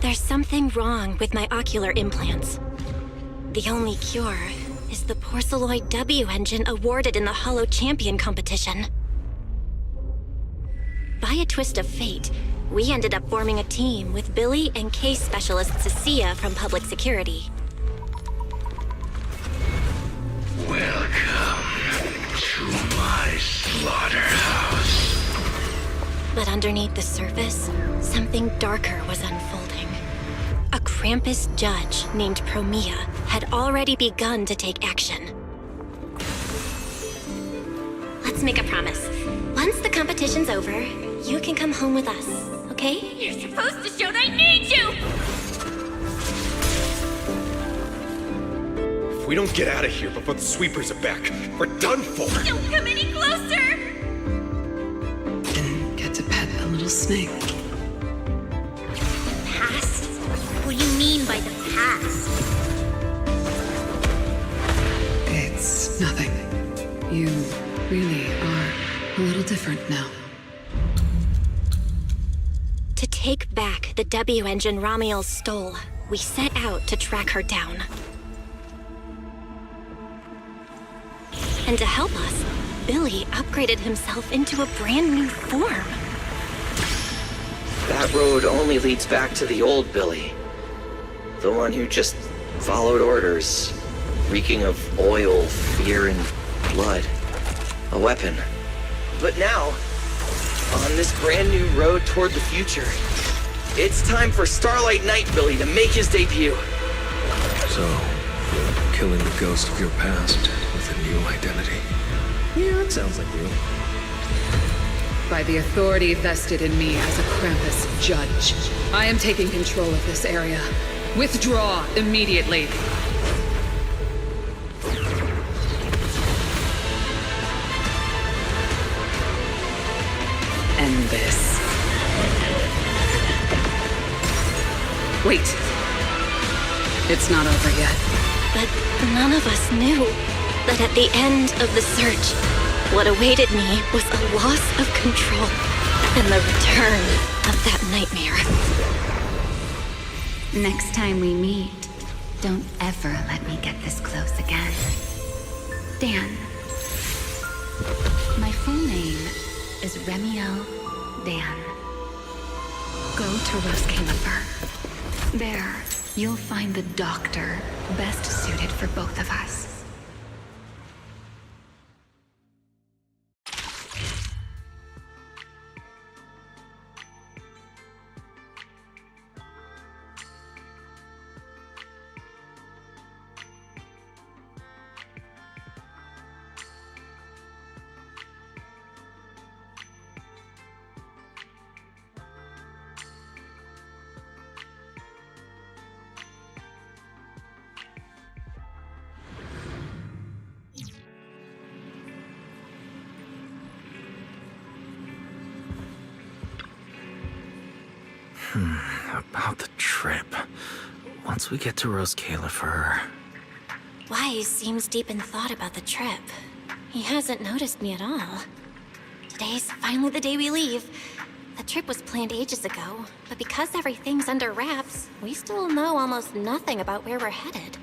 There's something wrong with my ocular implants. The only cure is the porcelloid W engine awarded in the Hollow Champion competition. By a twist of fate, we ended up forming a team with Billy and case specialist Cecilia from Public Security. Welcome to my slaughterhouse. But underneath the surface, something darker was unfolding. A Krampus judge named Promia had already begun to take action. Let's make a promise. Once the competition's over, you can come home with us, okay? You're supposed to show that I need you! If we don't get out of here before the sweepers are back, we're done for! Don't come any closer! Didn't get to pet the little snake. Past? What do you mean by the past? It's nothing. You really are a little different now. To take back the W engine Ramiel stole, we set out to track her down. And to help us, Billy upgraded himself into a brand new form. That road only leads back to the old Billy. The one who just followed orders, reeking of oil, fear, and blood. A weapon. But now, on this brand new road toward the future, it's time for Starlight Knight Billy to make his debut. So, killing the ghost of your past with a new identity. Yeah, that sounds like you. By the authority vested in me as a Krampus judge, I am taking control of this area. Withdraw immediately. End this. Wait. It's not over yet. But none of us knew that at the end of the search, what awaited me was a loss of control and the return of that nightmare. Next time we meet, don't ever let me get this close again. Dan. My full name is Remiel Dan. Go to roscaelifer. There, you'll find the doctor best suited for both of us. About the trip. Once we get to roscaelifer... Wise seems deep in thought about the trip. He hasn't noticed me at all. Today's finally the day we leave. The trip was planned ages ago, but because everything's under wraps, we still know almost nothing about where we're headed.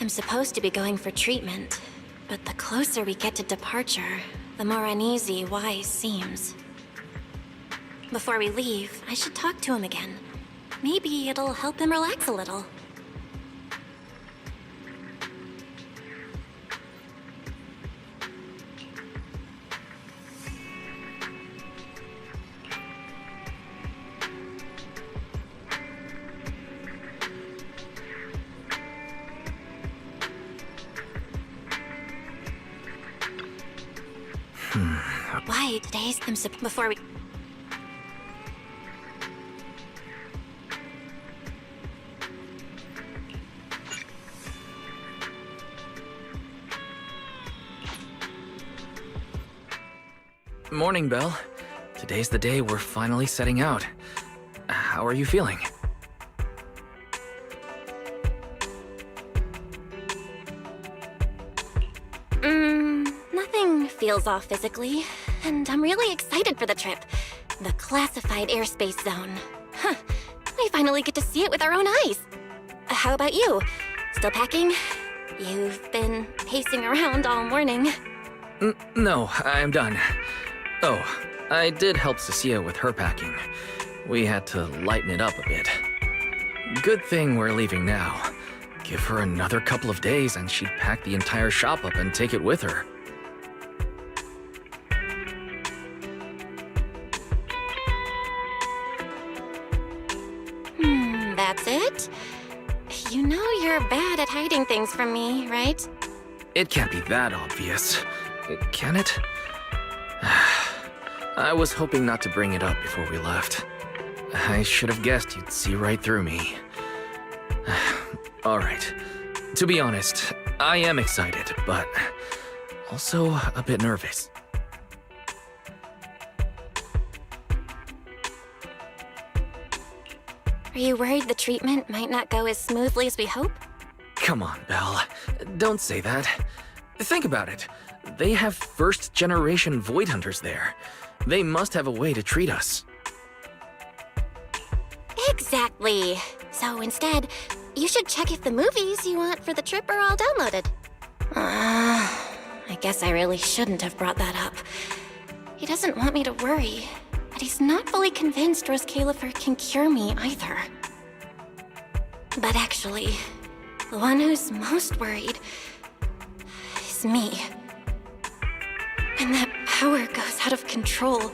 I'm supposed to be going for treatment, but the closer we get to departure, the more uneasy Wise seems. Before we leave, I should talk to him again. Maybe it'll help him relax a little. Why today's before we... Morning, Belle. Today's the day we're finally setting out. How are you feeling? Nothing feels off physically, and I'm really excited for the trip. The classified airspace zone. Huh, I finally get to see it with our own eyes. How about you? Still packing? You've been pacing around all morning. No, I'm done. Oh, I did help Cecilia with her packing. We had to lighten it up a bit. Good thing we're leaving now. Give her another couple of days and she'd pack the entire shop up and take it with her. That's it? You know you're bad at hiding things from me, right? It can't be that obvious, can it? I was hoping not to bring it up before we left. I should have guessed you'd see right through me. All right. To be honest, I am excited, but also a bit nervous. Are you worried the treatment might not go as smoothly as we hope? Come on, Belle. Don't say that. Think about it. They have first-generation Void Hunters there. They must have a way to treat us. Exactly. So instead, you should check if the movies you want for the trip are all downloaded. I guess I really shouldn't have brought that up. He doesn't want me to worry, but he's not fully convinced roscaelifer can cure me either. But actually, the one who's most worried is me. When that power goes out of control,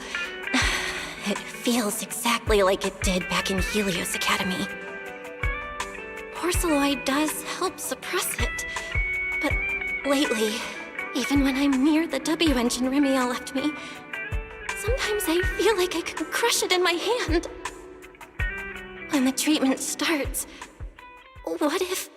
it feels exactly like it did back in Helios Academy. Porceloid does help suppress it, but lately, even when I'm near the W engine Remiel left me, sometimes I feel like I could crush it in my hand. When the treatment starts, what if...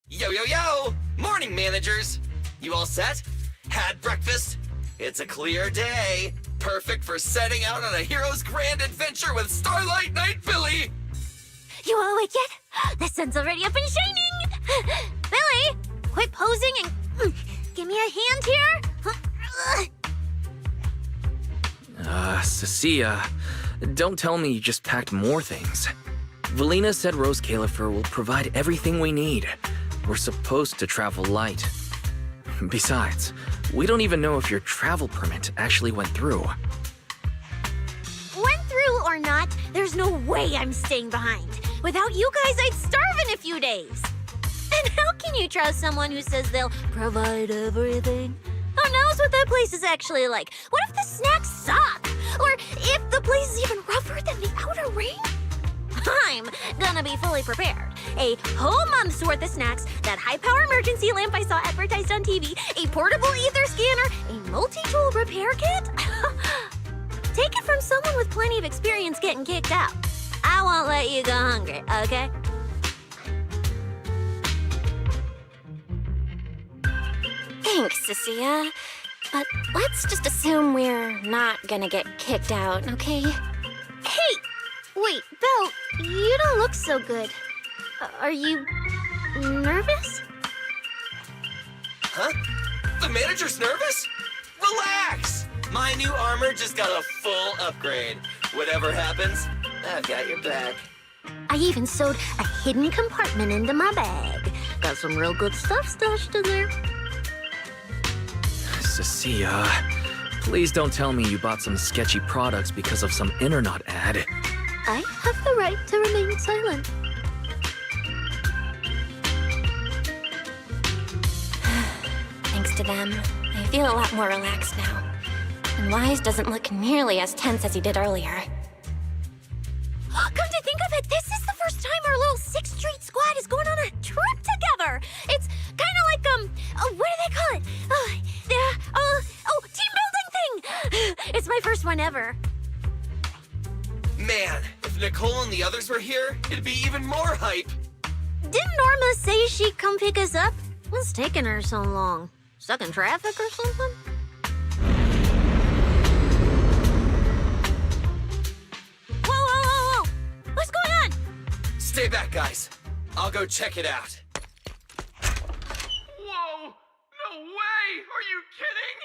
Yo, yo, yo! Morning, managers! You all set? Had breakfast? It's a clear day. Perfect for setting out on a hero's grand adventure with Starlight Knight Billy! You all awake yet? The sun's already up and shining! Billy, quit posing and give me a hand here! Cecilia, don't tell me you just packed more things. Valina said roscaelifer will provide everything we need. We're supposed to travel light. Besides, we don't even know if your travel permit actually went through. Went through or not, there's no way I'm staying behind. Without you guys, I'd starve in a few days. And how can you trust someone who says they'll provide everything? Who knows what that place is actually like? What if the snacks suck? Or if the place is even rougher than the outer ring? I'm gonna be fully prepared. A whole month's worth of snacks, that high-power emergency lamp I saw advertised on TV, a portable ether scanner, a multi-tool repair kit. Take it from someone with plenty of experience getting kicked out. I won't let you go hungry, okay? Thanks, Cecilia. But let's just assume we're not gonna get kicked out, okay? Hey! Wait, Belle, you don't look so good. Are you nervous? Huh? The manager's nervous? Relax! My new armor just got a full upgrade. Whatever happens, I've got your back. I even sewed a hidden compartment into my bag. Got some real good stuff stashed in there. Cecilia, please don't tell me you bought some sketchy products because of some internet ad. I have the right to remain silent. Thanks to them, I feel a lot more relaxed now. And Wise doesn't look nearly as tense as he did earlier. Come to think of it, this is the first time our little 6th Street squad is going on a trip together. It's kind of like, what do they call it? Team building thing. It's my first one ever. Man, if Nicole and the others were here, it'd be even more hype. Didn't Norma say she'd come pick us up? What's taking her so long? Stuck in traffic or something? Whoa! What's going on? Stay back, guys. I'll go check it out. Whoa! No way! Are you kidding?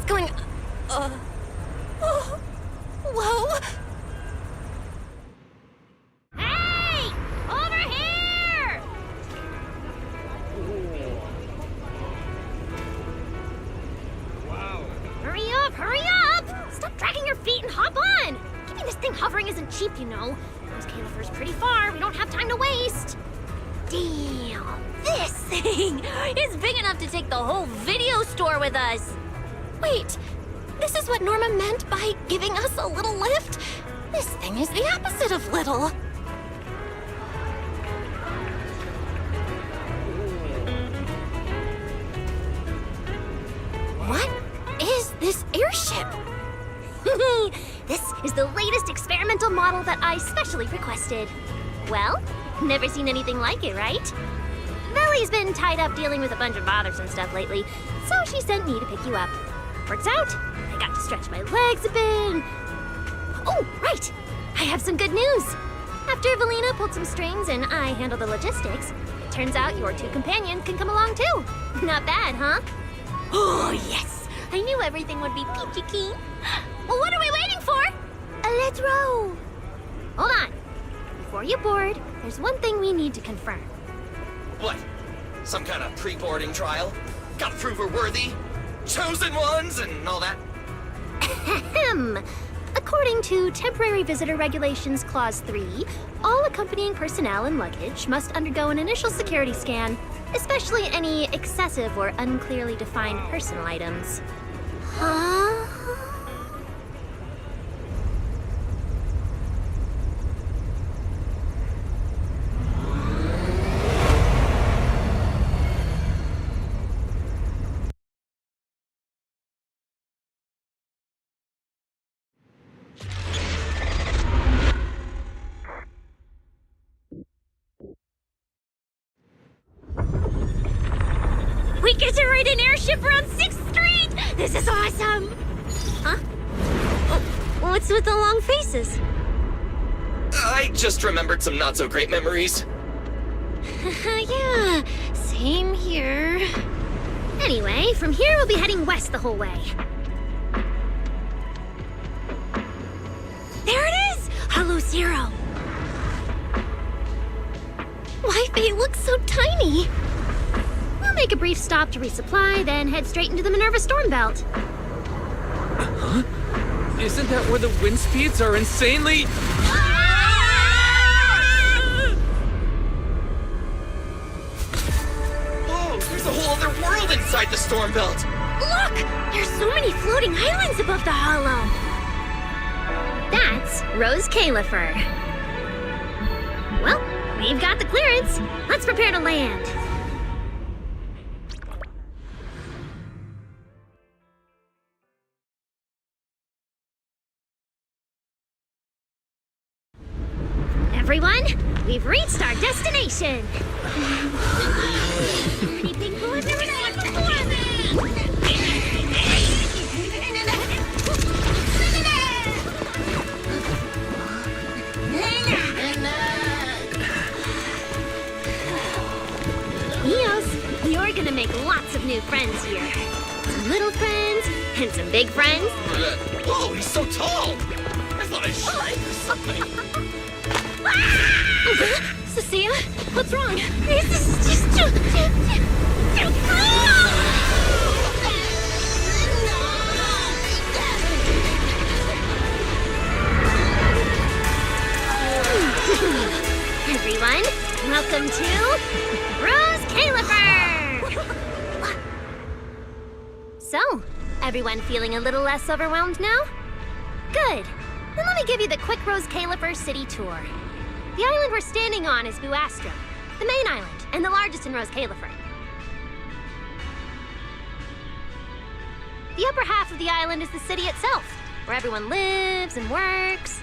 going... Whoa! Hey! Over here! Hurry up, hurry up! Stop dragging your feet and hop on! Keeping this thing hovering isn't cheap, you know. Roscaelifer's pretty far. We don't have time to waste. Damn, this thing is big enough to take the whole video store with us. Wait, this is what Norma meant by giving us a little lift? This thing is the opposite of little. What is this airship? This is the latest experimental model that I specially requested. Well, never seen anything like it, right? Velly's been tied up dealing with a bunch of bothersome stuff lately, so she sent me to pick you up. Works out. I got to stretch my legs a bit. Oh, right! I have some good news. After Valina pulled some strings and I handled the logistics, it turns out your two companions can come along too. Not bad, huh? Oh, yes! I knew everything would be peachy keen. Well, what are we waiting for? Let's roll. Hold on. Before you board, there's one thing we need to confirm. What? Some kind of pre-boarding trial? Gotta prove we're worthy? Chosen ones and all that? Ahem. According to Temporary Visitor Regulations Clause 3, all accompanying personnel and luggage must undergo an initial security scan, especially any excessive or unclearly defined personal items. Huh? We get to ride an airship around 6th Street! This is awesome! Huh? Oh, what's with the long faces? I just remembered some not-so-great memories. Yeah, same here. Anyway, from here we'll be heading west the whole way. There it is! Hollow Zero! Why, they look so tiny. We'll make a brief stop to resupply, then head straight into the Minerva Storm Belt. Huh? Isn't that where the wind speeds are insanely... Whoa, there's a whole other world inside the storm belt! Look! There's so many floating islands above the hollow! That's Roscaelifer. Well, we've got the clearance. Let's prepare to land. Everyone, we've reached our destination. Anything cool I've never seen Eos, you're gonna make lots of new friends here. Some little friends and some big friends. Whoa, he's so tall! I thought I shrank or something. Cecilia, what's wrong? This is just too Everyone, welcome to Roscaelifer! So, everyone feeling a little less overwhelmed now? Good. Then let me give you the quick Roscaelifer city tour. The island we're standing on is Buastra, the main island, and the largest in Roscaelifer. The upper half of the island is the city itself, where everyone lives and works.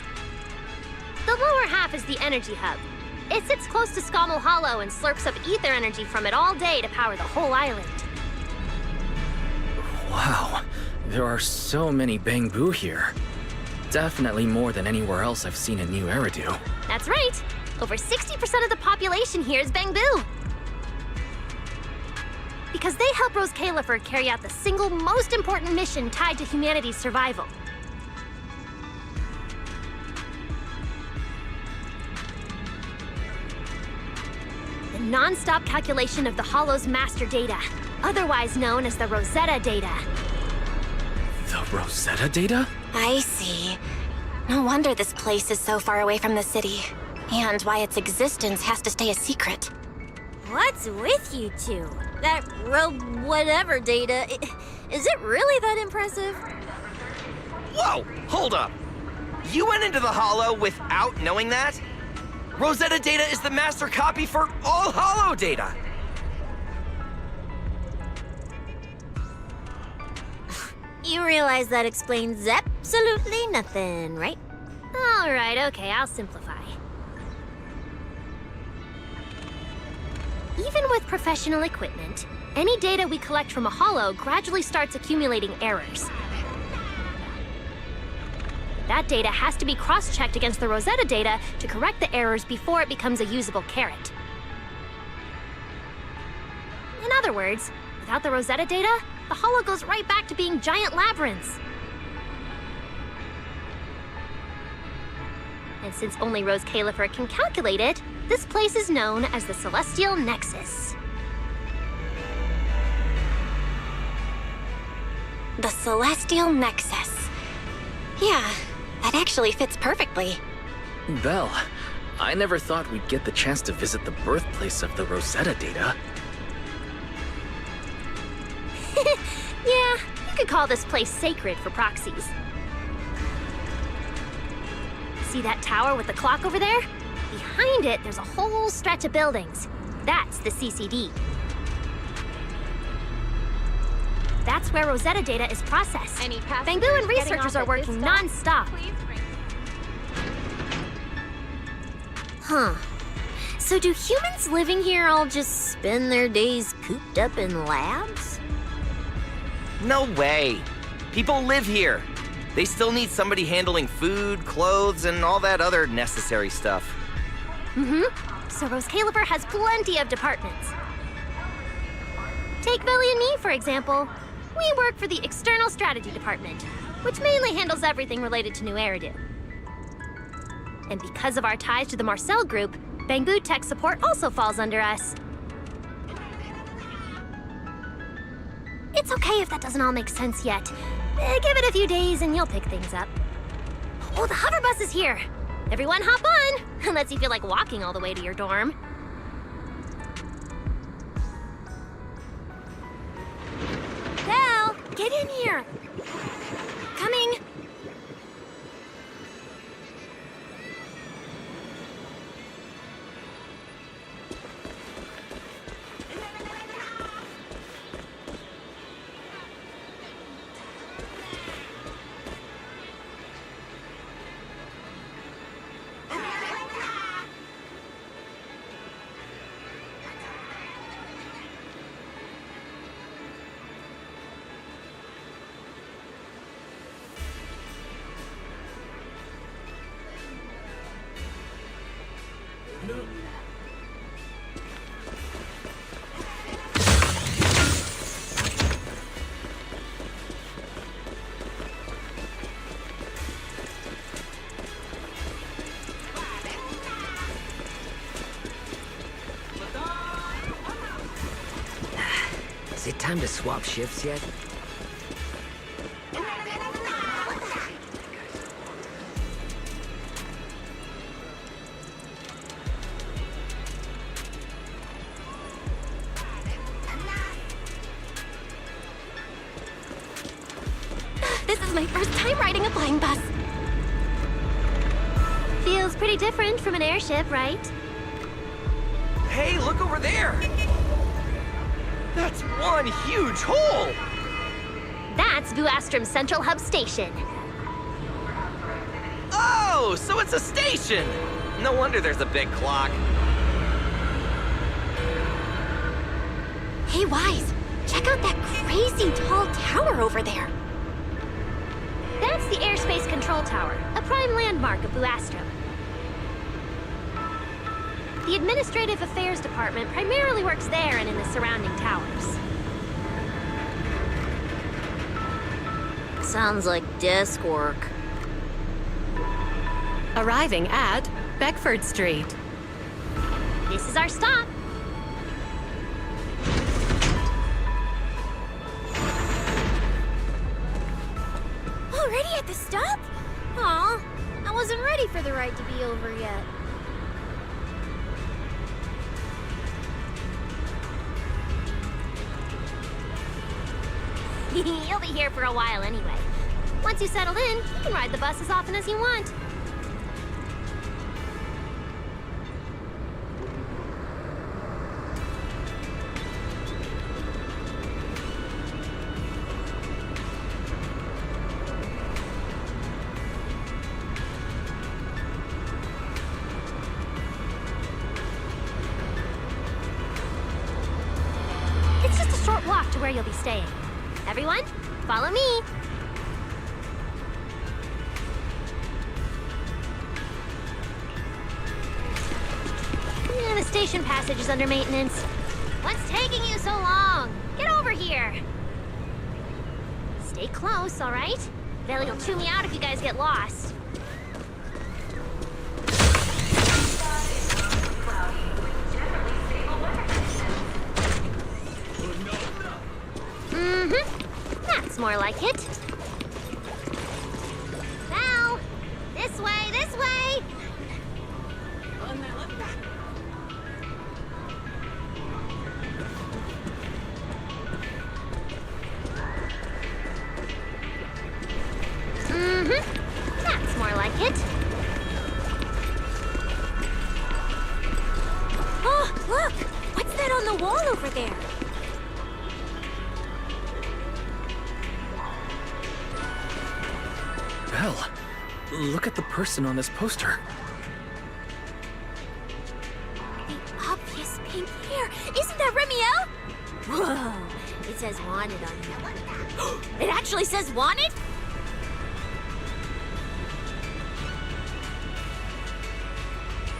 The lower half is the energy hub. It sits close to Scommel Hollow and slurps up ether energy from it all day to power the whole island. Wow, there are so many Bangbu here. Definitely more than anywhere else I've seen in New Eridu. That's right. Over 60% of the population here is Bangbu. Because they help Roscaelifer carry out the single most important mission tied to humanity's survival. The non-stop calculation of the Hollow's master data, otherwise known as the Rosetta data. The Rosetta data? I see. No wonder this place is so far away from the city. And why its existence has to stay a secret. What's with you two? That whatever data, is it really that impressive? Whoa! Hold up! You went into the Hollow without knowing that? Rosetta data is the master copy for all Hollow data! You realize that explains absolutely nothing, right? All right, okay, I'll simplify. Even with professional equipment, any data we collect from a Hollow gradually starts accumulating errors. That data has to be cross-checked against the Rosetta data to correct the errors before it becomes a usable carrot. In other words, without the Rosetta data, the Hollow goes right back to being giant labyrinths. And since only Roscaelifer can calculate it, this place is known as the Celestial Nexus. The Celestial Nexus. Yeah, that actually fits perfectly. Belle, I never thought we'd get the chance to visit the birthplace of the Rosetta data. Yeah, you could call this place sacred for proxies. See that tower with the clock over there? Behind it, there's a whole stretch of buildings. That's the CCD. That's where Rosetta data is processed. Bangu and researchers are working non-stop. Huh. So do humans living here all just spend their days cooped up in labs? No way! People live here! They still need somebody handling food, clothes, and all that other necessary stuff. So Roscaelifer has plenty of departments. Take Billy and me, for example. We work for the External Strategy Department, which mainly handles everything related to New Eridu. And because of our ties to the Marcel Group, Bangu Tech Support also falls under us. It's okay if that doesn't all make sense yet. Give it a few days and you'll pick things up. Oh, the hover bus is here. Everyone hop on, unless you feel like walking all the way to your dorm. Belle, get in here. Coming. Is it time to swap shifts yet? This is my first time riding a flying bus. Feels pretty different from an airship, right? Hey, look over there! That's one huge hole! That's Vuastrum's Central Hub Station. Oh, so it's a station! No wonder there's a big clock. Hey, Wise, check out that crazy tall tower over there. That's the Airspace Control Tower, a prime landmark of Vuastrum. The Administrative Affairs Department primarily works there and in the surrounding towers. Sounds like desk work. Arriving at Beckford Street. This is our stop. Already at the stop? Aw, I wasn't ready for the ride to be over yet. You'll be here for a while anyway. Once you settle in, you can ride the bus as often as you want. It's just a short walk to where you'll be staying. Everyone, follow me. The station passage is under maintenance. What's taking you so long? Get over here. Stay close, all right? Bailey will chew me out if you guys get lost. That's more like it. Val! This way, this way! That's more like it. Oh, look! What's that on the wall over there? Belle, look at the person on this poster. The obvious pink hair. Isn't that Remiel? Whoa! It says wanted on here. It actually says wanted?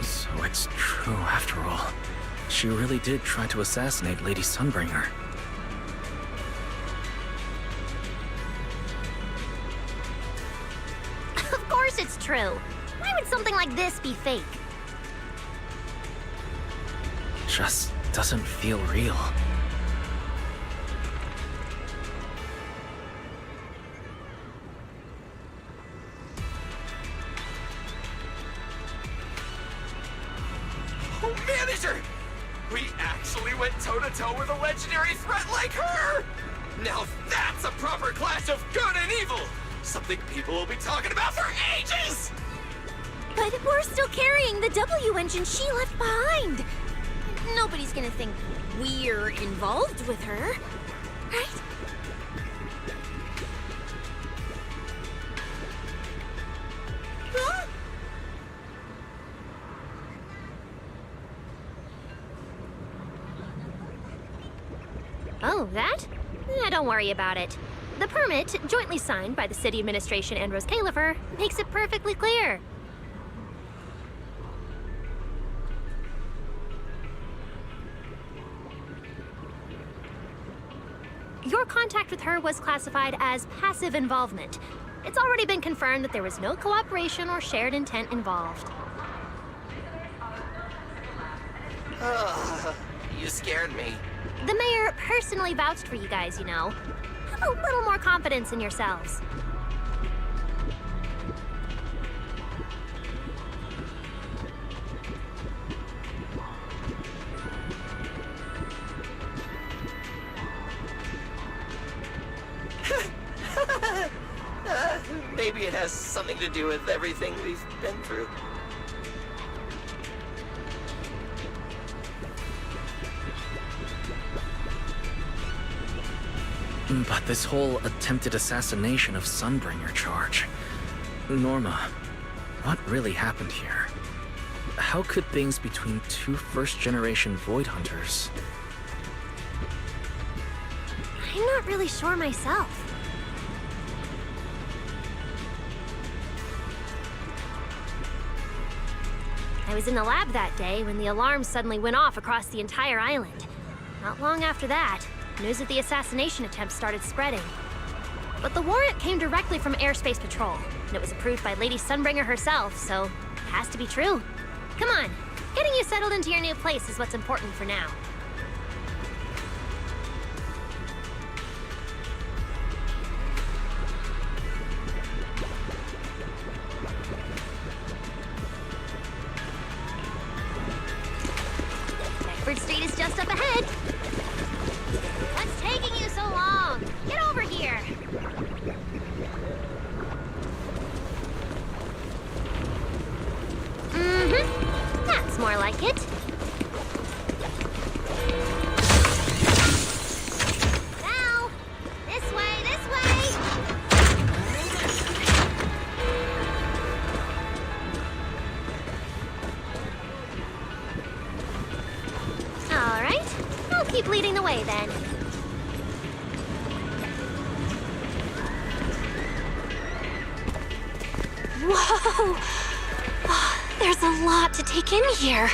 So it's true after all. She really did try to assassinate Lady Sunbringer. Of course it's true. Why would something like this be fake? Just doesn't feel real. Oh, manager! We actually went toe-to-toe with a legendary threat like her! Now that's a proper clash of good and evil! Something people will be talking about for ages! But we're still carrying the W engine she left behind. Nobody's gonna think we're involved with her, right? Huh? Oh, that? Don't worry about it. The permit, jointly signed by the city administration and Roscaelifer, makes it perfectly clear. Your contact with her was classified as passive involvement. It's already been confirmed that there was no cooperation or shared intent involved. You scared me. The mayor personally vouched for you guys, you know. Have a little more confidence in yourselves. Maybe it has something to do with everything we've been through. But this whole attempted assassination of Sunbringer charge. Norma, what really happened here? How could things between two first-generation Void Hunters... I'm not really sure myself. I was in the lab that day when the alarms suddenly went off across the entire island. Not long after that, news of the assassination attempt started spreading. but the warrant came directly from Airspace Patrol, and it was approved by Lady Sunbringer herself, so it has to be true. Come on, getting you settled into your new place is what's important for now. Beckford Street is just up ahead. What's taking you so long? Get over here. Mm-hmm. That's more like it. Now, this way, this way. All right. I'll keep leading the way then. Whoa! Oh, there's a lot to take in here.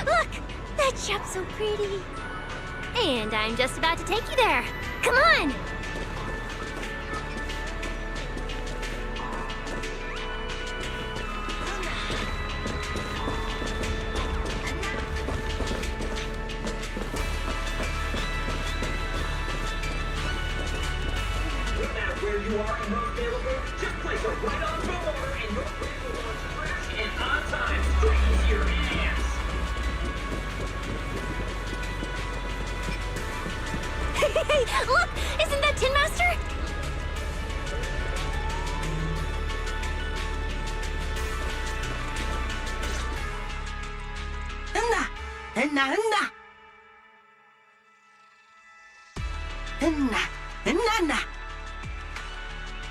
Look! That shop's so pretty. And I'm just about to take you there. Come on! Where you are in roscaelifer, just place her right on the border and your plan will launch fresh and on time straight into your hands. Hey, look! Isn't that Tin Master?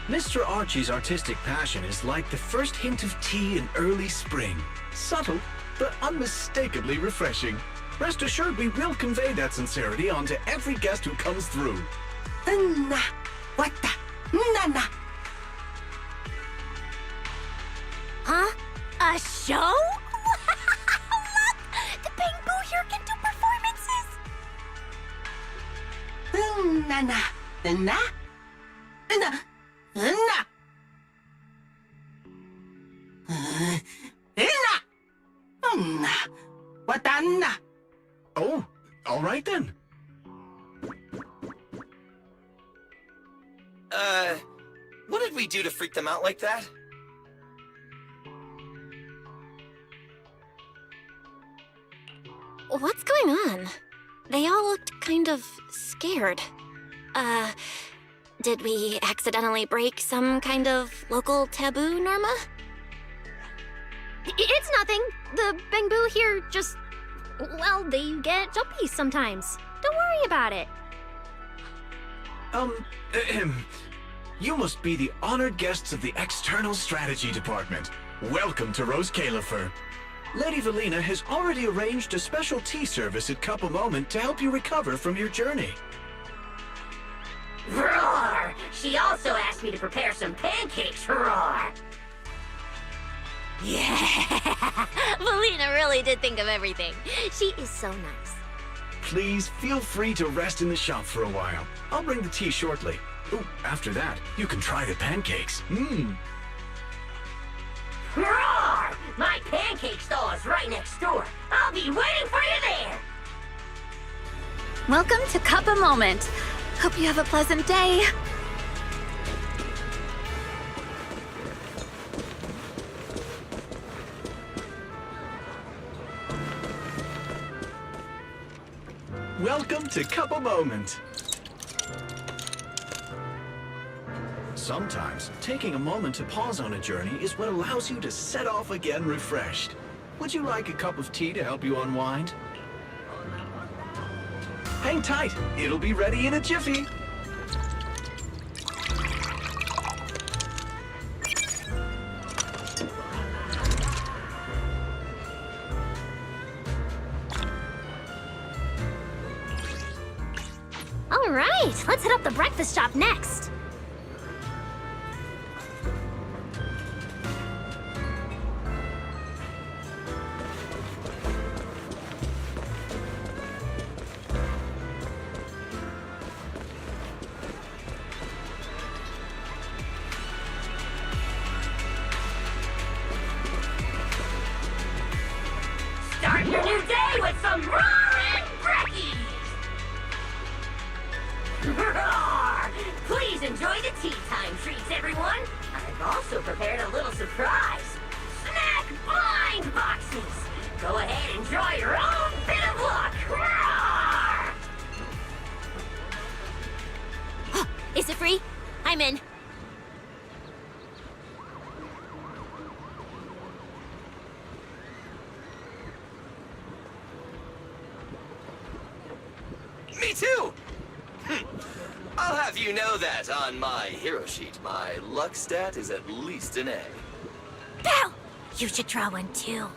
Mr. Archie's artistic passion is like the first hint of tea in early spring. Subtle, but unmistakably refreshing. Rest assured we will convey that sincerity onto every guest who comes through. Huh? A show? Look! The Bamboo here can do performances! Oh, all right then. What did we do to freak them out like that? What's going on? They all looked kind of scared. Did we accidentally break some kind of local taboo, Norma? It's nothing. The Bamboo here just... well, they get jumpy sometimes. Don't worry about it. You must be the honored guests of the External Strategy Department. Welcome to roscaelifer. Lady Valina has already arranged a special tea service at Cup a Moment to help you recover from your journey. Roar! She also asked me to prepare some pancakes, roar! Yeah! Valina really did think of everything. She is so nice. Please feel free to rest in the shop for a while. I'll bring the tea shortly. Ooh, after that, you can try the pancakes. Roar! My pancake stall is right next door. I'll be waiting for you there! Welcome to Cup a Moment. Hope you have a pleasant day. Welcome to Cup a Moment. Sometimes, taking a moment to pause on a journey is what allows you to set off again refreshed. Would you like a cup of tea to help you unwind? Hang tight, it'll be ready in a jiffy. All right, let's hit up the breakfast shop next. some roaring breckies! Roar! Please enjoy the tea time treats, everyone! I've also prepared a little surprise. Snack blind boxes! Go ahead, enjoy your own bit of luck! Roar! Is it free? I'm in. Me too! I'll have you know that on my hero sheet, my luck stat is at least an A. Pal! You should draw one too.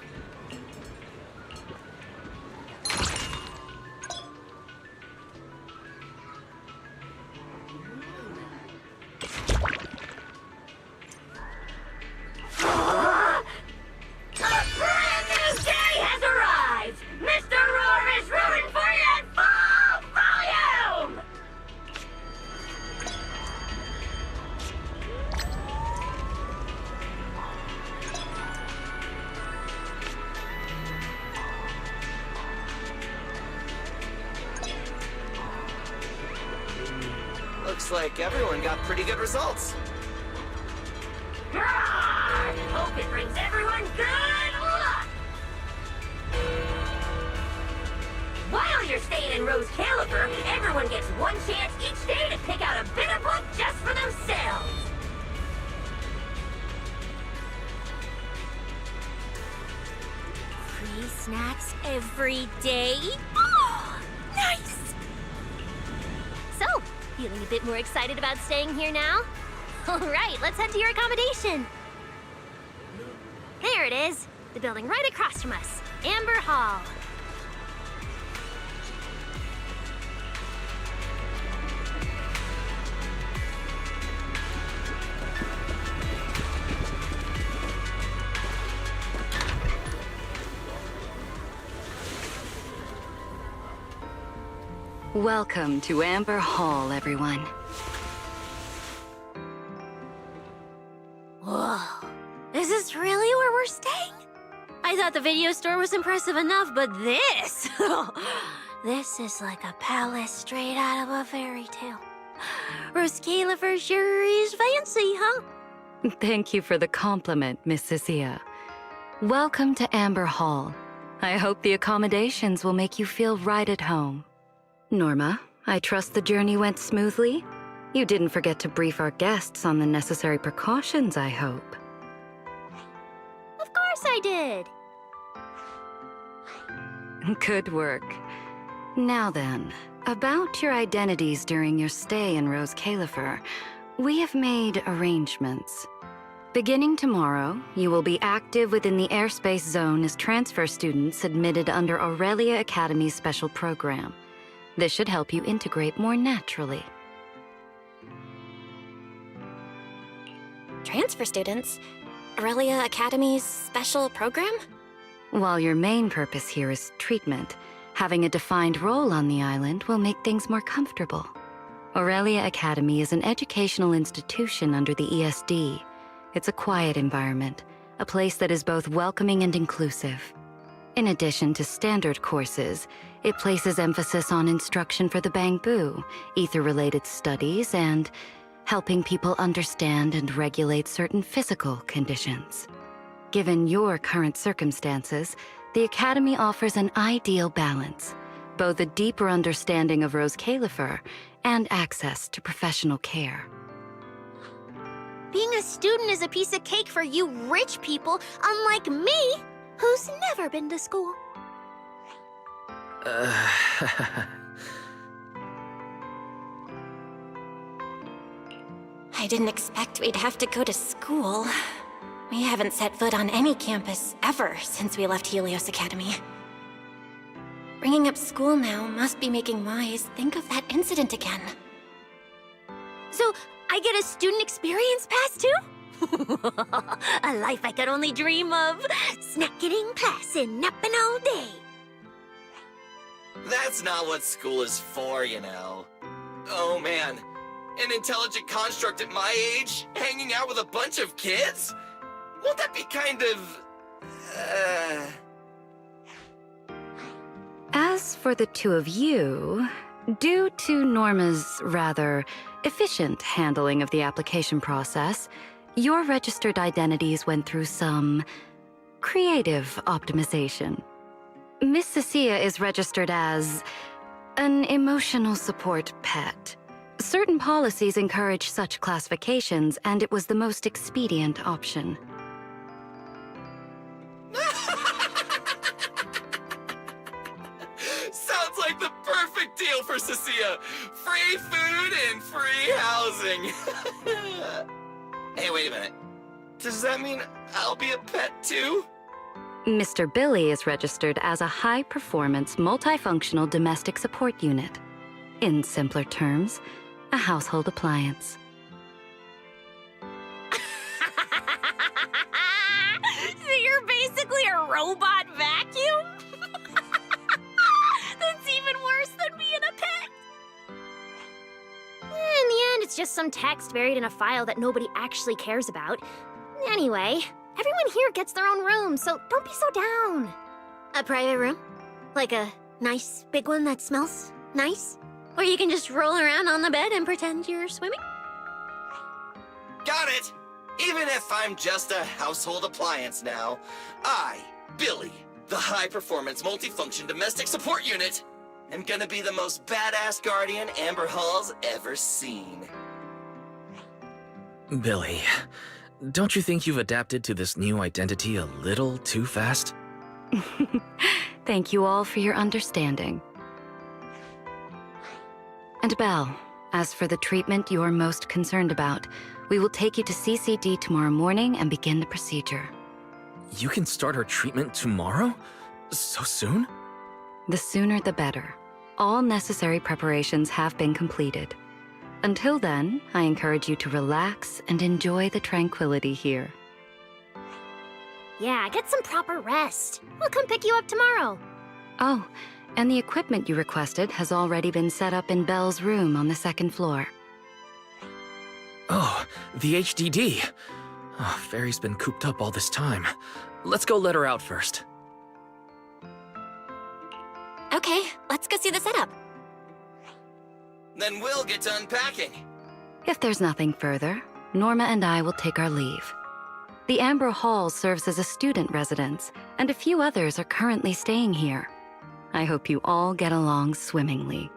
A brand new day has arrived! Mr. Roar is rooting for you at full volume! Looks like everyone got pretty good results. Roar! Hope it brings everyone good luck! While you're staying in Roscaelifer, everyone gets one chance each day to pick out a bit of luck just for themselves! Free snacks every day? Oh, nice! So, feeling a bit more excited about staying here now? All right, let's head to your accommodation. There it is, the building right across from us, Amber Hall. Welcome to Amber Hall, everyone. Whoa, is this really where we're staying? I thought the video store was impressive enough, but this... this is like a palace straight out of a fairy tale. Roscaelifer sure is fancy, huh? Thank you for the compliment, Miss Cecilia. Welcome to Amber Hall. I hope the accommodations will make you feel right at home. Norma, I trust the journey went smoothly? You didn't forget to brief our guests on the necessary precautions, I hope. Of course I did. Good work. Now then, about your identities during your stay in Roscaelifer, we have made arrangements. Beginning tomorrow, you will be active within the airspace zone as transfer students admitted under Aurelia Academy's special program. This should help you integrate more naturally. Transfer students? Aurelia Academy's special program? While your main purpose here is treatment, having a defined role on the island will make things more comfortable. Aurelia Academy is an educational institution under the ESD. It's a quiet environment, a place that is both welcoming and inclusive. In addition to standard courses, it places emphasis on instruction for the Bangbu, ether-related studies, and helping people understand and regulate certain physical conditions. Given your current circumstances, the Academy offers an ideal balance, both a deeper understanding of Roscaelifer and access to professional care. Being a student is a piece of cake for you rich people, unlike me, who's never been to school. I didn't expect we'd have to go to school. We haven't set foot on any campus ever since we left Helios Academy. Bringing up school now must be making Wise think of that incident again. So, I get a student experience pass too? A life I could only dream of. Snacking in class and napping all day. That's not what school is for, you know. Oh man, an intelligent construct at my age, hanging out with a bunch of kids? Won't that be kind of... As for the two of you, due to Norma's rather efficient handling of the application process, your registered identities went through some creative optimization. Miss Cecilia is registered as an emotional support pet. Certain policies encourage such classifications, and it was the most expedient option. Sounds like the perfect deal for Cecilia. Free food and free housing. Hey, wait a minute. Does that mean I'll be a pet too? Mr. Billy is registered as a high-performance, multifunctional domestic support unit. In simpler terms, a household appliance. So you're basically a robot vacuum? That's even worse than being a pet. In the end, it's just some text buried in a file that nobody actually cares about. Anyway, everyone here gets their own room, so don't be so down. A private room? Like a nice big one that smells nice? Or you can just roll around on the bed and pretend you're swimming? Got it! Even if I'm just a household appliance now, I, Billy, the high-performance multifunction domestic support unit, am gonna be the most badass guardian Amber Hall's ever seen. Billy, don't you think you've adapted to this new identity a little too fast? Thank you all for your understanding. And Belle, as for the treatment you're most concerned about, we will take you to CCD tomorrow morning and begin the procedure. You can start her treatment tomorrow? So soon? The sooner the better. All necessary preparations have been completed. Until then, I encourage you to relax and enjoy the tranquility here. Yeah, get some proper rest. We'll come pick you up tomorrow. Oh, and the equipment you requested has already been set up in Belle's room on the second floor. Oh, the HDD. Oh, Fairy's been cooped up all this time. Let's go let her out first. Okay, let's go see the setup. Then we'll get to unpacking. If there's nothing further, Norma and I will take our leave. The Amber Hall serves as a student residence, and a few others are currently staying here. I hope you all get along swimmingly.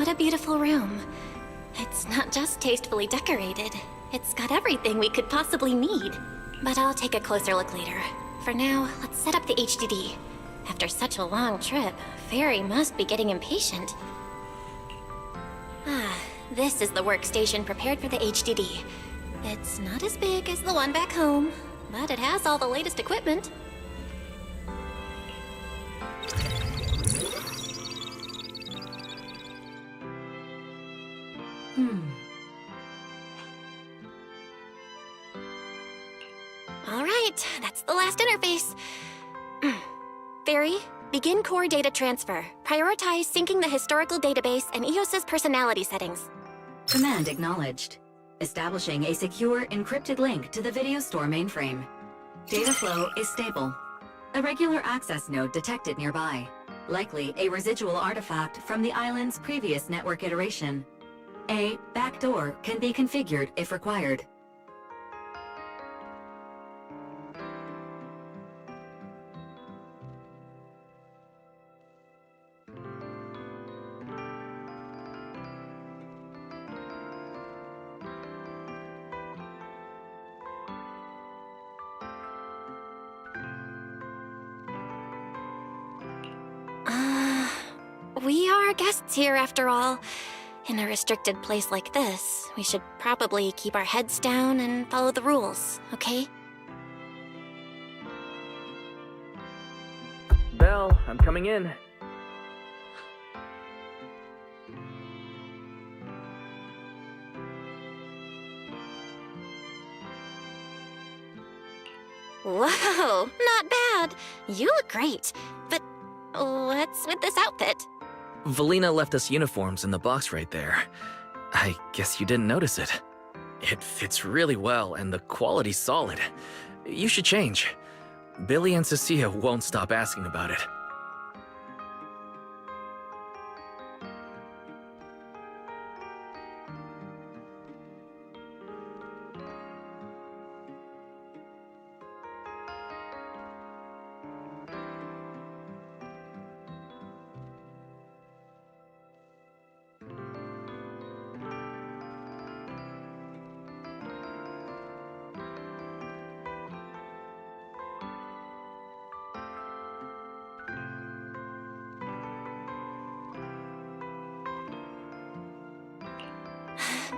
what a beautiful room. It's not just tastefully decorated, it's got everything we could possibly need. But I'll take a closer look later. For now, let's set up the HDD. After such a long trip, Fairy must be getting impatient. This is the workstation prepared for the HDD. It's not as big as the one back home, but it has all the latest equipment. All right, that's the last interface. Fairy, begin core data transfer. Prioritize syncing the historical database and EOS's personality settings. Command acknowledged. Establishing a secure, encrypted link to the video store mainframe. Data flow is stable. A regular access node detected nearby. Likely a residual artifact from the island's previous network iteration. A backdoor can be configured if required. We are guests here after all. In a restricted place like this, we should probably keep our heads down and follow the rules, okay? Belle, I'm coming in. Whoa, not bad. You look great. But what's with this outfit? Valina left us uniforms in the box right there. I guess you didn't notice it. It fits really well and the quality's solid. You should change. Billy and Cecilia won't stop asking about it.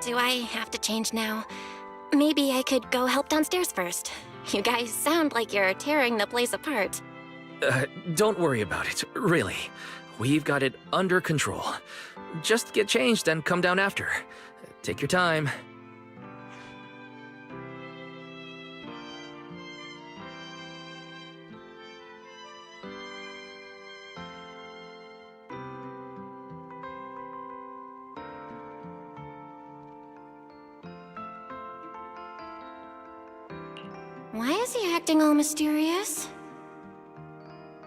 Do I have to change now? Maybe I could go help downstairs first. You guys sound like you're tearing the place apart. Don't worry about it, really. We've got it under control. Just get changed and come down after. Take your time. Why is he acting all mysterious?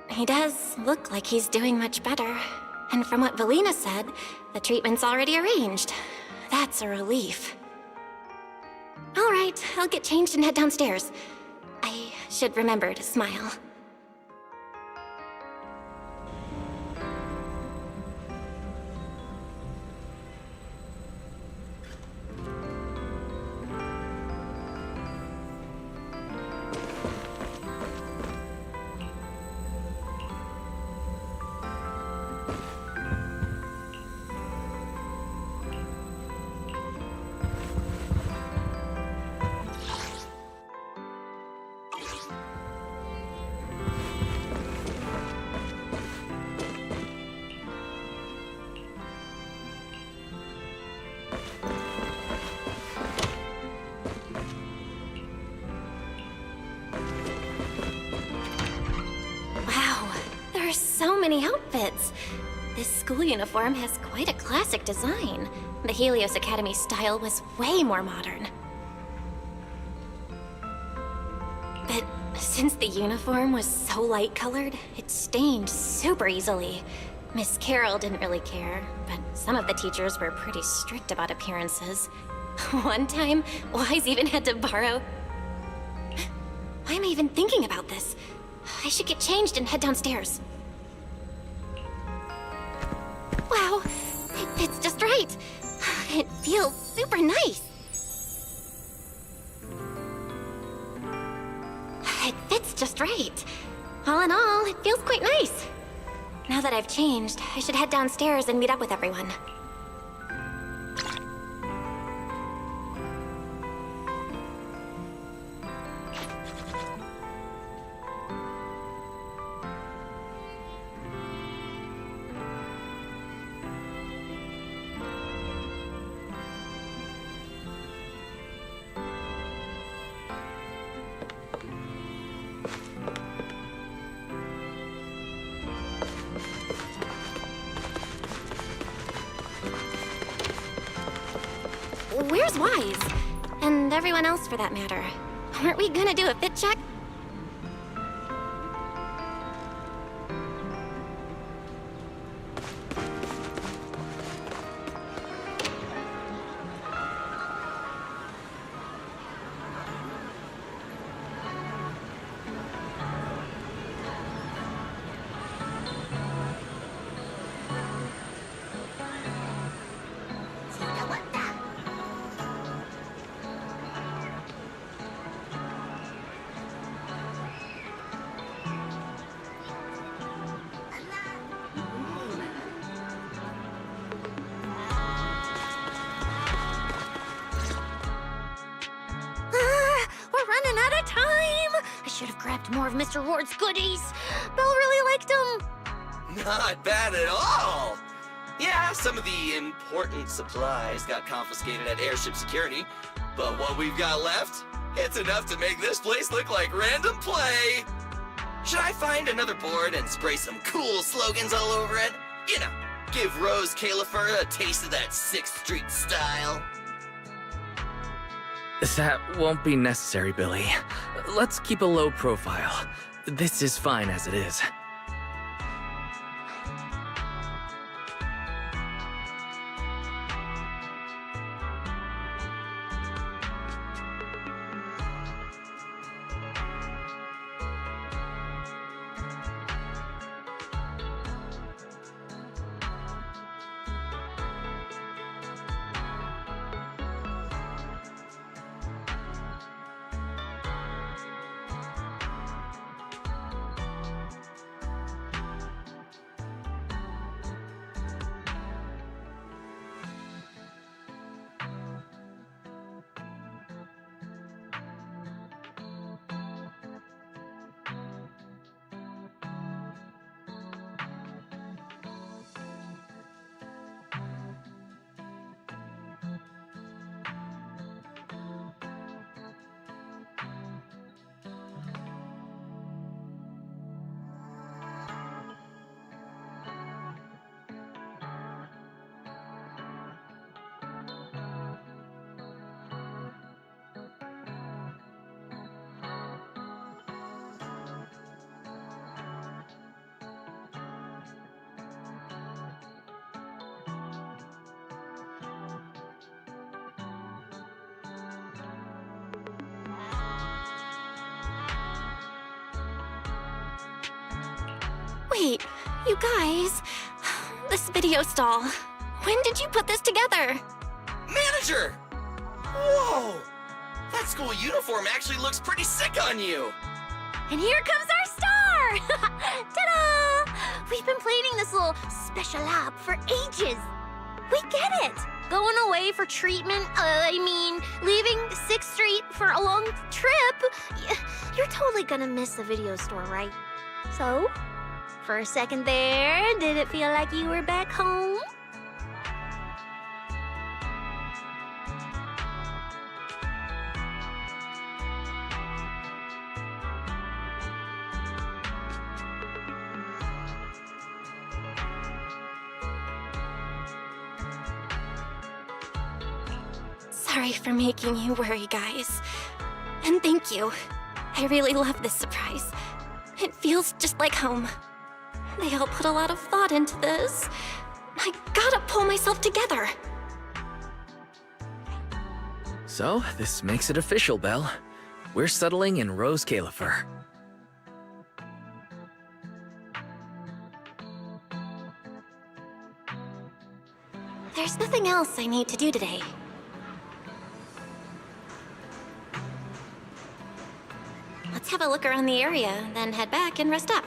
He does look like he's doing much better. And from what Valina said, the treatment's already arranged. That's a relief. All right, I'll get changed and head downstairs. I should remember to smile. So many outfits. This school uniform has quite a classic design. The Helios Academy style was way more modern. But since the uniform was so light-colored, it stained super easily. Miss Carroll didn't really care, but some of the teachers were pretty strict about appearances. One time, Wise even had to borrow... Why am I even thinking about this? I should get changed and head downstairs. Wow, fits just right. It feels super nice. It fits just right. All in all, it feels quite nice. Now that I've changed, I should head downstairs and meet up with everyone. Where's Wise? And everyone else for that matter. Weren't we gonna do a fit check? Should have grabbed more of Mr. Ward's goodies. Belle really liked them. Not bad at all. Yeah, some of the important supplies got confiscated at airship security, but what we've got left, it's enough to make this place look like random play. Should I find another board and spray some cool slogans all over it? You know, give Roscaelifer a taste of that 6th Street style. That won't be necessary, Billy. Let's keep a low profile. This is fine as it is. Wait, you guys. This video stall. When did you put this together? Manager! Whoa! That school uniform actually looks pretty sick on you! And here comes our star! Ta-da! We've been planning this little special op for ages. We get it. Going away for treatment, leaving 6th Street for a long trip. You're totally gonna miss the video store, right? So, for a second there, did it feel like you were back home? Sorry for making you worry, guys. And thank you. I really love this surprise. It feels just like home. They all put a lot of thought into this. I gotta pull myself together. So, this makes it official, Belle. We're settling in Roscaelifer. There's nothing else I need to do today. Let's have a look around the area, then head back and rest up.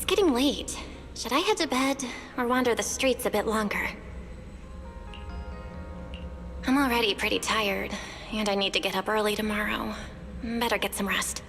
It's getting late. Should I head to bed or wander the streets a bit longer? I'm already pretty tired, and I need to get up early tomorrow. Better get some rest.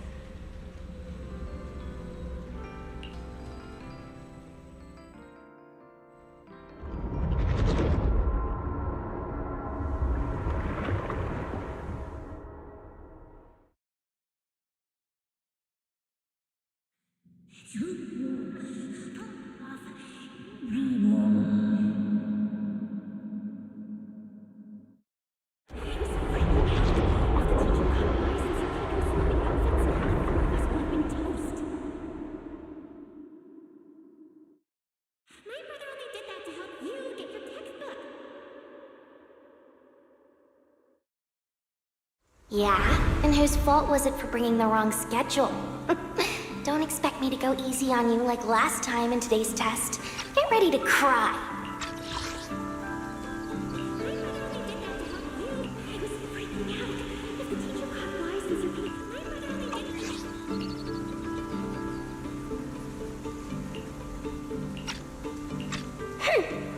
Yeah? And whose fault was it for bringing the wrong schedule? Don't expect me to go easy on you like last time in today's test. Get ready to cry.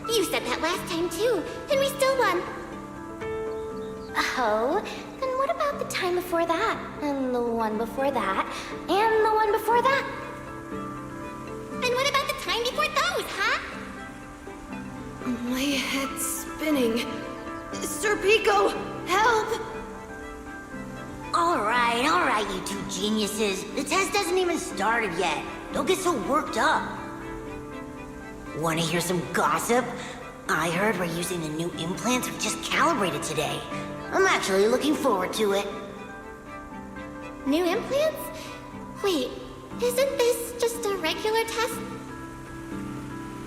You said that last time too, and we still won. Oh, then what about the time before that? And the one before that? And the one before that? Then what about the time before those, huh? My head's spinning. Sir Pico, help! All right, you two geniuses. The test hasn't even started yet. Don't get so worked up. Want to hear some gossip? I heard we're using the new implants we just calibrated today. I'm actually looking forward to it. New implants? Wait, isn't this just a regular test?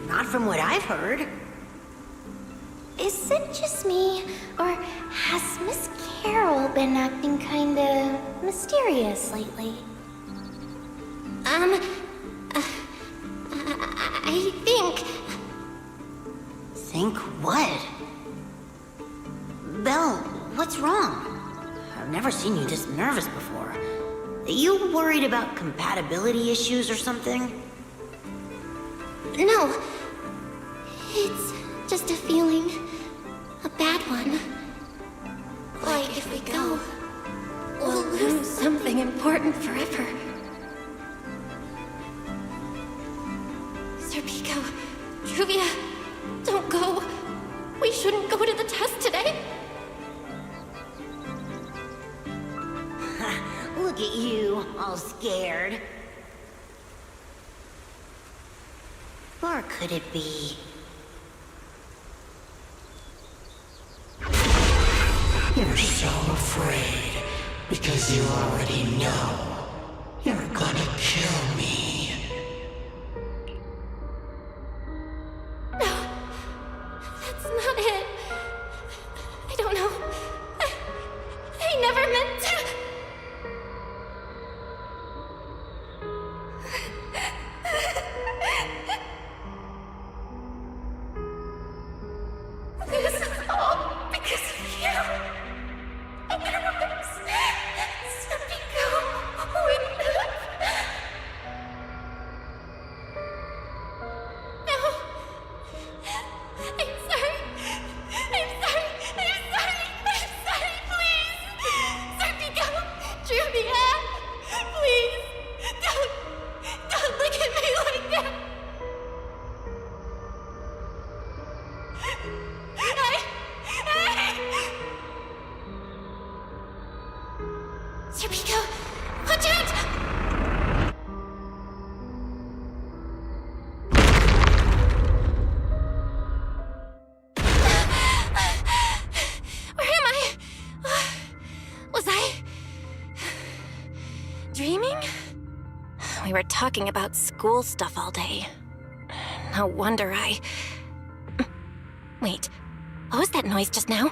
Not from what I've heard. Is it just me, or has Miss Carol been acting kinda mysterious lately? I think... Think what? Belle, what's wrong? I've never seen you this nervous before. Are you worried about compatibility issues or something? No. It's just a feeling. A bad one. Like if we go, we'll lose something important forever. Sir Pico, Truvia, don't go. We shouldn't go to the test today. Look at you, all scared. Or could it be? You're so afraid because you already know you're gonna kill me. No, that's not it. I don't know. I never meant to. This is all because of you. Otherwise, Sir Pico wouldn't have. No. I'm sorry. I'm sorry. I'm sorry. I'm sorry. Please. Sir Pico, Truvia, please. Don't look at me like that. Sir Pico, watch out! Where am I? Was I dreaming? We were talking about school stuff all day. No wonder I... Wait, what was that noise just now?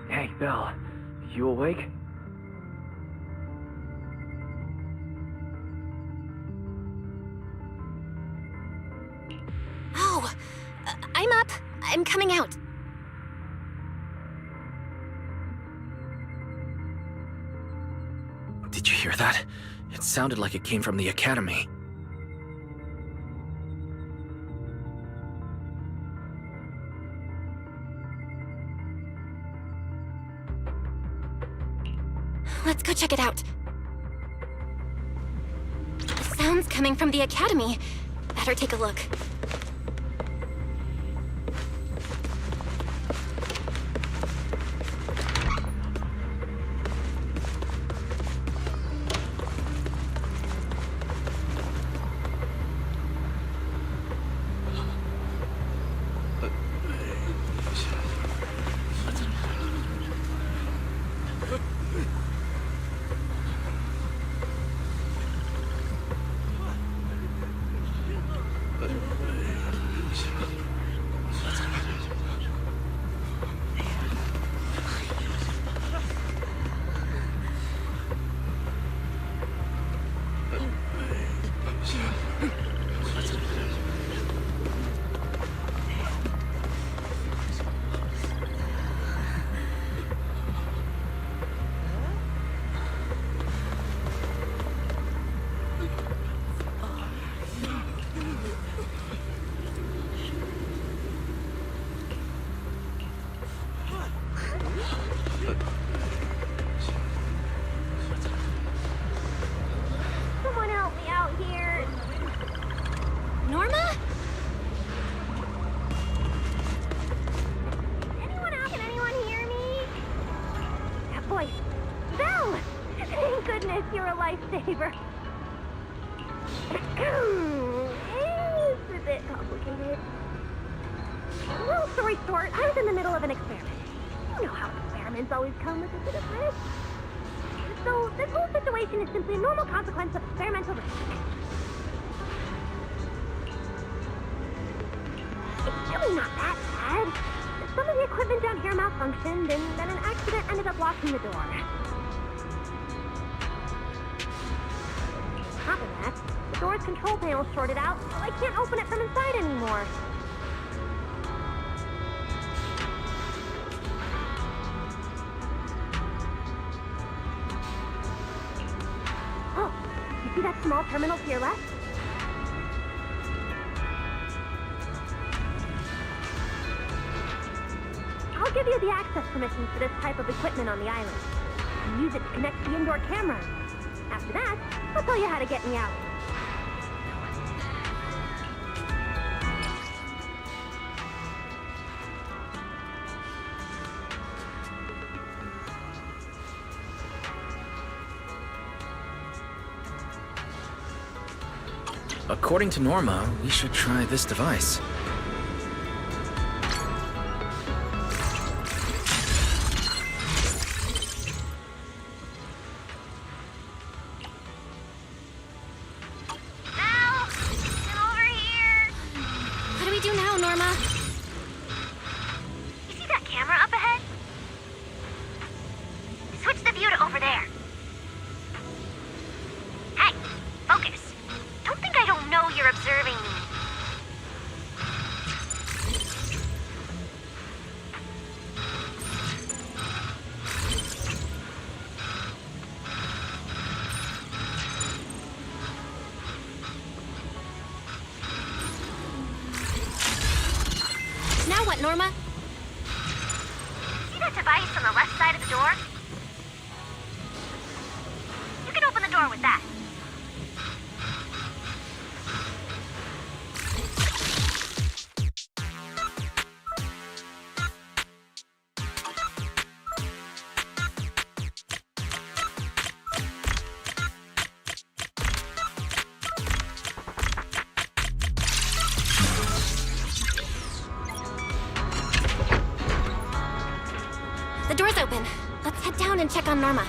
Hey, Belle. You awake? Oh, I'm up. I'm coming out. Did Did you hear that? It sounded like it came from the academy. Let's go check it out. The sound's coming from the academy. Better take a look. Someone help me out here. Norma? Anyone out? Can anyone hear me? That voice. Belle! Thank goodness you're a lifesaver. It's a bit complicated. Long story short, I was in the middle of an experiment. You know how experiments always come with a bit of risk. So, this whole situation is simply a normal consequence of experimental risk. It's really not that bad. Some of the equipment down here malfunctioned, and then an accident ended up locking the door. On top of that, the door's control panel shorted out, so I can't open it from inside anymore. Oh, you see that small terminal to your left? I'll give you the access permissions for this type of equipment on the island. You can use it to connect to the indoor camera. After that, I'll tell you how to get me out. According to Norma, we should try this device. What do we do now, Norma? You see that camera up ahead? Switch the view to over there. Hey, focus. Don't think I don't know you're observing me. Now what, Norma? See that device on the left side of the door? You can open the door with that. The door's open. Let's head down and check on Norma.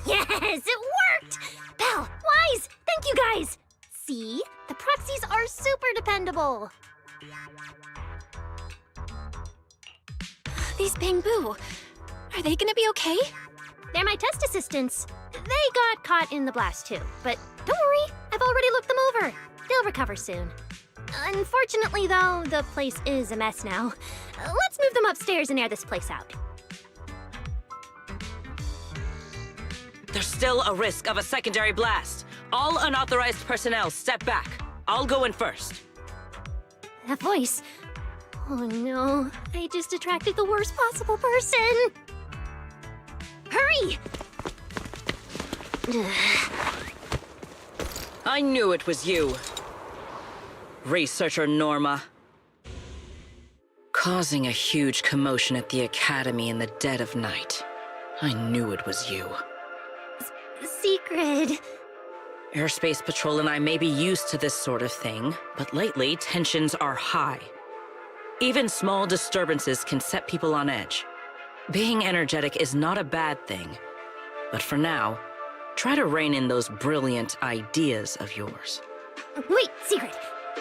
Yes, it worked! Belle, Wise, thank you guys! See? The proxies are super dependable. These Bangbu, are they gonna be okay? They're my test assistants. They got caught in the blast too, but don't worry, I've already looked them over. They'll recover soon. Unfortunately, though, the place is a mess now. Let's move them upstairs and air this place out. There's still a risk of a secondary blast. All unauthorized personnel step back. I'll go in first. That voice. Oh no, I just attracted the worst possible person. Hurry! I knew it was you. Researcher Norma. Causing a huge commotion at the Academy in the dead of night. I knew it was you. Secret. Airspace Patrol and I may be used to this sort of thing, but lately tensions are high. Even small disturbances can set people on edge. Being energetic is not a bad thing, but for now, try to rein in those brilliant ideas of yours. Wait, Secret.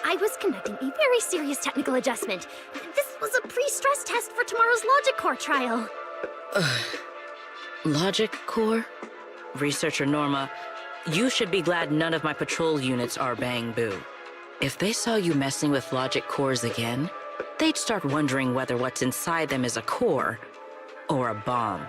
I was conducting a very serious technical adjustment. This was a pre-stress test for tomorrow's Logic Core trial. Logic Core? Researcher Norma, you should be glad none of my patrol units are Bang Boo. If they saw you messing with Logic Cores again, they'd start wondering whether what's inside them is a core or a bomb.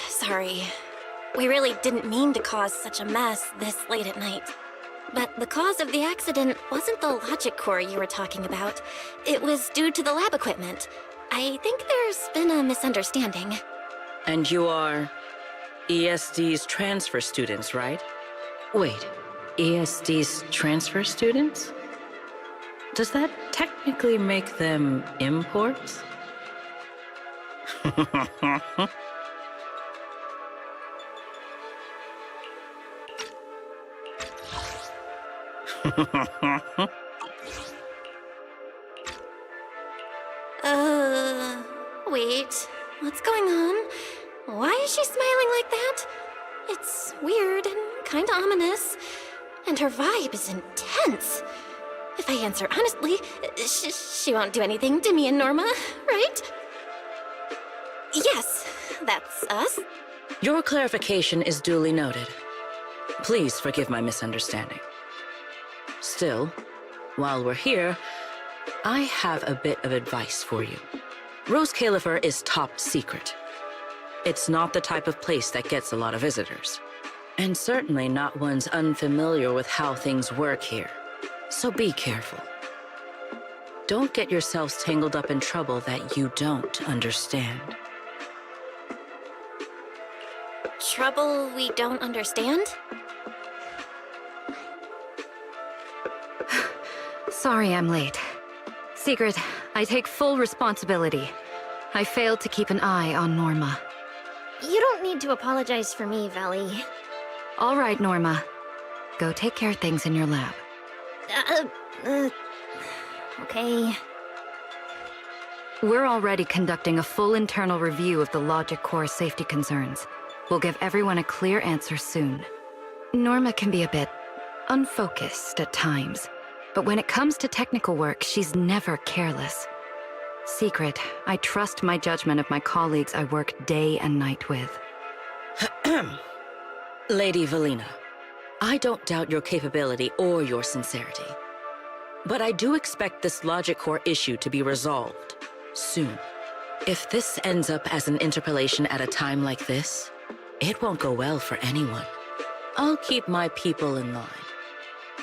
Sorry. We really didn't mean to cause such a mess this late at night. But the cause of the accident wasn't the logic core you were talking about. It was due to the lab equipment. I think there's been a misunderstanding. And you are ESD's transfer students, right? Wait, ESD's transfer students? Does that technically make them imports? Wait. What's going on? Why is she smiling like that? It's weird and kinda ominous. And her vibe is intense. If I answer honestly, she won't do anything to me and Norma, right? Yes, that's us. Your clarification is duly noted. Please forgive my misunderstanding. Still, while we're here, I have a bit of advice for you. Roscaelifer is top secret. It's not the type of place that gets a lot of visitors. And certainly not ones unfamiliar with how things work here. So be careful. Don't get yourselves tangled up in trouble that you don't understand. Trouble we don't understand? Sorry I'm late. Secret, I take full responsibility. I failed to keep an eye on Norma. You don't need to apologize for me, Valley. All right, Norma. Go take care of things in your lab. Okay. We're already conducting a full internal review of the Logic Core safety concerns. We'll give everyone a clear answer soon. Norma can be a bit unfocused at times, but when it comes to technical work, she's never careless. Secret, I trust my judgment of my colleagues I work day and night with. Lady Valina, I don't doubt your capability or your sincerity. But I do expect this Logic Core issue to be resolved soon. If this ends up as an interpolation at a time like this, it won't go well for anyone. I'll keep my people in line.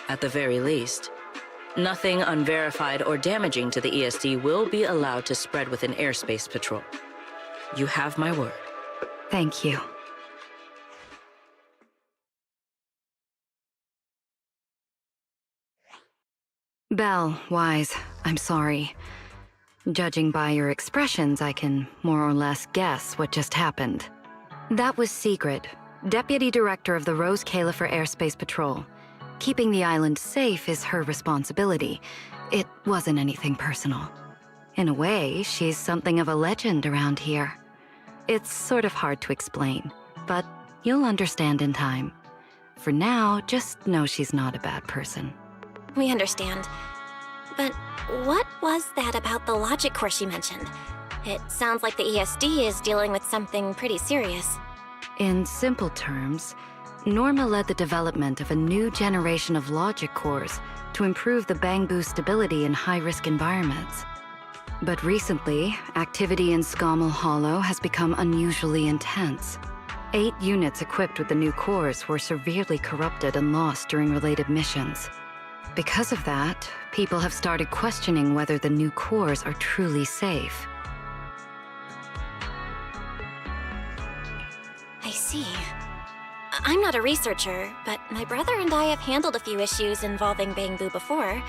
At the very least, nothing unverified or damaging to the ESD will be allowed to spread within Airspace Patrol. You have my word. Thank you. Belle, Wise, I'm sorry. Judging by your expressions, I can more or less guess what just happened. That was Secret, Deputy Director of the Roscaelifer Airspace Patrol. Keeping the island safe is her responsibility. It wasn't anything personal. In a way, she's something of a legend around here. It's sort of hard to explain, but you'll understand in time. For now, just know she's not a bad person. We understand. But what was that about the logic core she mentioned? It sounds like the ESD is dealing with something pretty serious. In simple terms, Norma led the development of a new generation of logic cores to improve the Bangbu stability in high-risk environments. But recently, activity in Scommel Hollow has become unusually intense. 8 units equipped with the new cores were severely corrupted and lost during related missions. Because of that, people have started questioning whether the new cores are truly safe. I see. I'm not a researcher, but my brother and I have handled a few issues involving Bangbu before.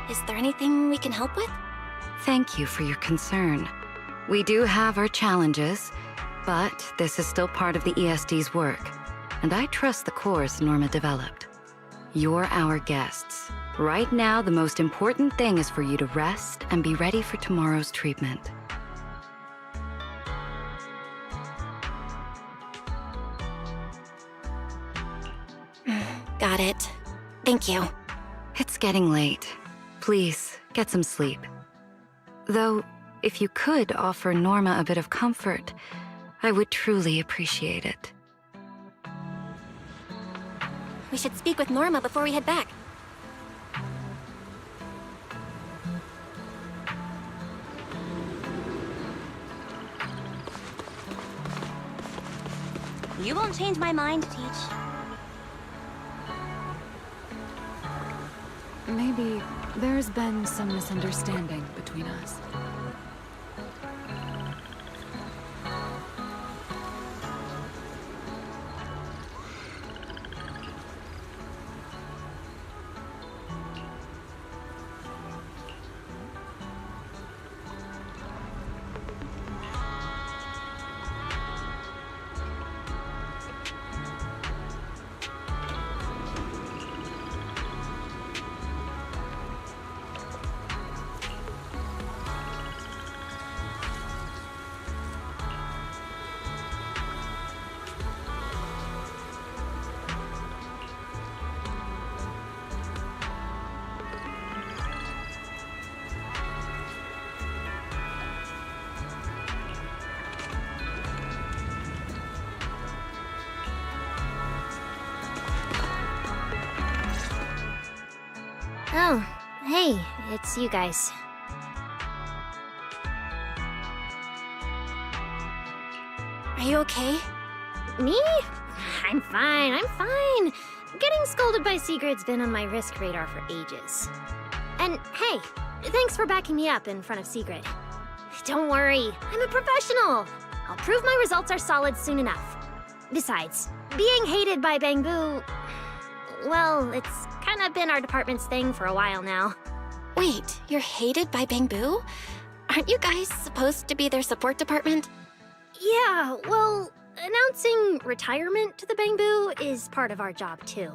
Is there anything we can help with? Thank you for your concern. We do have our challenges, but this is still part of the ESD's work, and I trust the cores Norma developed. You're our guests. Right now, the most important thing is for you to rest and be ready for tomorrow's treatment. Got it. Thank you. It's getting late. Please, get some sleep. Though, if you could offer Norma a bit of comfort, I would truly appreciate it. We should speak with Norma before we head back. You won't change my mind, Teach. Maybe there's been some misunderstanding between us. Oh, hey, it's you guys. Are you okay? Me? I'm fine. Getting scolded by Sigurd's been on my risk radar for ages. And hey, thanks for backing me up in front of Sigurd. Don't worry, I'm a professional. I'll prove my results are solid soon enough. Besides, being hated by Bangbu, well, it's kind of been our department's thing for a while now. Wait, you're hated by Bangbu? Aren't you guys supposed to be their support department? Yeah, well, announcing retirement to the Bangbu is part of our job too.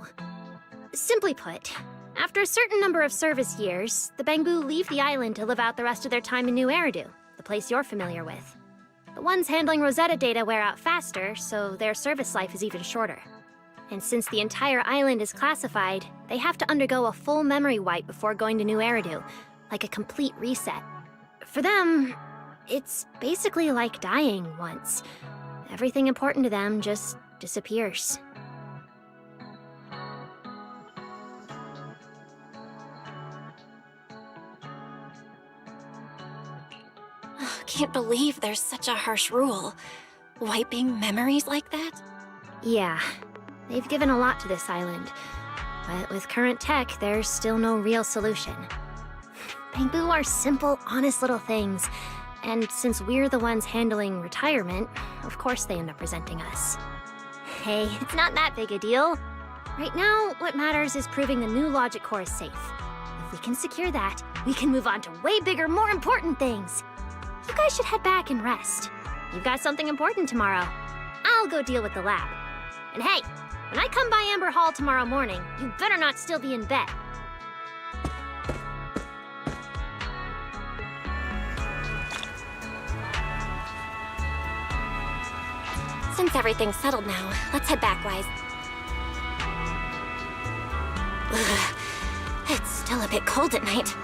Simply put, after a certain number of service years, the Bangbu leave the island to live out the rest of their time in New Eridu, the place you're familiar with. The ones handling Rosetta data wear out faster, so their service life is even shorter. And since the entire island is classified, they have to undergo a full memory wipe before going to New Eridu, like a complete reset. For them, it's basically like dying once. Everything important to them just disappears. Can't believe there's such a harsh rule. Wiping memories like that? Yeah. They've given a lot to this island, but with current tech, there's still no real solution. Bangbu are simple, honest little things, and since we're the ones handling retirement, of course they end up resenting us. Hey, it's not that big a deal. Right now, what matters is proving the new logic core is safe. If we can secure that, we can move on to way bigger, more important things. You guys should head back and rest. You've got something important tomorrow. I'll go deal with the lab. And hey, when I come by Amber Hall tomorrow morning, you better not still be in bed. Since everything's settled now, let's head back, Wise. Ugh, it's still a bit cold at night.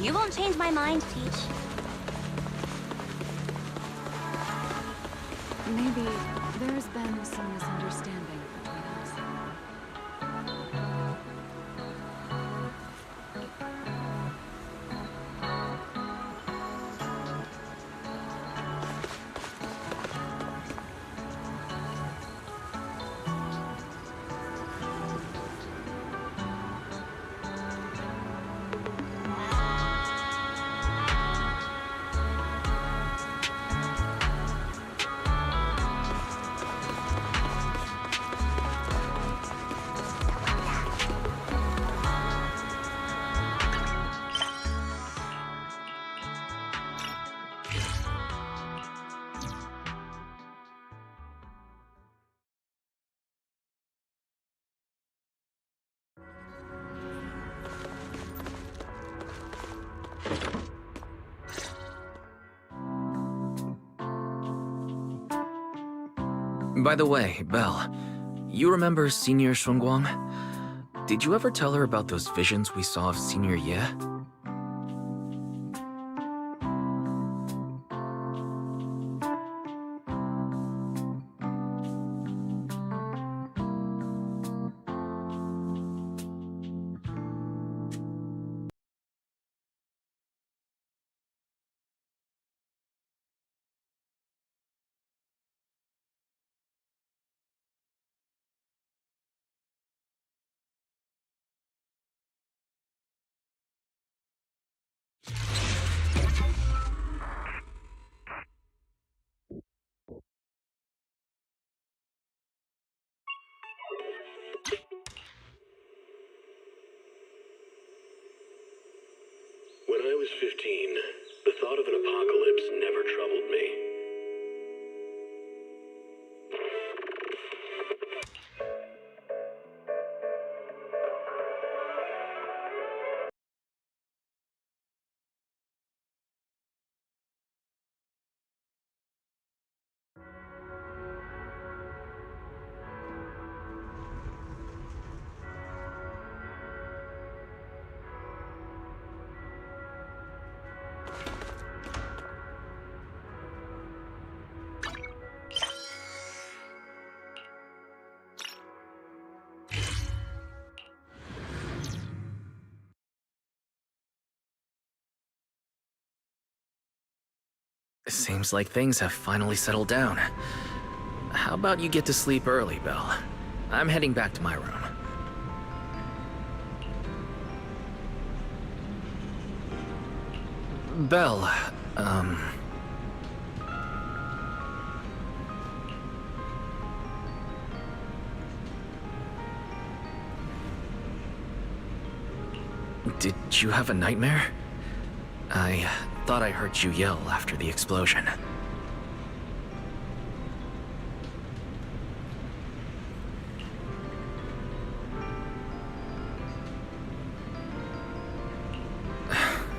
You won't change my mind, Peach. Maybe there's been some misunderstanding between us. By the way, Belle, you remember Senior Shunguang? Did you ever tell her about those visions we saw of Senior Ye? When I was 15, the thought of an apocalypse never troubled me. Seems like things have finally settled down. How about you get to sleep early, Belle? I'm heading back to my room. Belle, did you have a nightmare? I thought I heard you yell after the explosion.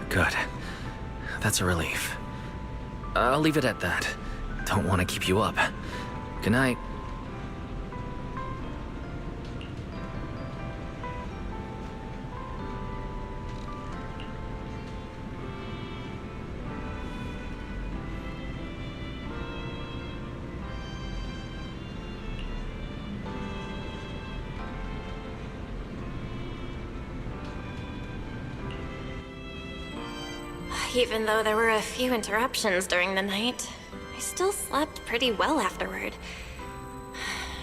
Good. That's a relief. I'll leave it at that. Don't want to keep you up. Good night. Even though there were a few interruptions during the night, I still slept pretty well afterward.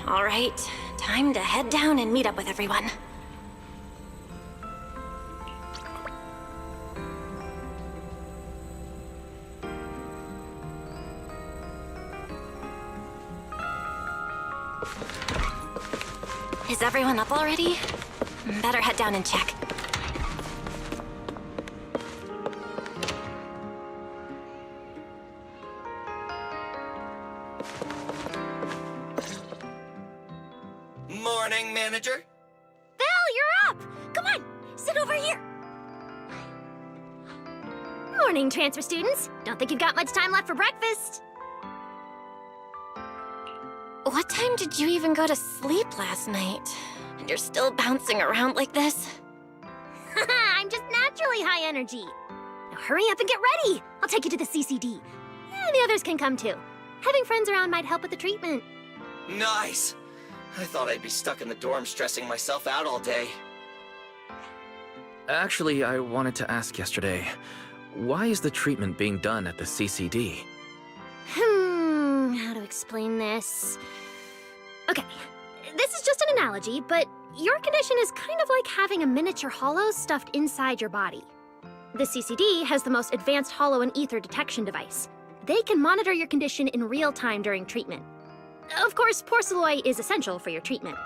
All right, time to head down and meet up with everyone. Is everyone up already? Better head down and check. Morning, manager. Belle, you're up! Come on, sit over here. Morning, transfer students. Don't think you've got much time left for breakfast. What time did you even go to sleep last night? And you're still bouncing around like this? I'm just naturally high energy. Now hurry up and get ready! I'll take you to the CCD. And the others can come too. Having friends around might help with the treatment. Nice! I thought I'd be stuck in the dorm stressing myself out all day. Actually, I wanted to ask yesterday, why is the treatment being done at the CCD? How to explain this? Okay, this is just an analogy, but your condition is kind of like having a miniature hollow stuffed inside your body. The CCD has the most advanced hollow and ether detection device. They can monitor your condition in real time during treatment. Of course, porcelloi is essential for your treatment.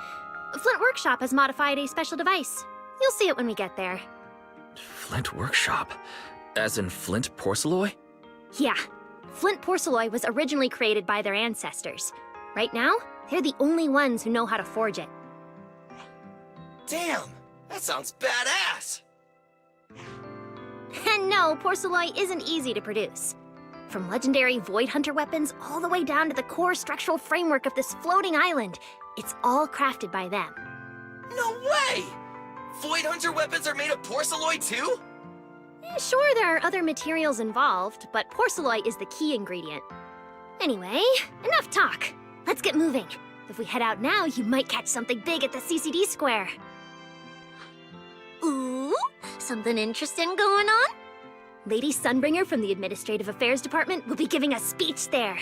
Flint Workshop has modified a special device. You'll see it when we get there. Flint Workshop? As in Flint porcelloi? Yeah. Flint porcelloi was originally created by their ancestors. Right now, they're the only ones who know how to forge it. Damn! That sounds badass! And no, porcelloi isn't easy to produce. From legendary Void Hunter weapons all the way down to the core structural framework of this floating island, it's all crafted by them. No way! Void Hunter weapons are made of porcelloi too? Sure, there are other materials involved, but porcelloi is the key ingredient. Anyway, enough talk. Let's get moving. If we head out now, you might catch something big at the CCD square. Ooh, something interesting going on? Lady Sunbringer from the Administrative Affairs Department will be giving a speech there.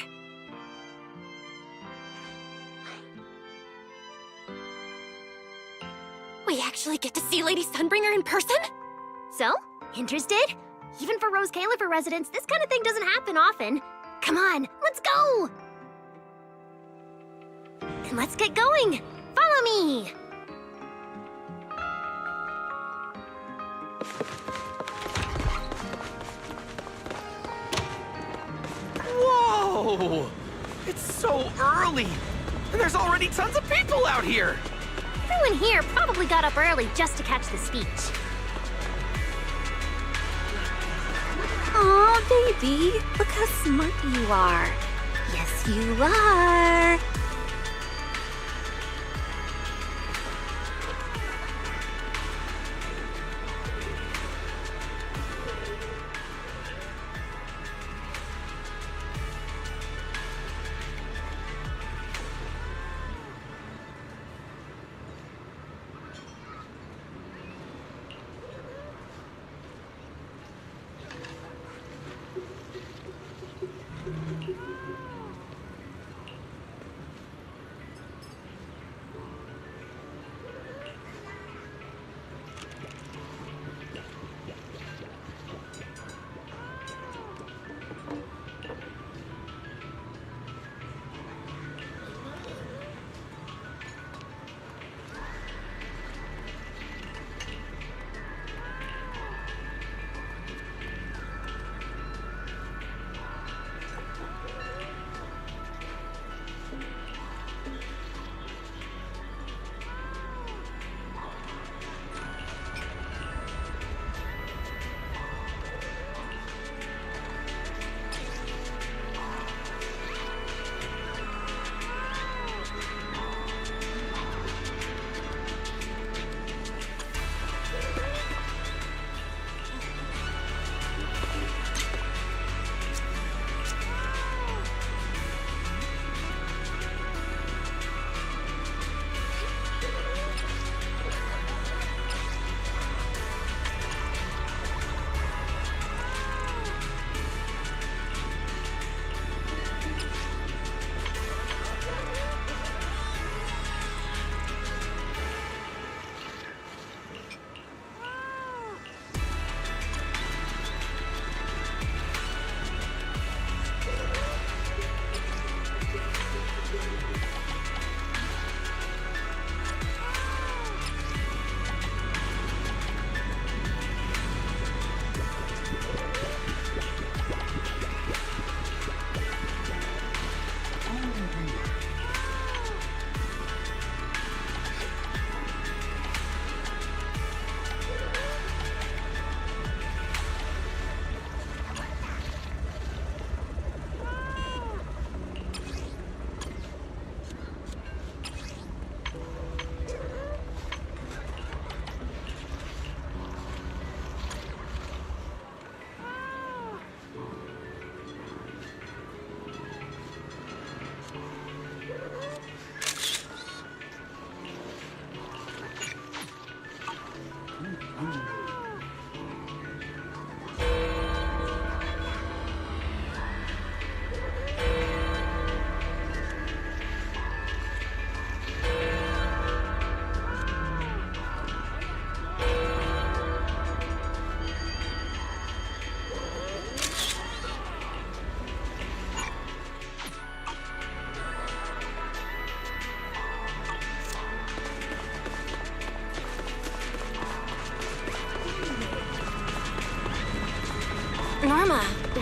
We actually get to see Lady Sunbringer in person? So, interested? Even for roscaelifer residents, this kind of thing doesn't happen often. Come on, let's go! And let's get going! Follow me! Whoa! It's so early! And there's already tons of people out here! Everyone here probably got up early just to catch the speech. Aw, baby, look how smart you are. Yes, you are.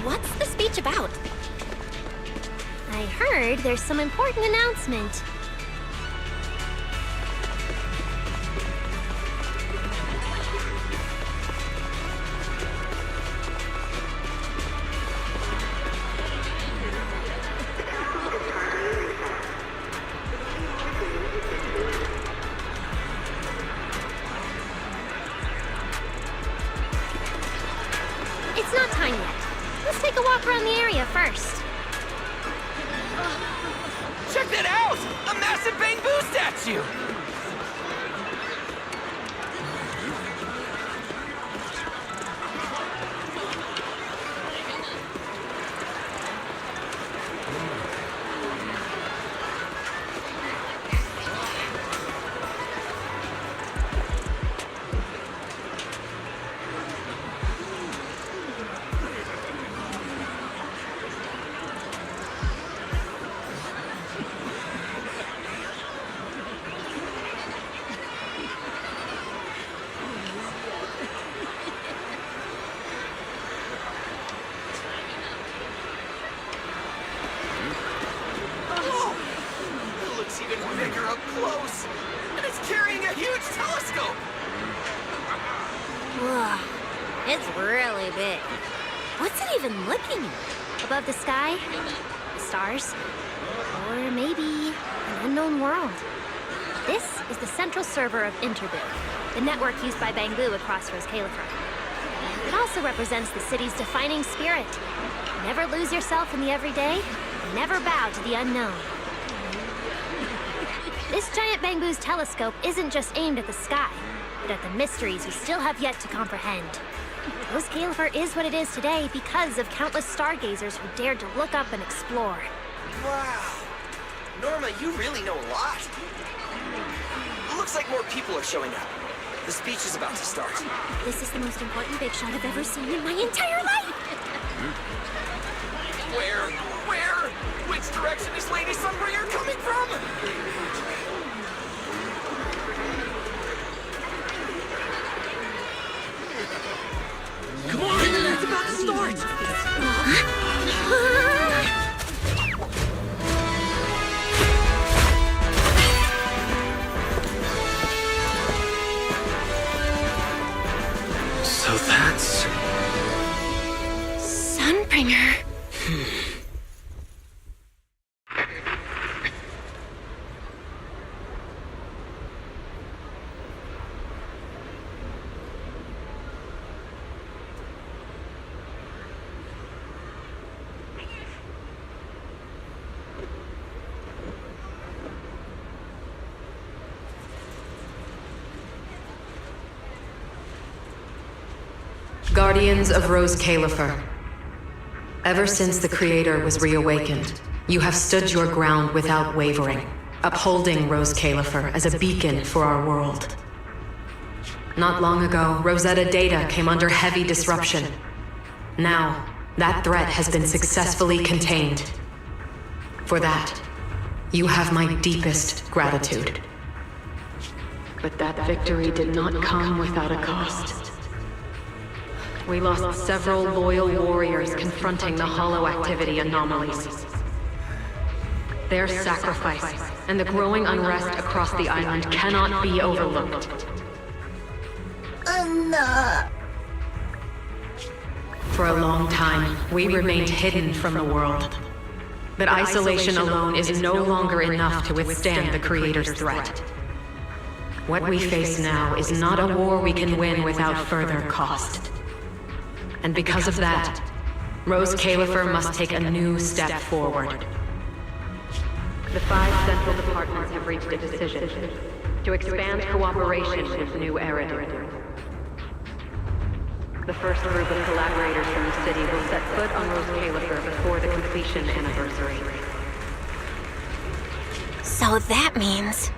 What's the speech about? I heard there's some important announcement. It's not time yet. Let's take a walk around the area first. Check that out! A massive bamboo statue! Whoa, it's really big. What's it even looking at? Above the sky? The stars? Or maybe an unknown world? This is the central server of Interbid, the network used by Bangbu across roscaelifer. It also represents the city's defining spirit. Never lose yourself in the everyday, never bow to the unknown. This giant Bangbu's telescope isn't just aimed at the sky, but at the mysteries we still have yet to comprehend. Roscaelifer is what it is today because of countless stargazers who dared to look up and explore. Wow. Norma, you really know a lot. Looks like more people are showing up. The speech is about to start. This is the most important big shot I've ever seen in my entire life! Where? Which direction is Lady Sunbringer coming from? Come on! It's about to start! So that's... Sunbringer. Guardians of Roscaelifer. Ever since the Creator was reawakened, you have stood your ground without wavering, upholding Roscaelifer as a beacon for our world. Not long ago, Rosetta data came under heavy disruption. Now, that threat has been successfully contained. For that, you have my deepest gratitude. But that victory did not come without a cost. We lost several loyal warriors confronting the hollow activity anomalies. Their sacrifice and the growing unrest across the island cannot be overlooked. Enough! For a long time, we remained hidden from the world. But isolation alone is no longer enough to withstand the Creator's threat. What we face now is not a war we can win without further cost. And because of that, Roscaelifer must take a new step forward. The 5 central departments have reached a decision to expand cooperation with New Eridan. The first group of collaborators from the city will set foot on Roscaelifer before the completion anniversary. So that means...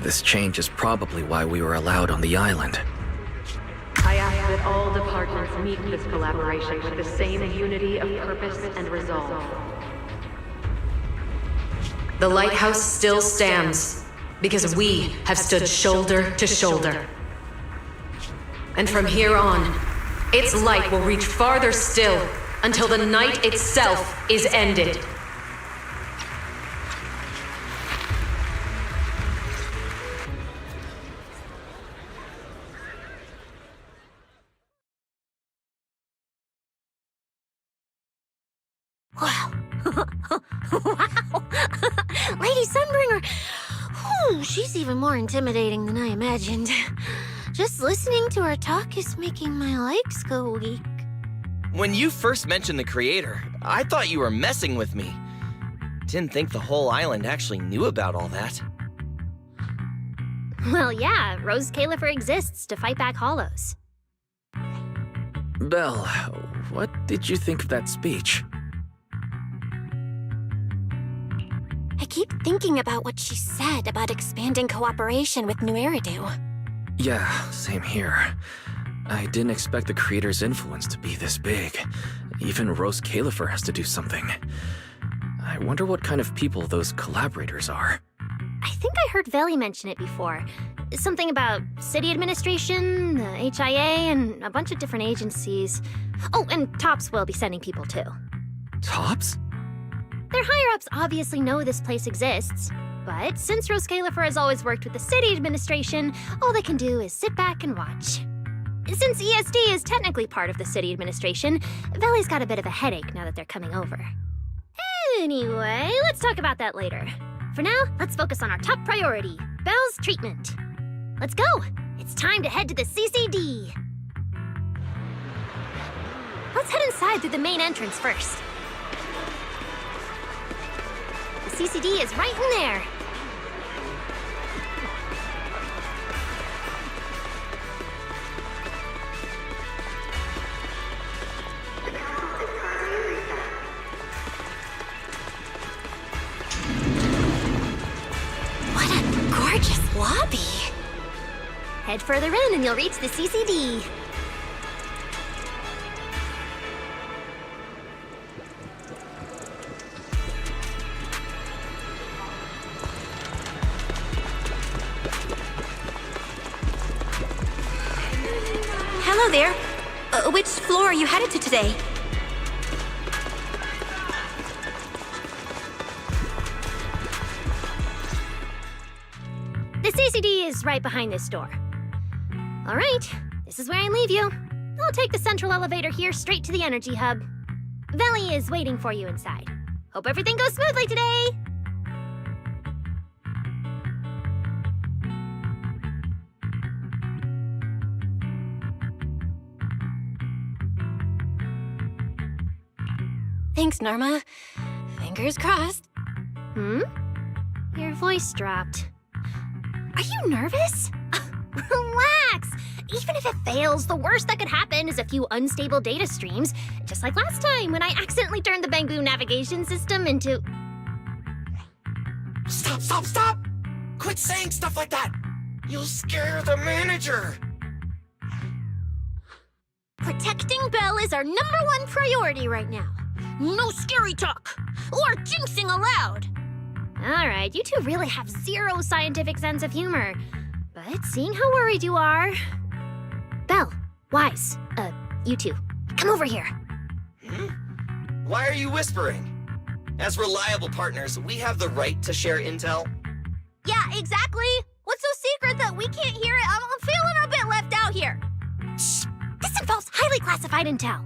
This change is probably why we were allowed on the island. I ask that all departments meet this collaboration with the same unity of purpose and resolve. The lighthouse still stands because we have stood shoulder to shoulder. And from here on, its light will reach farther still until the night itself is ended. Wow. Wow. Lady Sunbringer. Whew, she's even more intimidating than I imagined. Just listening to her talk is making my legs go weak. When you first mentioned the creator, I thought you were messing with me. Didn't think the whole island actually knew about all that. Well, yeah, roscaelifer exists to fight back hollows. Belle, what did you think of that speech? I keep thinking about what she said about expanding cooperation with New Eridu. Yeah, same here. I didn't expect the creator's influence to be this big. Even roscaelifer has to do something. I wonder what kind of people those collaborators are. I think I heard Veli mention it before. Something about city administration, the HIA, and a bunch of different agencies. Oh, and TOPS will be sending people too. TOPS? Their higher-ups obviously know this place exists, but since roscaelifer has always worked with the city administration, all they can do is sit back and watch. Since ESD is technically part of the city administration, Veli's got a bit of a headache now that they're coming over. Anyway, let's talk about that later. For now, let's focus on our top priority, Belle's treatment. Let's go! It's time to head to the CCD. Let's head inside through the main entrance first. The CCD is right in there. What a gorgeous lobby. Head further in and you'll reach the CCD. Hello there. Which floor are you headed to today? The CCD is right behind this door. All right, this is where I leave you. I'll take the central elevator here straight to the energy hub. Veli is waiting for you inside. Hope everything goes smoothly today. Thanks, Norma. Fingers crossed. Your voice dropped. Are you nervous? Relax! Even if it fails, the worst that could happen is a few unstable data streams, just like last time when I accidentally turned the Bangbu navigation system into... Stop, stop, stop! Quit saying stuff like that! You'll scare the manager! Protecting Belle is our #1 priority right now. No scary talk! Or jinxing allowed! Alright, you two really have zero scientific sense of humor. But seeing how worried you are... Belle, Wise, you two, come over here. Why are you whispering? As reliable partners, we have the right to share intel. Yeah, exactly. What's so secret that we can't hear it? I'm feeling a bit left out here. Shh! This involves highly classified intel.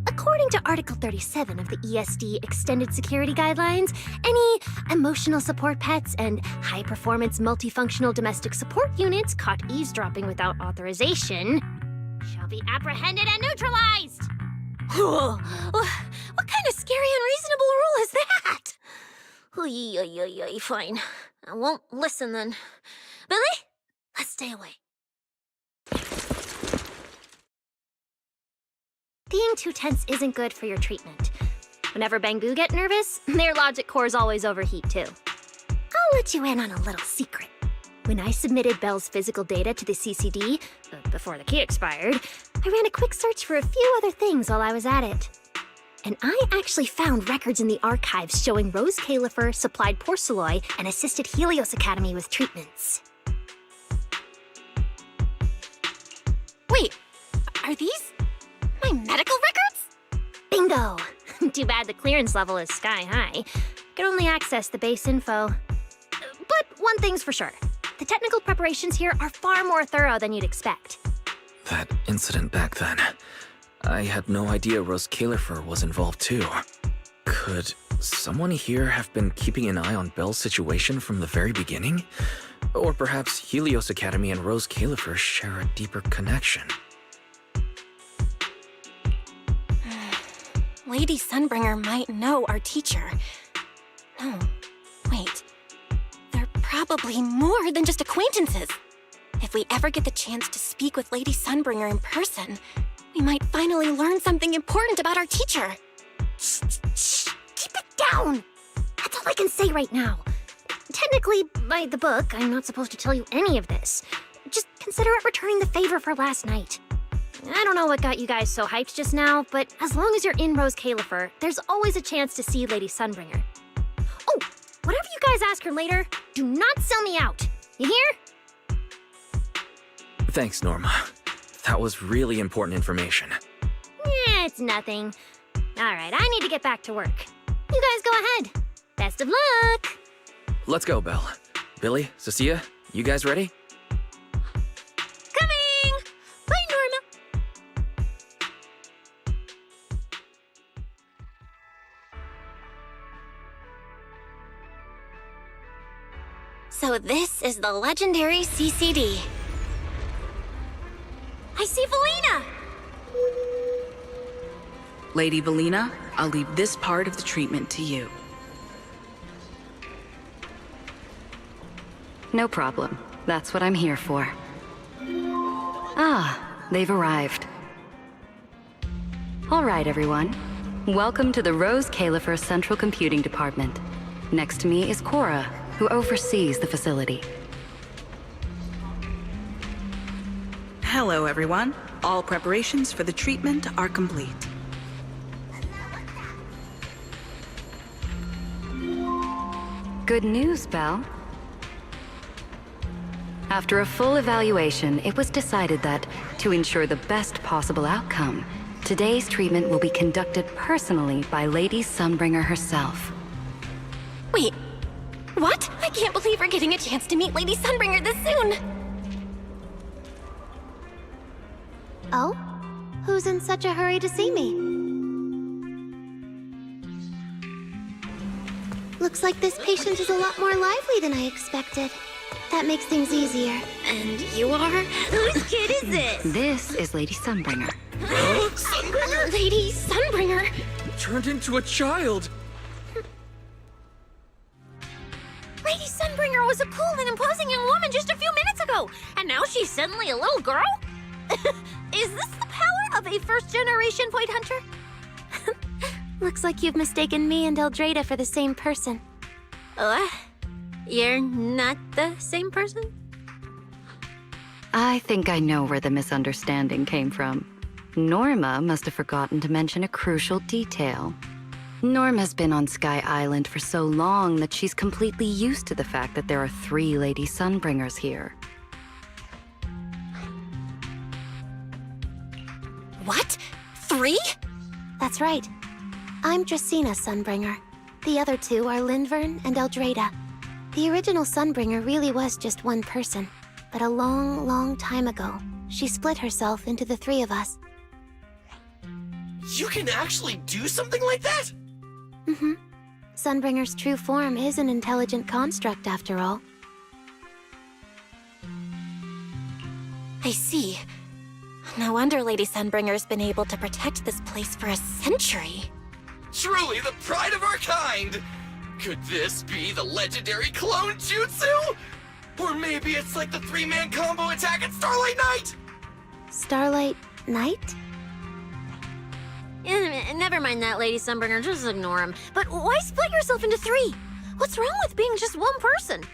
According to Article 37 of the ESD Extended Security Guidelines, any emotional support pets and high-performance multifunctional domestic support units caught eavesdropping without authorization shall be apprehended and neutralized. What kind of scary, unreasonable rule is that? Fine. I won't listen then. Billy, let's stay away. Being too tense isn't good for your treatment. Whenever Bangbu get nervous, their logic cores always overheat too. I'll let you in on a little secret. When I submitted Belle's physical data to the CCD, before the key expired, I ran a quick search for a few other things while I was at it. And I actually found records in the archives showing roscaelifer supplied Porceloi and assisted Helios Academy with treatments. Wait, are these My medical records? Bingo! Too bad the clearance level is sky high. Can only access the base info. But one thing's for sure. The technical preparations here are far more thorough than you'd expect. That incident back then. I had no idea Roscaelifer was involved too. Could someone here have been keeping an eye on Belle's situation from the very beginning? Or perhaps Helios Academy and Roscaelifer share a deeper connection? Lady Sunbringer might know our teacher. No, wait. They're probably more than just acquaintances. If we ever get the chance to speak with Lady Sunbringer in person, we might finally learn something important about our teacher. Shh! Keep it down! That's all I can say right now. Technically, by the book, I'm not supposed to tell you any of this. Just consider it returning the favor for last night. I don't know what got you guys so hyped just now, but as long as you're in Roscaelifer, there's always a chance to see Lady Sunbringer. Oh, whatever you guys ask her later, do not sell me out. You hear? Thanks, Norma. That was really important information. It's nothing. Alright, I need to get back to work. You guys go ahead. Best of luck! Let's go, Belle. Billy, Cecilia, you guys ready? Coming! Bye, Norma! So this is the legendary CCD. I see Valina! Lady Valina, I'll leave this part of the treatment to you. No problem. That's what I'm here for. Ah, they've arrived. All right, everyone. Welcome to the Roscaelifer Central Computing Department. Next to me is Cora, who oversees the facility. Hello, everyone. All preparations for the treatment are complete. Good news, Belle. After a full evaluation, it was decided that, to ensure the best possible outcome, today's treatment will be conducted personally by Lady Sunbringer herself. Wait, what? I can't believe we're getting a chance to meet Lady Sunbringer this soon! Oh? Who's in such a hurry to see me? Looks like this patient is a lot more lively than I expected. That makes things easier. And you are? Whose kid is this? This is Lady Sunbringer. Sunbringer? Lady Sunbringer? Turned into a child! Lady Sunbringer was a cool and imposing young woman just a few minutes ago, and now she's suddenly a little girl? Is this the power of a first-generation point hunter? Looks like you've mistaken me and Eldrada for the same person. What? You're not the same person? I think I know where the misunderstanding came from. Norma must have forgotten to mention a crucial detail. Norma's been on Sky Island for so long that she's completely used to the fact that there are 3 Lady Sunbringers here. What? 3? That's right. I'm Dracena Sunbringer. The other 2 are Lindvern and Eldrada. The original Sunbringer really was just one person, but a long, long time ago, she split herself into the 3 of us. You can actually do something like that? Mm-hmm. Sunbringer's true form is an intelligent construct, after all. I see. No wonder Lady Sunbringer's been able to protect this place for a century. Truly the pride of our kind! Could this be the legendary clone jutsu? Or maybe it's like the 3-man combo attack at Starlight Night? Starlight Night? Never mind that, Lady Sunbringer. Just ignore him. But why split yourself into 3? What's wrong with being just one person?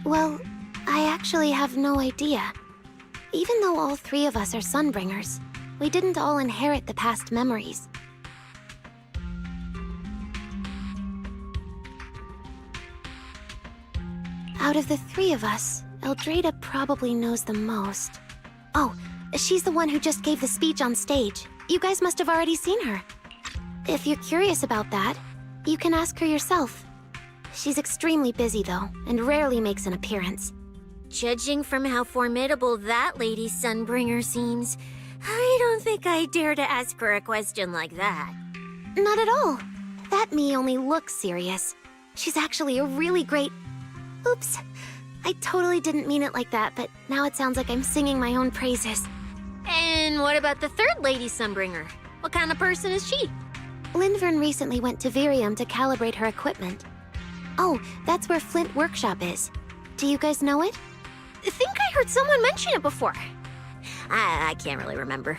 Well, I actually have no idea. Even though all 3 of us are Sunbringers, we didn't all inherit the past memories. Out of the 3 of us, Eldrada probably knows the most. Oh, she's the one who just gave the speech on stage. You guys must have already seen her. If you're curious about that, you can ask her yourself. She's extremely busy, though, and rarely makes an appearance. Judging from how formidable that Lady Sunbringer seems, I don't think I dare to ask her a question like that. Not at all. That me only looks serious. She's actually a really great... Oops. I totally didn't mean it like that, but now it sounds like I'm singing my own praises. And what about the third Lady Sunbringer? What kind of person is she? Lindvern recently went to Virium to calibrate her equipment. Oh, that's where Flint Workshop is. Do you guys know it? I think I heard someone mention it before. I can't really remember.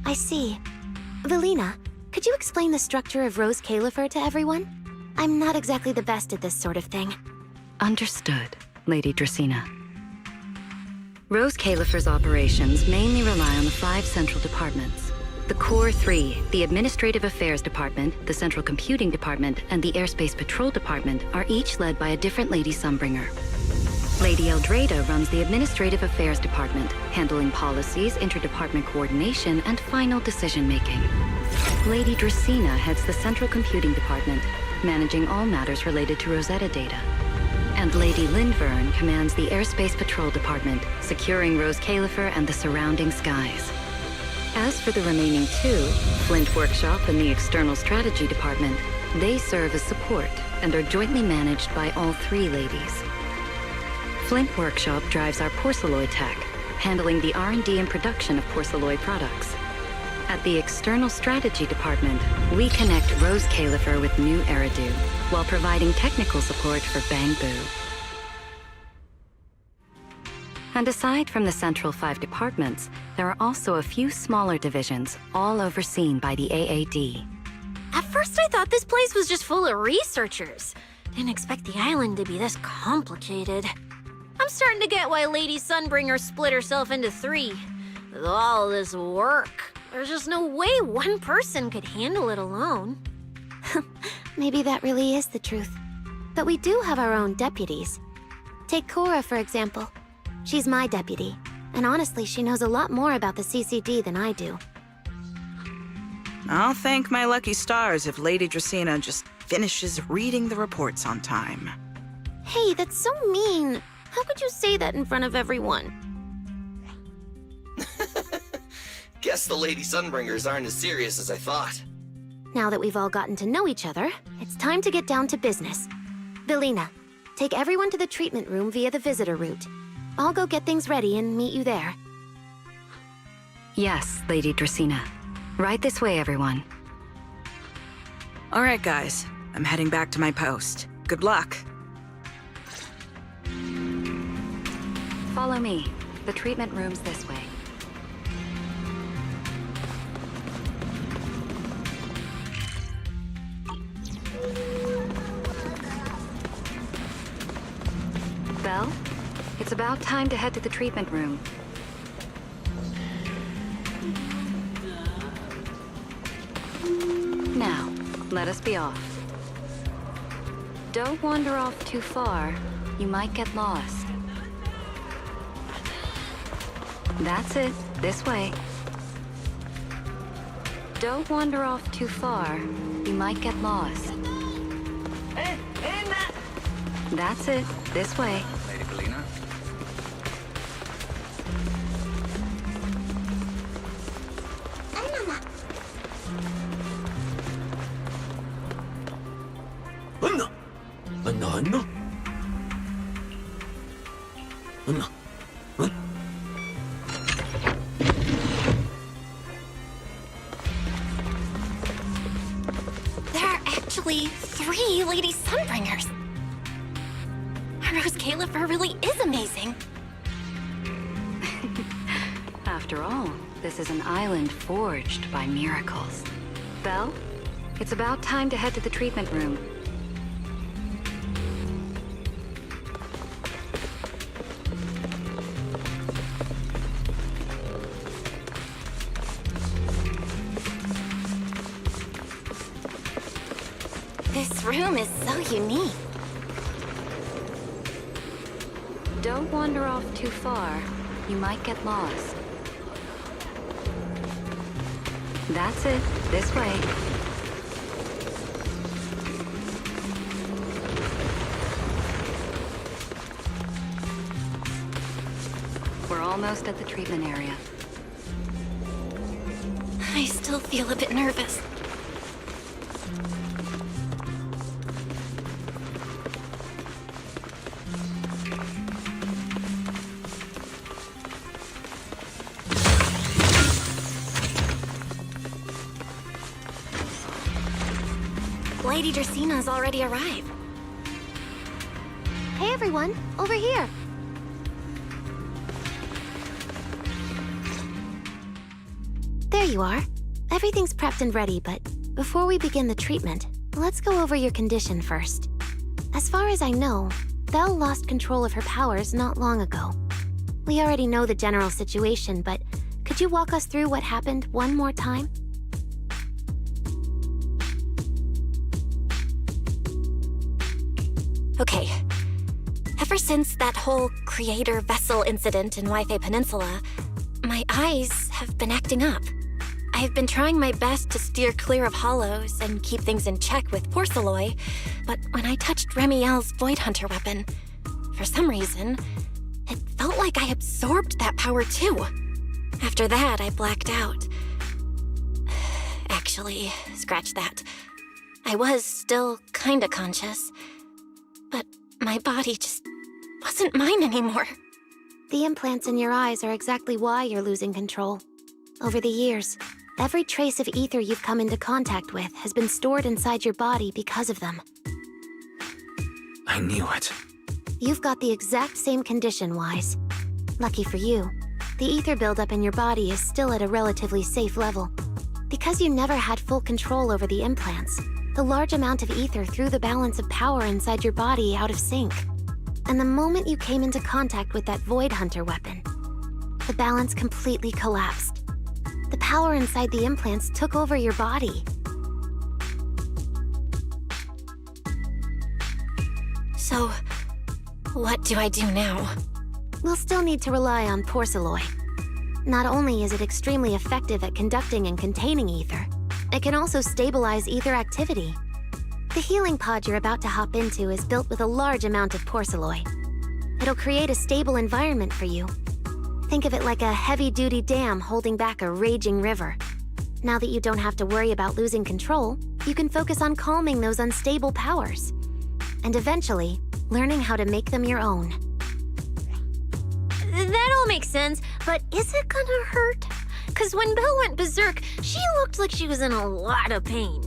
I see. Velina, could you explain the structure of roscaelifer to everyone? I'm not exactly the best at this sort of thing. Understood, Lady Dracena. Roscaelifer's operations mainly rely on the 5 central departments. The Core 3, the Administrative Affairs Department, the Central Computing Department, and the Airspace Patrol Department are each led by a different Lady Sunbringer. Lady Eldrada runs the Administrative Affairs Department, handling policies, interdepartment coordination, and final decision-making. Lady Dracena heads the Central Computing Department, managing all matters related to Rosetta data. And Lady Lindvern commands the Airspace Patrol Department, securing roscaelifer and the surrounding skies. As for the remaining 2, Flint Workshop and the External Strategy Department, they serve as support and are jointly managed by all 3 ladies. Flint Workshop drives our porcelloid tech, handling the R&D and production of porcelloid products. At the External Strategy Department, we connect roscaelifer with new Eridu, while providing technical support for Bangbu. And aside from the central 5 departments, there are also a few smaller divisions, all overseen by the AAD. At first I thought this place was just full of researchers. Didn't expect the island to be this complicated. I'm starting to get why Lady Sunbringer split herself into 3. With all this work, there's just no way one person could handle it alone. Maybe that really is the truth. But we do have our own deputies. Take Cora, for example. She's my deputy, and honestly, she knows a lot more about the CCD than I do. I'll thank my lucky stars if Lady Dracena just finishes reading the reports on time. Hey, that's so mean. How could you say that in front of everyone? Guess the Lady Sunbringers aren't as serious as I thought. Now that we've all gotten to know each other, it's time to get down to business. Velina, take everyone to the treatment room via the visitor route. I'll go get things ready and meet you there. Yes, Lady Dracena. Right this way, everyone. All right, guys. I'm heading back to my post. Good luck. Follow me. The treatment room's this way. Belle, it's about time to head to the treatment room. Now, let us be off. Don't wander off too far. You might get lost. That's it. This way. Don't wander off too far. You might get lost. That's it. This way. Lady Velina? There are actually 3 Lady Sunbringers. Roscaelifer really is amazing. After all, this is an island forged by miracles. Belle, it's about time to head to the treatment room. This room is so unique. Don't wander off too far. You might get lost. That's it. This way. We're almost at the treatment area. I still feel a bit nervous. Lady Dracena's already arrived. Hey everyone, over here. There you are. Everything's prepped and ready, but before we begin the treatment, let's go over your condition first. As far as I know, Belle lost control of her powers not long ago. We already know the general situation, but could you walk us through what happened one more time? Okay. Ever since that whole creator vessel incident in Wi-Fi Peninsula, my eyes have been acting up. I've been trying my best to steer clear of hollows and keep things in check with porcelain, but when I touched Remiel's Void Hunter weapon, for some reason, it felt like I absorbed that power too. After that, I blacked out. Actually, scratch that. I was still kinda conscious, but my body just wasn't mine anymore. The implants in your eyes are exactly why you're losing control. Over the years, every trace of ether you've come into contact with has been stored inside your body because of them. I knew it. You've got the exact same condition, Wise. Lucky for you, the ether buildup in your body is still at a relatively safe level. Because you never had full control over the implants, the large amount of ether threw the balance of power inside your body out of sync. And the moment you came into contact with that Void Hunter weapon, the balance completely collapsed. The power inside the implants took over your body. So, what do I do now? We'll still need to rely on porcelain. Not only is it extremely effective at conducting and containing ether, it can also stabilize ether activity. The healing pod you're about to hop into is built with a large amount of porcelain. It'll create a stable environment for you. Think of it like a heavy-duty dam holding back a raging river. Now that you don't have to worry about losing control, you can focus on calming those unstable powers. And eventually, learning how to make them your own. That all makes sense, but is it gonna hurt? Because when Belle went berserk, she looked like she was in a lot of pain.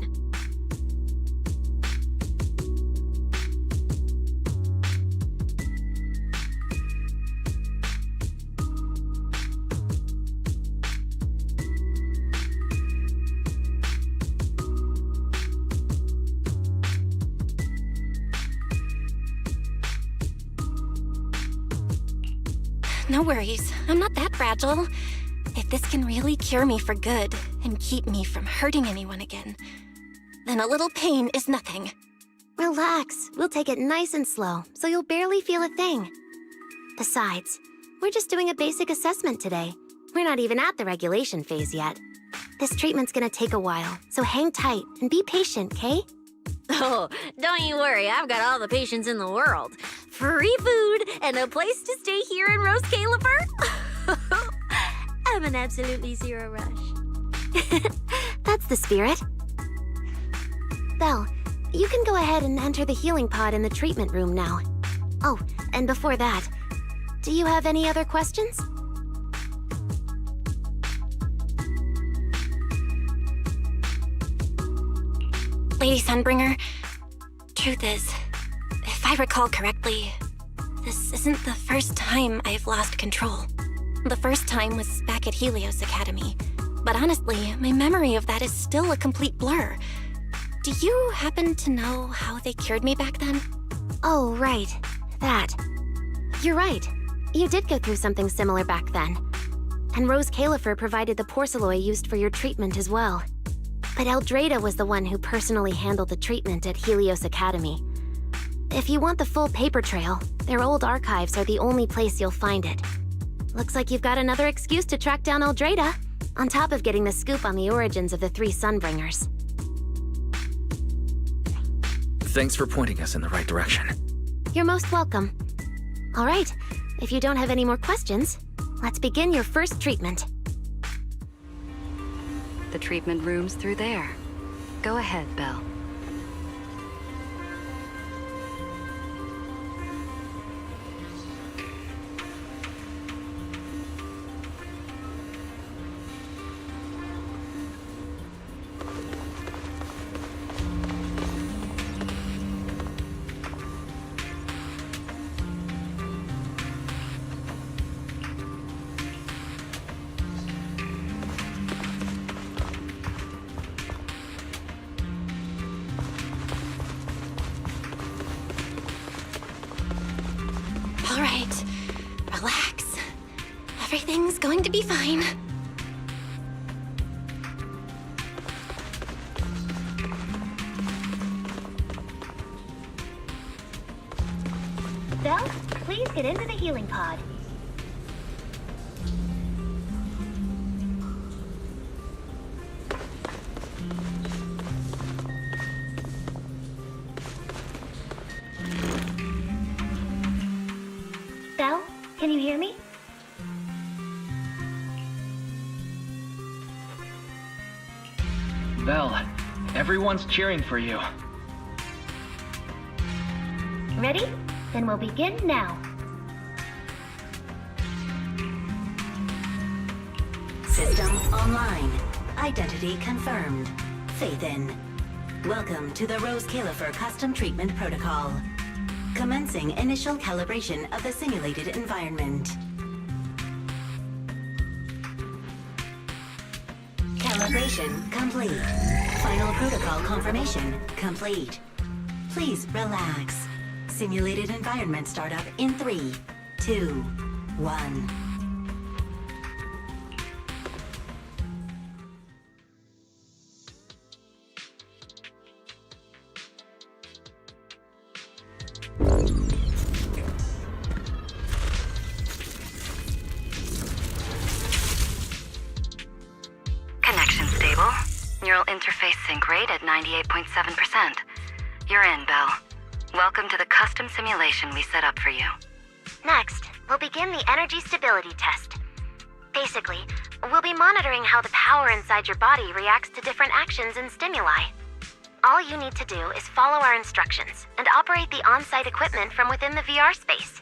No worries, I'm not that fragile. If this can really cure me for good and keep me from hurting anyone again, then a little pain is nothing. Relax, we'll take it nice and slow, so you'll barely feel a thing. Besides, we're just doing a basic assessment today. We're not even at the regulation phase yet. This treatment's gonna take a while, so hang tight and be patient, okay? Oh, don't you worry, I've got all the patience in the world. Free food and a place to stay here in Roscaelifer. I'm an absolutely zero rush. That's the spirit. Belle, you can go ahead and enter the healing pod in the treatment room now. Oh, and before that, do you have any other questions? Lady Sunbringer, truth is, if I recall correctly, this isn't the first time I've lost control. The first time was back at Helios Academy, but honestly, my memory of that is still a complete blur. Do you happen to know how they cured me back then? Oh, right. That. You're right. You did go through something similar back then. And Roscaelifer provided the porcelain used for your treatment as well. But Eldrada was the one who personally handled the treatment at Helios Academy. If you want the full paper trail, their old archives are the only place you'll find it. Looks like you've got another excuse to track down Eldrada, on top of getting the scoop on the origins of the 3 Sunbringers. Thanks for pointing us in the right direction. You're most welcome. All right, if you don't have any more questions, let's begin your first treatment. The treatment room's through there. Go ahead, Belle. All right, relax. Everything's going to be fine. Belle, please get into the healing pod. Belle, can you hear me? Belle, everyone's cheering for you. Ready? Then we'll begin now. System online. Identity confirmed. Faith in. Welcome to the roscaelifer custom treatment protocol. Commencing initial calibration of the simulated environment. Calibration complete. Final protocol confirmation complete. Please relax. Simulated environment startup in 3, 2, 1. Connection stable. Neural interface sync rate at 98.7%. You're in, Belle. Welcome to the custom simulation we set up for you. Next, we'll begin the energy stability test. Basically, we'll be monitoring how the power inside your body reacts to different actions and stimuli. All you need to do is follow our instructions and operate the on-site equipment from within the VR space.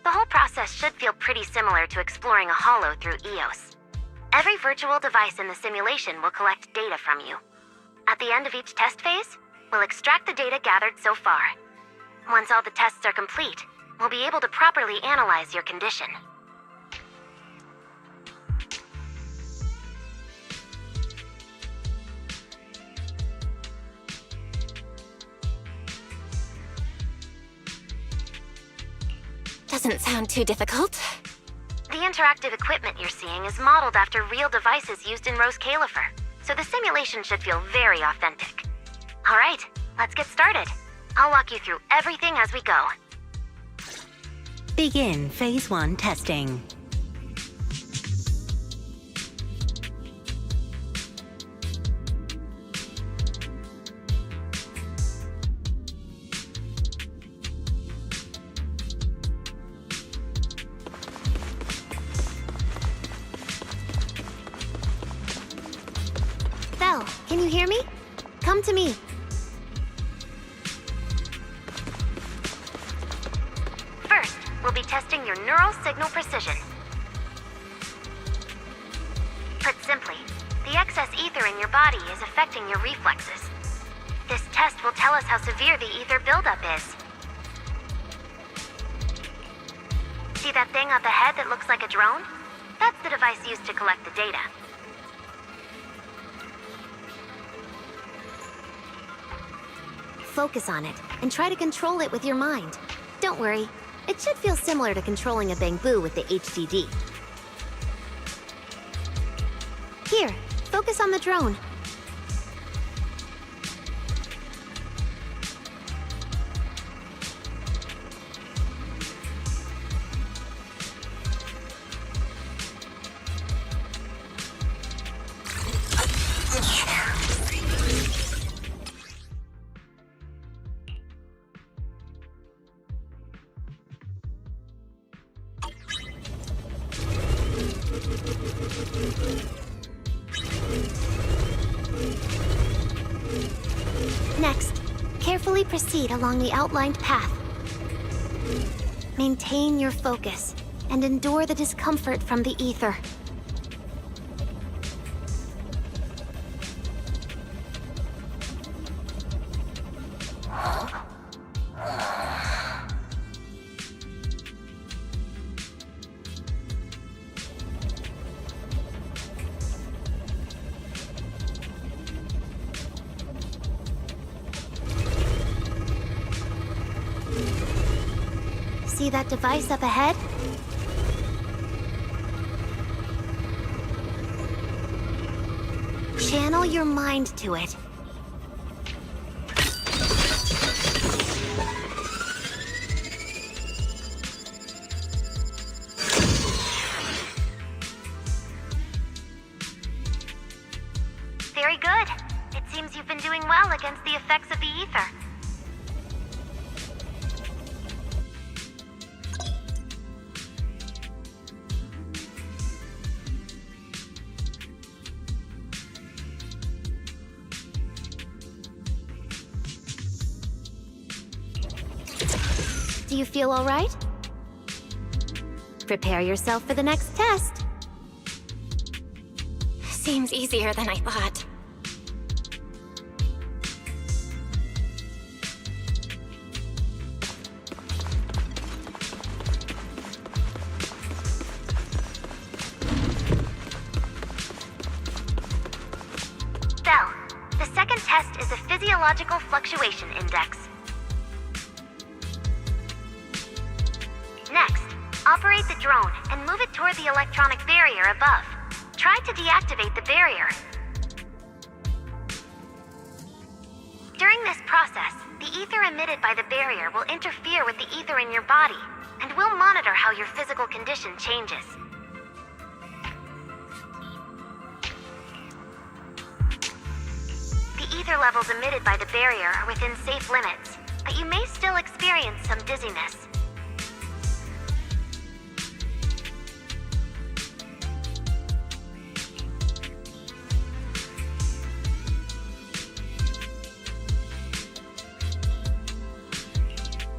The whole process should feel pretty similar to exploring a holo through EOS. Every virtual device in the simulation will collect data from you. At the end of each test phase, we'll extract the data gathered so far. Once all the tests are complete, we'll be able to properly analyze your condition. Doesn't sound too difficult. The interactive equipment you're seeing is modeled after real devices used in roscaelifer, so the simulation should feel very authentic. All right, let's get started. I'll walk you through everything as we go. Begin Phase 1 testing. Belle, can you hear me? Come to me. First, we'll be testing your neural signal precision. Put simply, the excess ether in your body is affecting your reflexes. This test will tell us how severe the ether buildup is. See that thing up ahead that looks like a drone? That's the device used to collect the data. Focus on it, and try to control it with your mind. Don't worry, it should feel similar to controlling a bamboo with the HDD. Here, focus on the drone. slowly proceed along the outlined path. Maintain your focus and endure the discomfort from the ether. See that device up ahead? Channel your mind to it. Very good. It seems you've been doing well against the effects of the ether. Do you feel all right? Prepare yourself for the next test. Seems easier than I thought. Belle, the second test is a physiological fluctuation index. Next, operate the drone and move it toward the electronic barrier above. Try to deactivate the barrier. During this process, the ether emitted by the barrier will interfere with the ether in your body, and we'll monitor how your physical condition changes. The ether levels emitted by the barrier are within safe limits, but you may still experience some dizziness.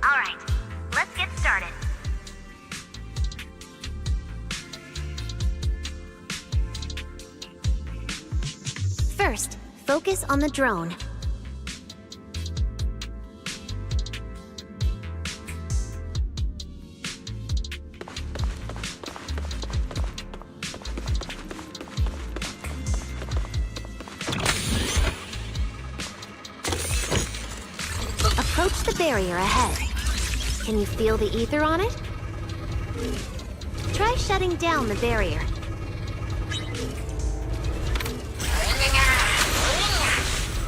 All right, let's get started. First, focus on the drone. Approach the barrier ahead. Can you feel the ether on it? Try shutting down the barrier.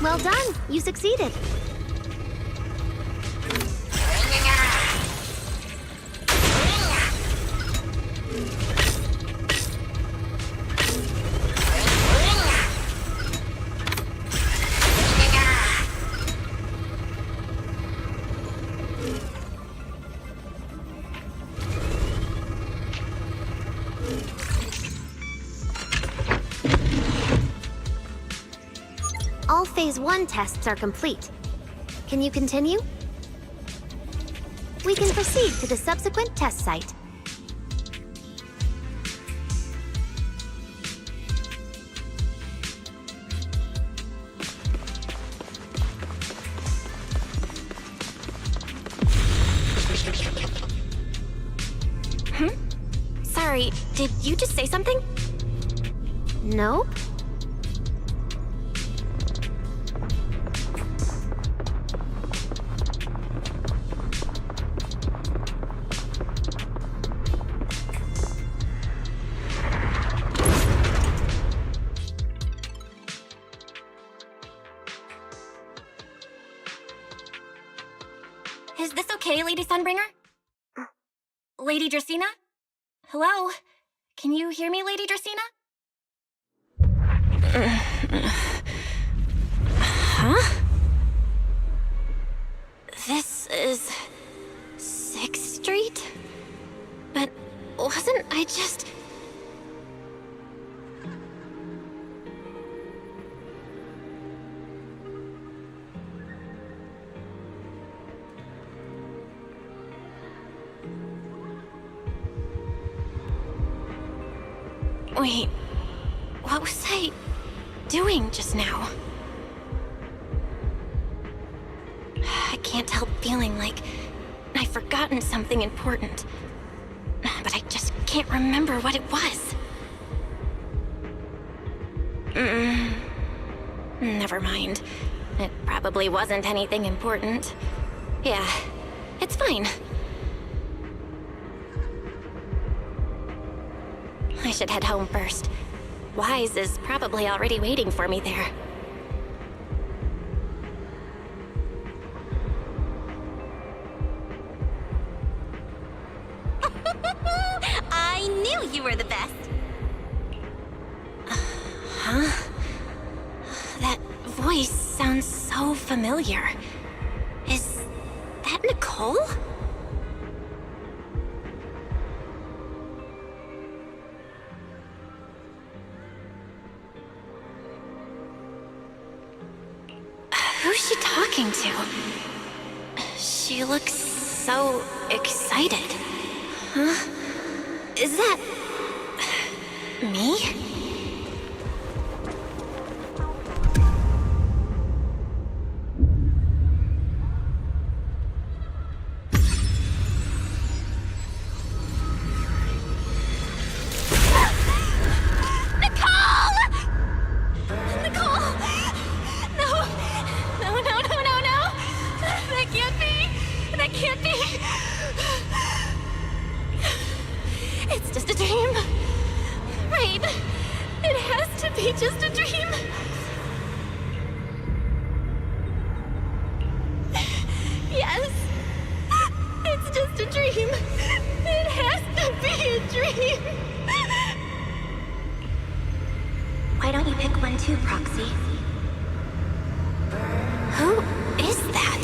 Well done, you succeeded. All Phase 1 tests are complete. Can you continue? We can proceed to the subsequent test site. Sorry, did you just say something? Nope. Is this okay, Lady Sunbringer? Lady Dracaena? Hello? Can you hear me, Lady Dracaena? Huh? This is 6th Street? But wasn't I just... Wait, what was I doing just now? I can't help feeling like I've forgotten something important, but I just can't remember what it was. Never mind. It probably wasn't anything important. Yeah, it's fine. I should head home first. Wise is probably already waiting for me there. I knew you were the best. Huh? That voice sounds so familiar. Is that Nicole? Who's she talking to? She looks so excited. Huh? Is that... me? It's just a dream. Right. It has to be just a dream. Yes. It's just a dream. It has to be a dream. Why don't you pick one too, Proxy? Who is that?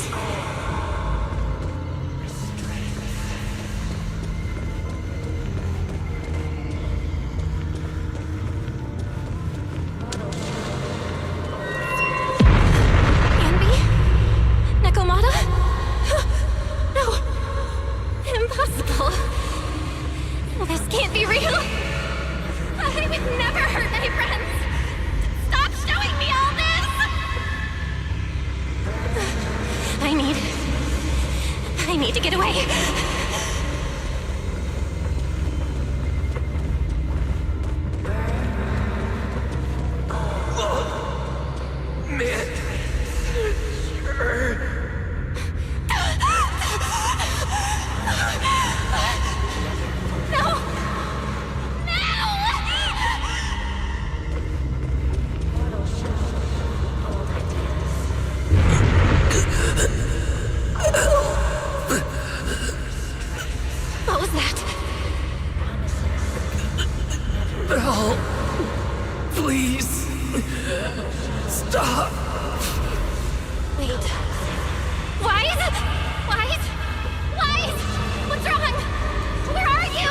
I need to get away. Man. Sure. What was that? Belle, please, stop. Wait. Wise? Wise? Wise? What's wrong? Where are you?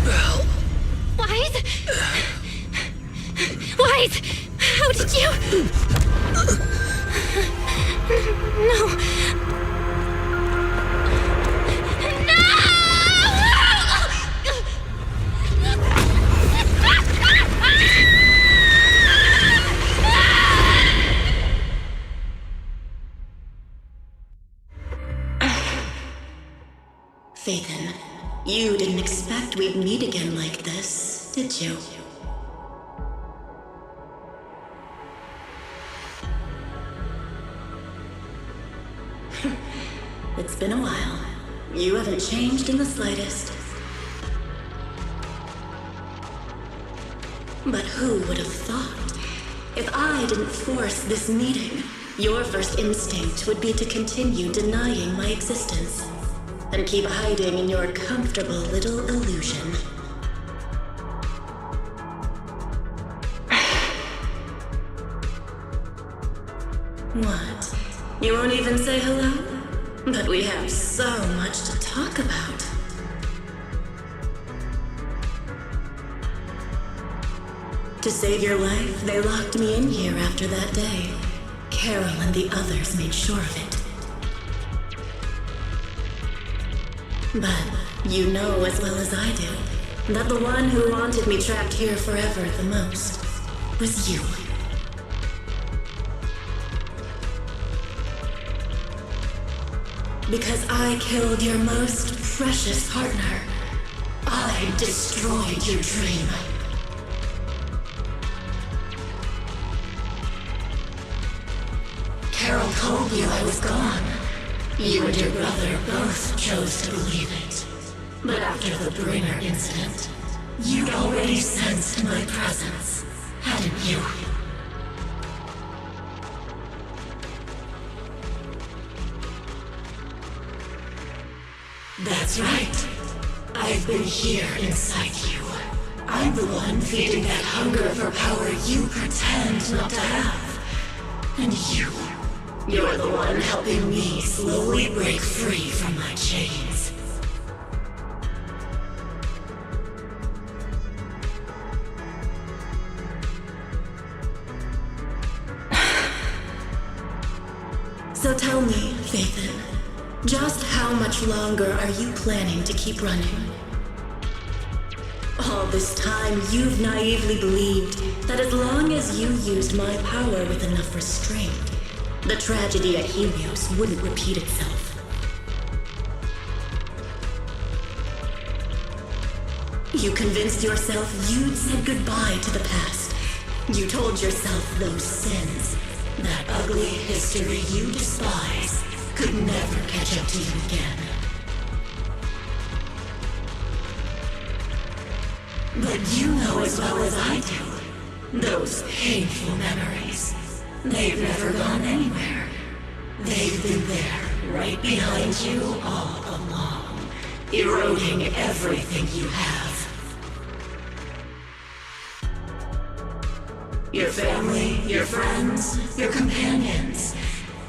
Belle. Wise? Wise? How did you... No. Phaethon, you didn't expect we'd meet again like this, did you? It's been a while. You haven't changed in the slightest. But who would have thought? If I didn't force this meeting, your first instinct would be to continue denying my existence and keep hiding in your comfortable little illusion. What? You won't even say hello? But we have so much to talk about. To save your life, they locked me in here after that day. Carol and the others made sure of it. But you know as well as I do that the one who wanted me trapped here forever the most was you. Because I killed your most precious partner, I destroyed your dream. Carol told you I was gone. You and your brother both chose to believe it. But after the Bringer incident, you'd already sensed my presence, hadn't you? That's right. I've been here inside you. I'm the one feeding that hunger for power you pretend not to have. And you're the one helping me slowly break free from my chains. So tell me, Faithin, just how much longer are you planning to keep running? All this time, you've naively believed that as long as you used my power with enough restraint, the tragedy at Helios wouldn't repeat itself. You convinced yourself you'd said goodbye to the past. You told yourself those sins, that ugly history you despise, could never catch up to you again. But you know as well as I do, those painful memories, they've never gone anywhere. They've been there, right behind you all along, eroding everything you have. Your family, your friends, your companions,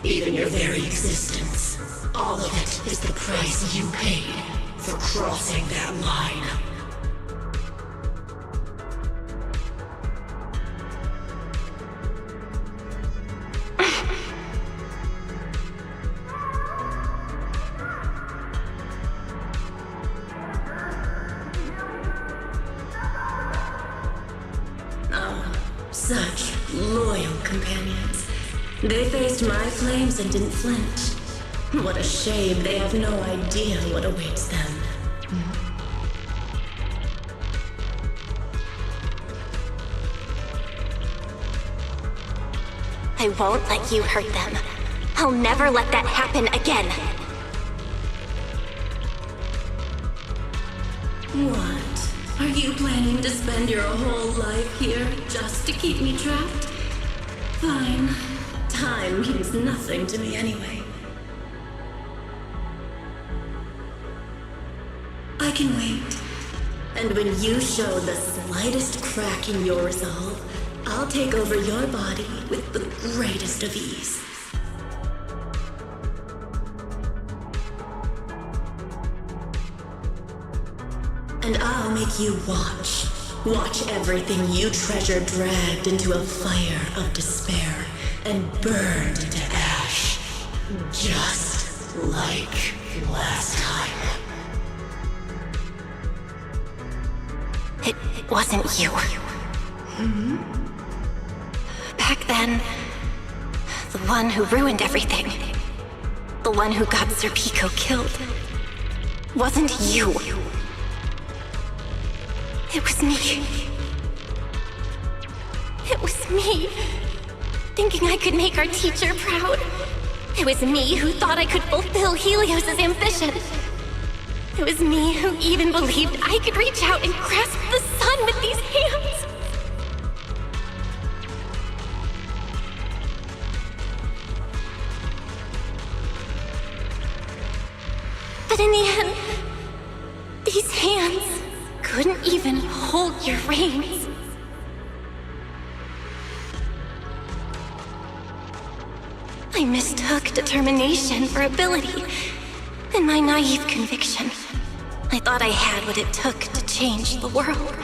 even your very existence. All of it is the price you paid for crossing that line. Such loyal companions. They faced my flames and didn't flinch. What a shame they have no idea what awaits them. I won't let you hurt them. I'll never let that happen again. What? Are you planning to spend your whole life here just to keep me trapped? Fine. Time means nothing to me anyway. I can wait. And when you show the slightest crack in your resolve, I'll take over your body with the greatest of ease. And I'll make you watch. Watch everything you treasure dragged into a fire of despair and burned into ash. Just like last time. It wasn't you. Back then, the one who ruined everything, the one who got Serpico killed, wasn't you. It was me. It was me, thinking I could make our teacher proud. It was me who thought I could fulfill Helios' ambition. It was me who even believed I could reach out and grasp the sun with these hands. But in the end, these hands couldn't even hold your reins. I mistook determination for ability. In my naive conviction, I thought I had what it took to change the world.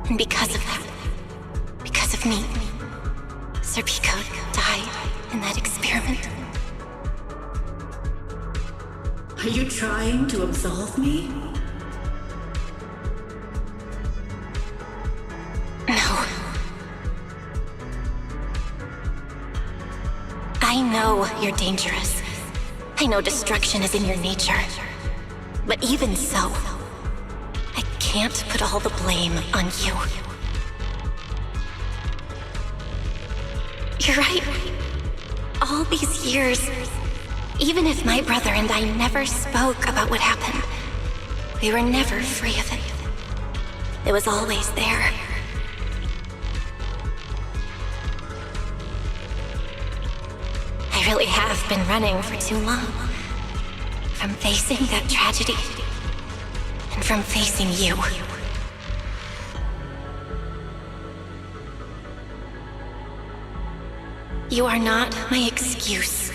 And because of that, because of me, Sir Pico died in that experiment. Are you trying to absolve me? No. I know you're dangerous. I know destruction is in your nature. But even so, I can't put all the blame on you. You're right. All these years, even if my brother and I never spoke about what happened, we were never free of it. It was always there. I really have been running for too long. From facing that tragedy, and from facing you. You are not my excuse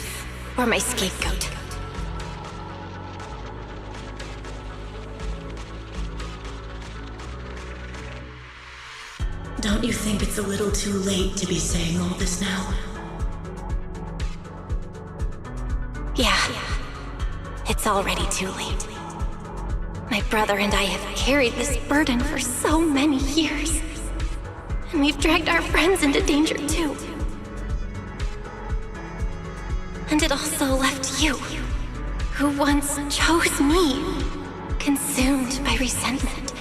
or my scapegoat. Don't you think it's a little too late to be saying all this now? Yeah. It's already too late. My brother and I have carried this burden for so many years. And we've dragged our friends into danger too. And it also left you, who once chose me, consumed by resentment,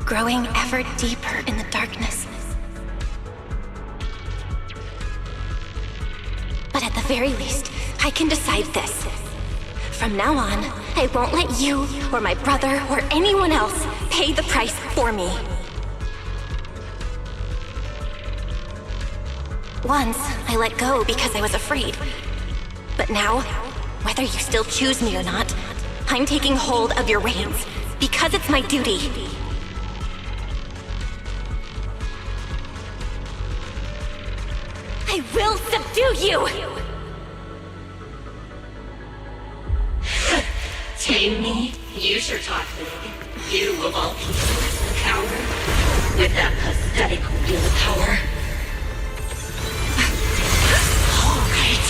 growing ever deeper in the darkness. But at the very least, I can decide this. From now on, I won't let you, or my brother, or anyone else pay the price for me. Once, I let go because I was afraid. But now, whether you still choose me or not, I'm taking hold of your reins, because it's my duty. I will subdue you! Tame me? You sure talk big. You of all people, coward. With that pathetic willpower. All right.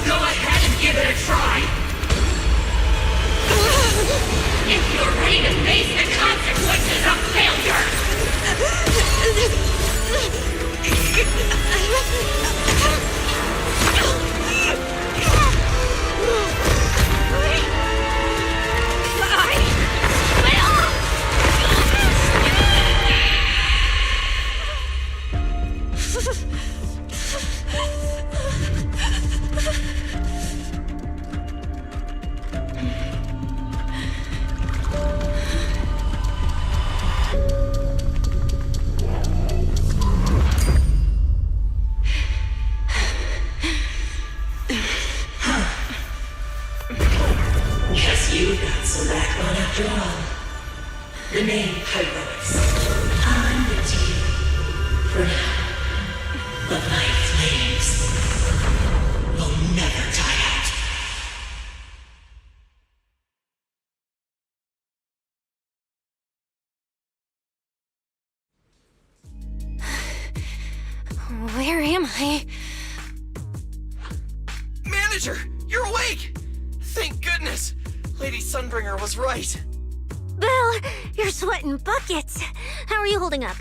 Go ahead and give it a try. If you're ready to face the consequences of failure. Guess you got some backbone after all. The name Pyrolis. I'm with you. For now. But my flames will never die out. Where am I? Manager, you're awake! Thank goodness! Lady Sunbringer was right. Bill, you're sweating buckets. How are you holding up?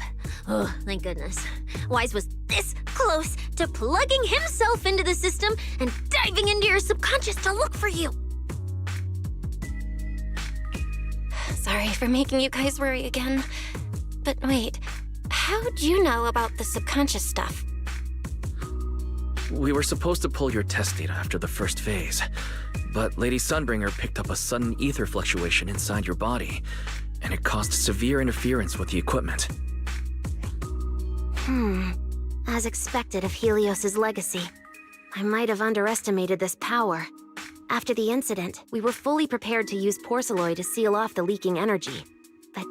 Oh, thank goodness. Wise was this close to plugging himself into the system and diving into your subconscious to look for you. Sorry for making you guys worry again. But wait, how'd you know about the subconscious stuff? We were supposed to pull your test data after the first phase, but Lady Sunbringer picked up a sudden ether fluctuation inside your body, and it caused severe interference with the equipment. As expected of Helios's legacy, I might have underestimated this power. After the incident, we were fully prepared to use porcelain to seal off the leaking energy. But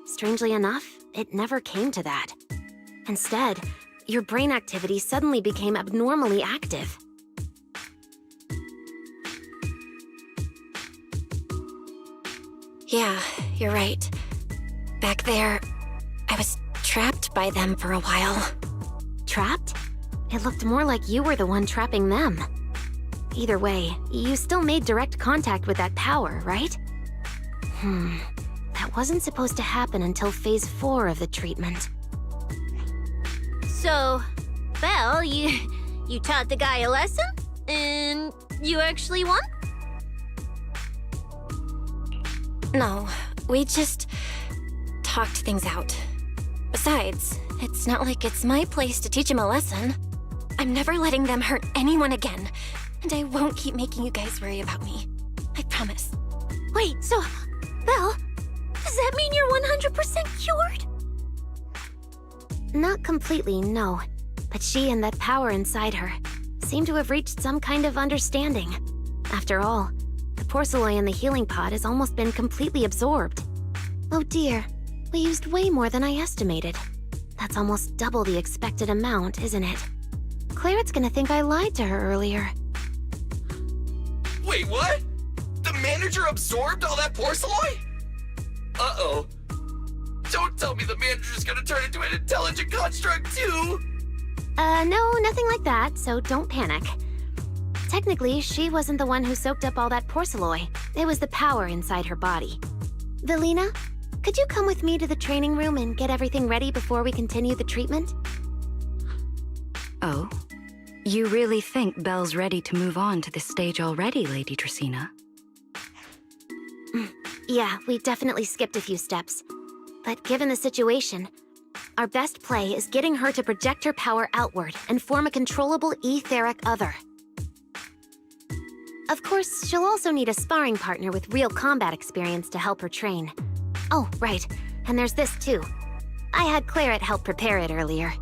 strangely enough, it never came to that. Instead, your brain activity suddenly became abnormally active. Yeah, you're right. Back there, I was trapped by them for a while. Trapped? It looked more like you were the one trapping them. Either way, you still made direct contact with that power, right? That wasn't supposed to happen until phase 4 of the treatment. So, Belle, you taught the guy a lesson? And you actually won? No, we just talked things out. Besides, it's not like it's my place to teach him a lesson. I'm never letting them hurt anyone again, and I won't keep making you guys worry about me. I promise. Wait, so, Belle, does that mean you're 100% cured? Not completely, no. But she and that power inside her seem to have reached some kind of understanding. After all, the porcelain in the healing pod has almost been completely absorbed. Oh dear, we used way more than I estimated. That's almost double the expected amount, isn't it? Clarette's gonna think I lied to her earlier. Wait, what? The manager absorbed all that porcelain? Uh-oh. Don't tell me the manager's gonna turn into an intelligent construct too! No, nothing like that, so don't panic. Technically, she wasn't the one who soaked up all that porcelain. It was the power inside her body. Velina, could you come with me to the training room and get everything ready before we continue the treatment? Oh? You really think Belle's ready to move on to this stage already, Lady Tracina? Yeah, we definitely skipped a few steps. But given the situation, our best play is getting her to project her power outward and form a controllable etheric other. Of course, she'll also need a sparring partner with real combat experience to help her train. Oh, right, and there's this too. I had Clarette help prepare it earlier.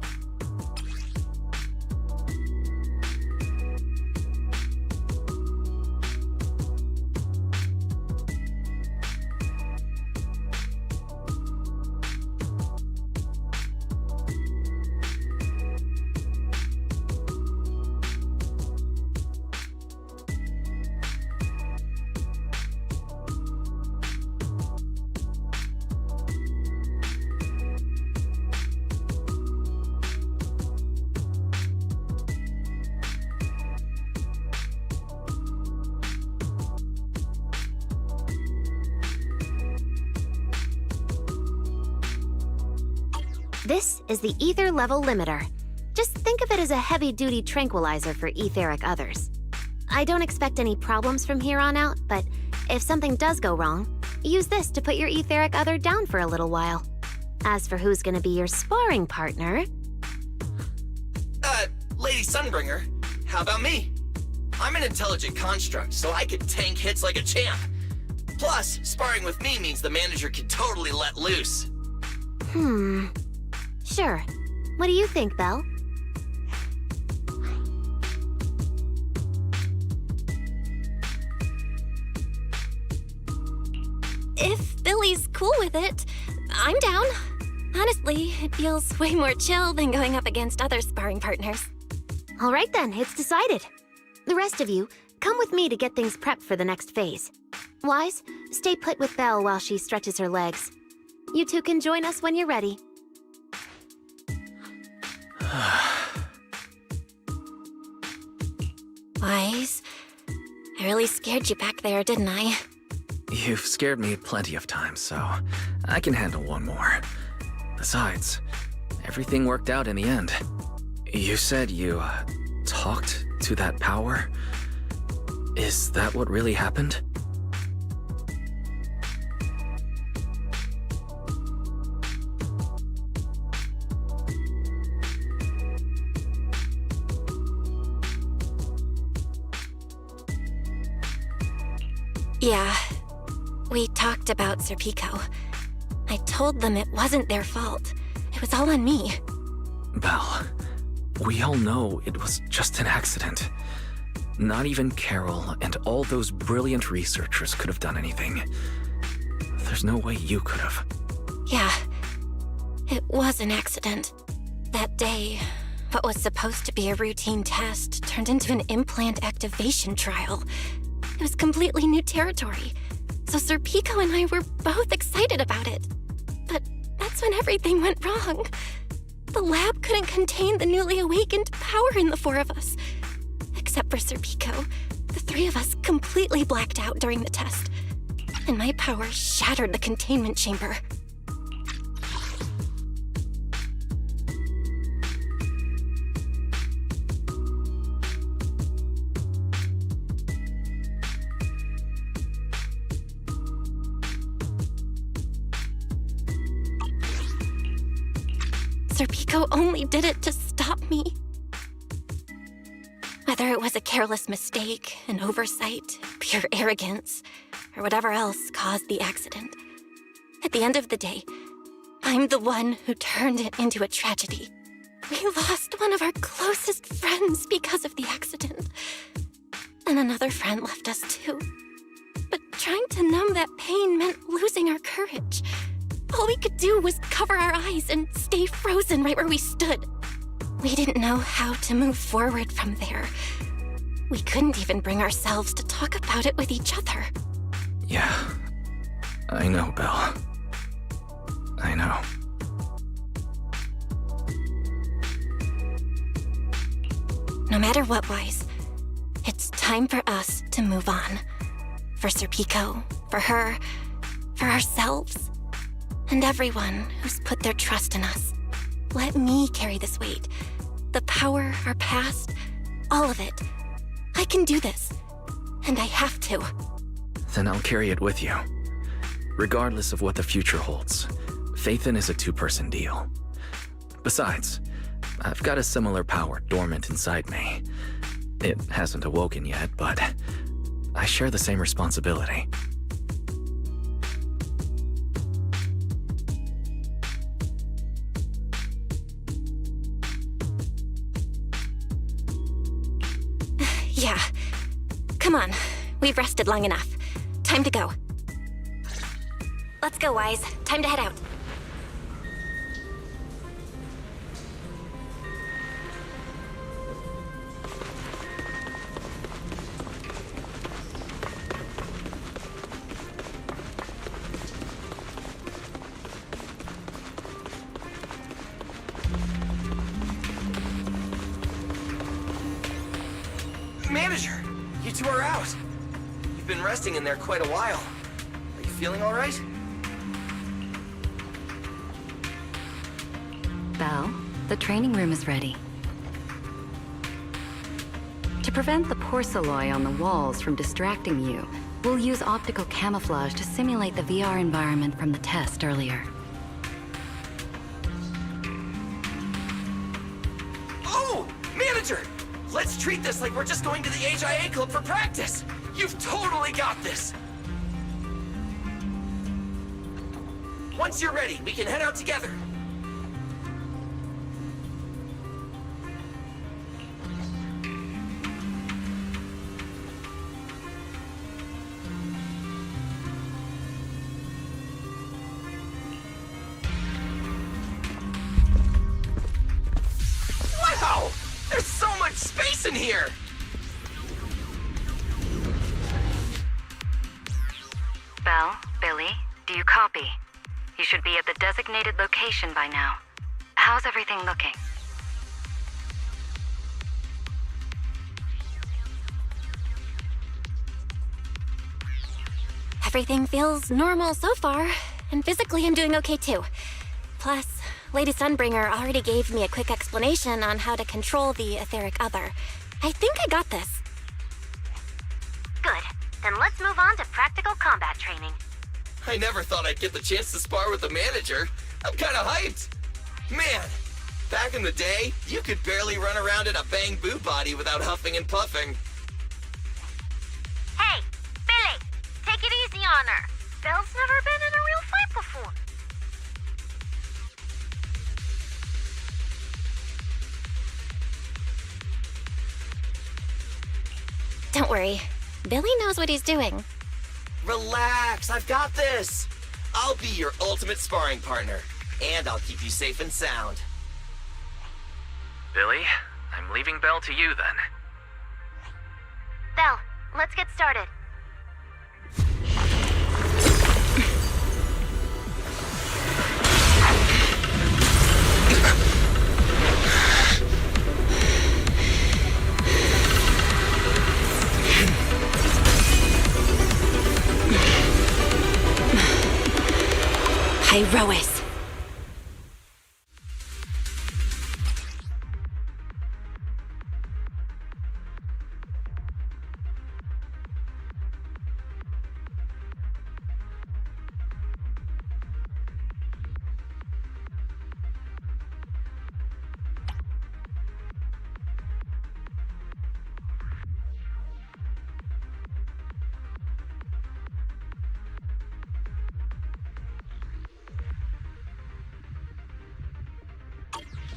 This is the ether level limiter. Just think of it as a heavy-duty tranquilizer for etheric others. I don't expect any problems from here on out, but if something does go wrong, use this to put your etheric other down for a little while. As for who's gonna be your sparring partner... Lady Sunbringer, how about me? I'm an intelligent construct, so I could tank hits like a champ. Plus, sparring with me means the manager can totally let loose. Sure. What do you think, Belle? If Billy's cool with it, I'm down. Honestly, it feels way more chill than going up against other sparring partners. All right then, it's decided. The rest of you, come with me to get things prepped for the next phase. Wise, stay put with Belle while she stretches her legs. You two can join us when you're ready. Wise, I really scared you back there, didn't I? You've scared me plenty of times, so I can handle one more. Besides, everything worked out in the end. You said you talked to that power? Is that what really happened? Yeah, we talked about Sir Pico. I told them it wasn't their fault. It was all on me. Belle, we all know it was just an accident. Not even Carol and all those brilliant researchers could have done anything. There's no way you could have. Yeah, it was an accident. That day, what was supposed to be a routine test turned into an implant activation trial. It was completely new territory, so Sir Pico and I were both excited about it. But that's when everything went wrong. The lab couldn't contain the newly awakened power in the four of us. Except for Serpico, the three of us completely blacked out during the test. And my power shattered the containment chamber. Serpico only did it to stop me. Whether it was a careless mistake, an oversight, pure arrogance, or whatever else caused the accident, at the end of the day, I'm the one who turned it into a tragedy. We lost one of our closest friends because of the accident. And another friend left us too. But trying to numb that pain meant losing our courage. All we could do was cover our eyes and stay frozen right where we stood. We didn't know how to move forward from there. We couldn't even bring ourselves to talk about it with each other. Yeah, I know, Belle. I know. No matter what, Wise, it's time for us to move on. For Serpico, for her, for ourselves, and everyone who's put their trust in us. Let me carry this weight. The power, our past, all of it. I can do this. And I have to. Then I'll carry it with you. Regardless of what the future holds, Phaethon is a two-person deal. Besides, I've got a similar power dormant inside me. It hasn't awoken yet, but I share the same responsibility. Yeah. Come on. We've rested long enough. Time to go. Let's go, Wise. Time to head out. Manager, you two are out. You've been resting in there quite a while. Are you feeling all right? Belle, the training room is ready. To prevent the porcelain on the walls from distracting you, we'll use optical camouflage to simulate the VR environment from the test earlier. Oh, Manager! Let's treat this like we're just going to the HIA club for practice! You've totally got this! Once you're ready, we can head out together. Wow! There's so much space in here! Belle, Billy, do you copy? You should be at the designated location by now. How's everything looking? Everything feels normal so far, and physically I'm doing okay too. Plus, Lady Sunbringer already gave me a quick explanation on how to control the etheric other. I think I got this. Good. Then let's move on to practical combat training. I never thought I'd get the chance to spar with the manager. I'm kinda hyped. Man, back in the day, you could barely run around in a bang-boo body without huffing and puffing. Hey, Billy, take it easy on her. Belle's never been in a real fight before. Don't worry. Billy knows what he's doing. Relax, I've got this. I'll be your ultimate sparring partner, and I'll keep you safe and sound. Billy, I'm leaving Belle to you then. Belle, let's get started. Pyrois.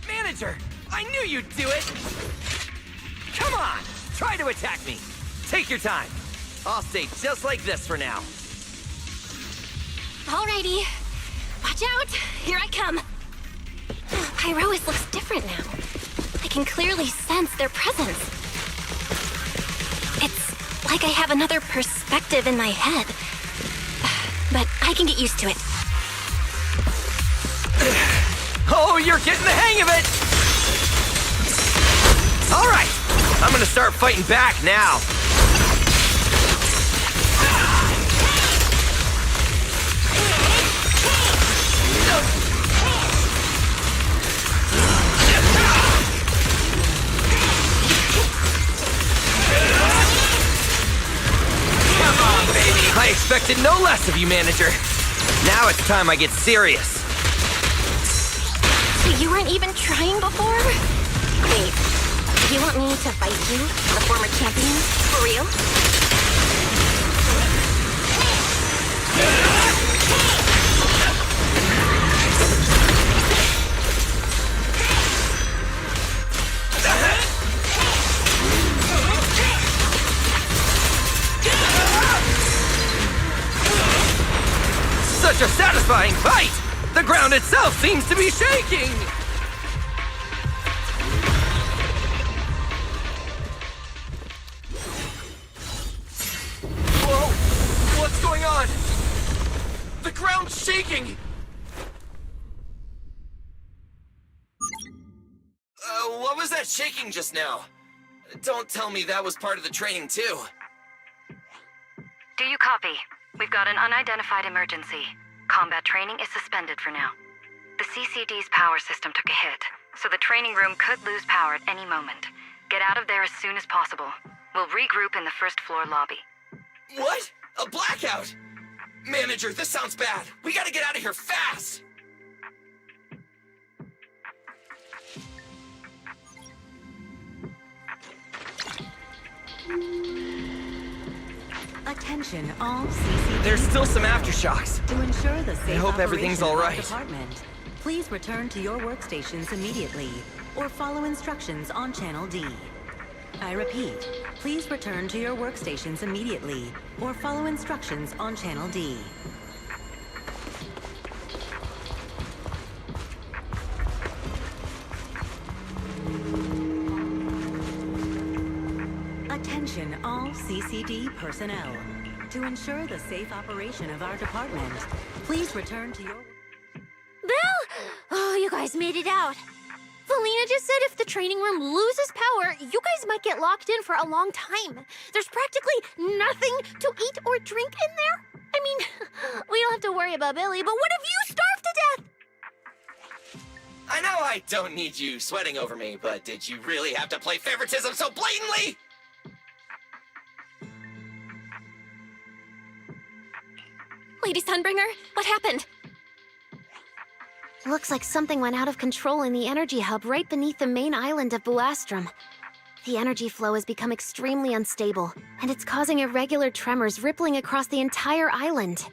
Manager! I knew you'd do it! Come on! Try to attack me! Take your time. I'll stay just like this for now. Alrighty. Watch out! Here I come! Pyrois looks different now. I can clearly sense their presence. It's like I have another perspective in my head. But I can get used to it. Oh, you're getting the hang of it! Alright! I'm gonna start fighting back now. Come on, baby! I expected no less of you, manager. Now it's time I get serious. So you weren't even trying before? Wait, you want me to fight you, the former champion? For real? Such a satisfying fight! The ground itself seems to be shaking! Whoa! What's going on? The ground's shaking! What was that shaking just now? Don't tell me that was part of the training too. Do you copy? We've got an unidentified emergency. Combat training is suspended for now. The CCD's power system took a hit, so the training room could lose power at any moment. Get out of there as soon as possible. We'll regroup in the first floor lobby. What? A blackout? Manager, this sounds bad. We gotta get out of here fast! Attention, all CCD. There's still some aftershocks. To ensure the safe I hope everything's operation of all our right. department, please return to your workstations immediately, or follow instructions on Channel D. I repeat, please return to your workstations immediately, or follow instructions on Channel D. Attention all CCD personnel. To ensure the safe operation of our department, please return to your... Bill! Oh, you guys made it out. Felina just said if the training room loses power, you guys might get locked in for a long time. There's practically nothing to eat or drink in there. I mean, we don't have to worry about Billy, but what if you starve to death? I know I don't need you sweating over me, but did you really have to play favoritism so blatantly? Lady Sunbringer, what happened? Looks like something went out of control in the energy hub right beneath the main island of Buastrum. The energy flow has become extremely unstable, and it's causing irregular tremors rippling across the entire island.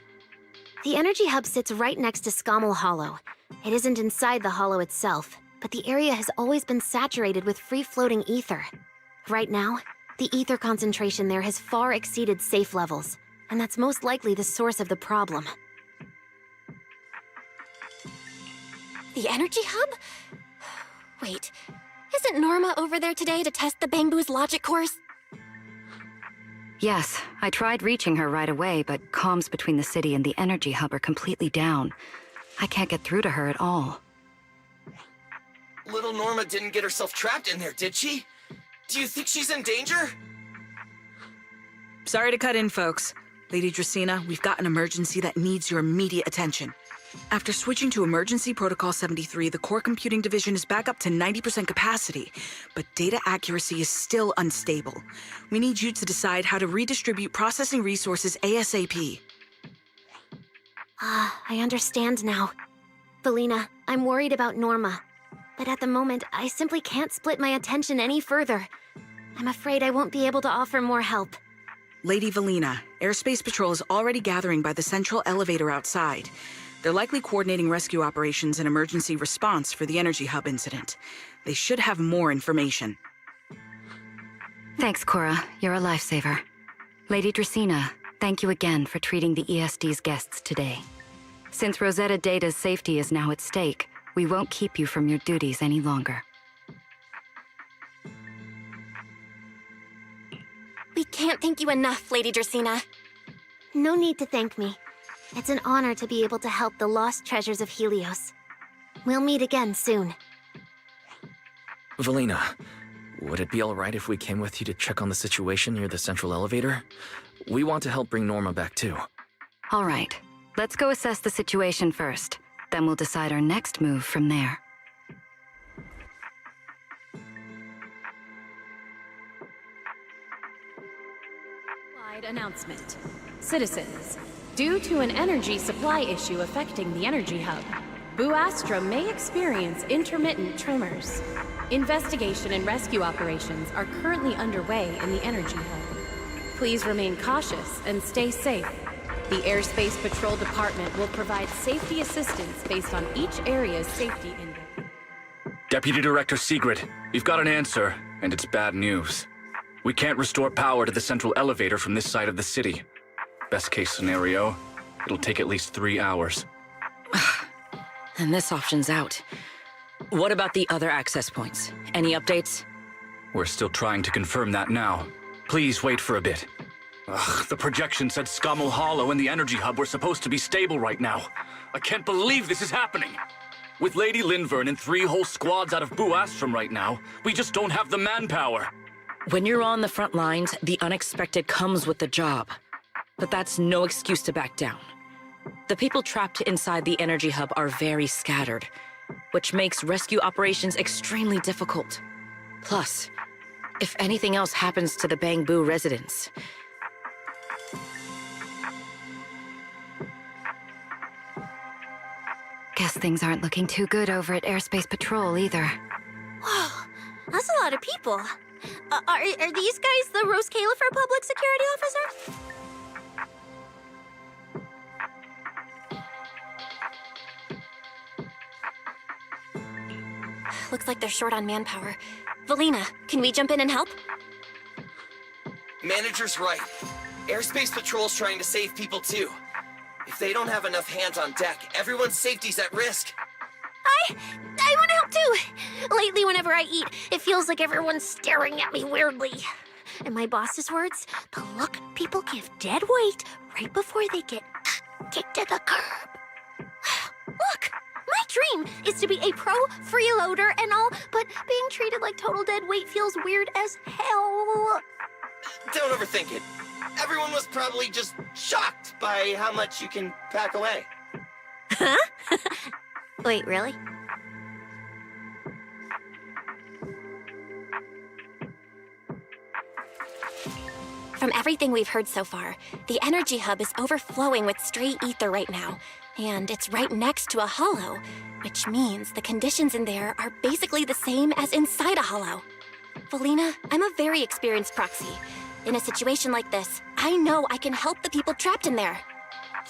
The energy hub sits right next to Scommel Hollow. It isn't inside the hollow itself, but the area has always been saturated with free-floating ether. Right now, the ether concentration there has far exceeded safe levels, and that's most likely the source of the problem. The energy hub? Wait, isn't Norma over there today to test the Bangbu's logic course? Yes, I tried reaching her right away, but comms between the city and the energy hub are completely down. I can't get through to her at all. Little Norma didn't get herself trapped in there, did she? Do you think she's in danger? Sorry to cut in, folks. Lady Dracaena, we've got an emergency that needs your immediate attention. After switching to Emergency Protocol 73, the Core Computing Division is back up to 90% capacity, but data accuracy is still unstable. We need you to decide how to redistribute processing resources ASAP. I understand now. Felina, I'm worried about Norma. But at the moment, I simply can't split my attention any further. I'm afraid I won't be able to offer more help. Lady Valina, Airspace Patrol is already gathering by the central elevator outside. They're likely coordinating rescue operations and emergency response for the Energy Hub incident. They should have more information. Thanks, Cora. You're a lifesaver. Lady Dracena, thank you again for treating the ESD's guests today. Since Rosetta Data's safety is now at stake, we won't keep you from your duties any longer. We can't thank you enough, Lady Dracena. No need to thank me. It's an honor to be able to help the lost treasures of Helios. We'll meet again soon. Valina, would it be alright if we came with you to check on the situation near the central elevator? We want to help bring Norma back too. All right, let's go assess the situation first. Then we'll decide our next move from there. Announcement. Citizens, due to an energy supply issue affecting the Energy Hub, Bu Astra may experience intermittent tremors. Investigation and rescue operations are currently underway in the Energy Hub. Please remain cautious and stay safe. The Airspace Patrol Department will provide safety assistance based on each area's safety index. Deputy Director Sigrid, we've got an answer, and it's bad news. We can't restore power to the central elevator from this side of the city. Best case scenario, it'll take at least 3 hours. And this option's out. What about the other access points? Any updates? We're still trying to confirm that now. Please wait for a bit. The projection said Scommel Hollow and the Energy Hub were supposed to be stable right now. I can't believe this is happening. With Lady Linvern and 3 whole squads out of Bu Astrum right now, we just don't have the manpower. When you're on the front lines, the unexpected comes with the job. But that's no excuse to back down. The people trapped inside the Energy Hub are very scattered, which makes rescue operations extremely difficult. Plus, if anything else happens to the Bangbu residents... Guess things aren't looking too good over at Airspace Patrol either. Whoa, that's a lot of people. Are these guys the roscaelifer public security officer? Looks like they're short on manpower. Valina, can we jump in and help? Manager's right. Airspace Patrol's trying to save people too. If they don't have enough hands on deck, everyone's safety's at risk. I want to help too! Lately, whenever I eat, it feels like everyone's staring at me weirdly. In my boss's words, the look people give dead weight right before they get kicked to the curb. Look! My dream is to be a pro freeloader and all, but being treated like total dead weight feels weird as hell. Don't overthink it. Everyone was probably just shocked by how much you can pack away. Huh? Wait, really? From everything we've heard so far, the Energy Hub is overflowing with stray ether right now, and it's right next to a hollow, which means the conditions in there are basically the same as inside a hollow. Valina, I'm a very experienced proxy. In a situation like this, I know I can help the people trapped in there.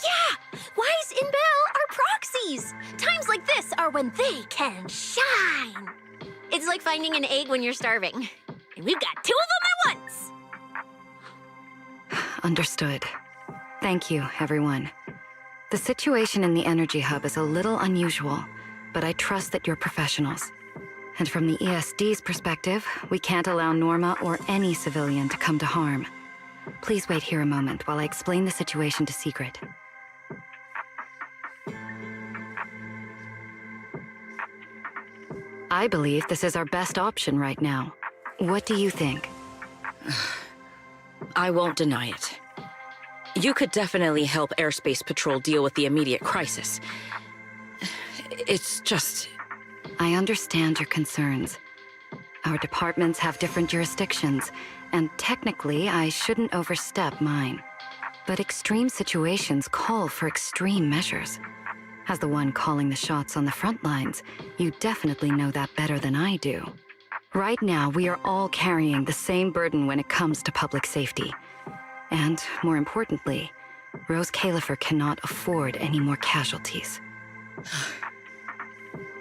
Yeah! Wise and Bell are proxies! Times like this are when they can shine! It's like finding an egg when you're starving. And we've got 2 of them at once! Understood. Thank you, everyone. The situation in the Energy Hub is a little unusual, but I trust that you're professionals. And from the ESD's perspective, we can't allow Norma or any civilian to come to harm. Please wait here a moment while I explain the situation to Sigrid. I believe this is our best option right now. What do you think? I won't deny it. You could definitely help Airspace Patrol deal with the immediate crisis. It's just... I understand your concerns. Our departments have different jurisdictions, and technically, I shouldn't overstep mine. But extreme situations call for extreme measures. As the one calling the shots on the front lines, you definitely know that better than I do. Right now, we are all carrying the same burden when it comes to public safety. And, more importantly, Roscaelifer cannot afford any more casualties.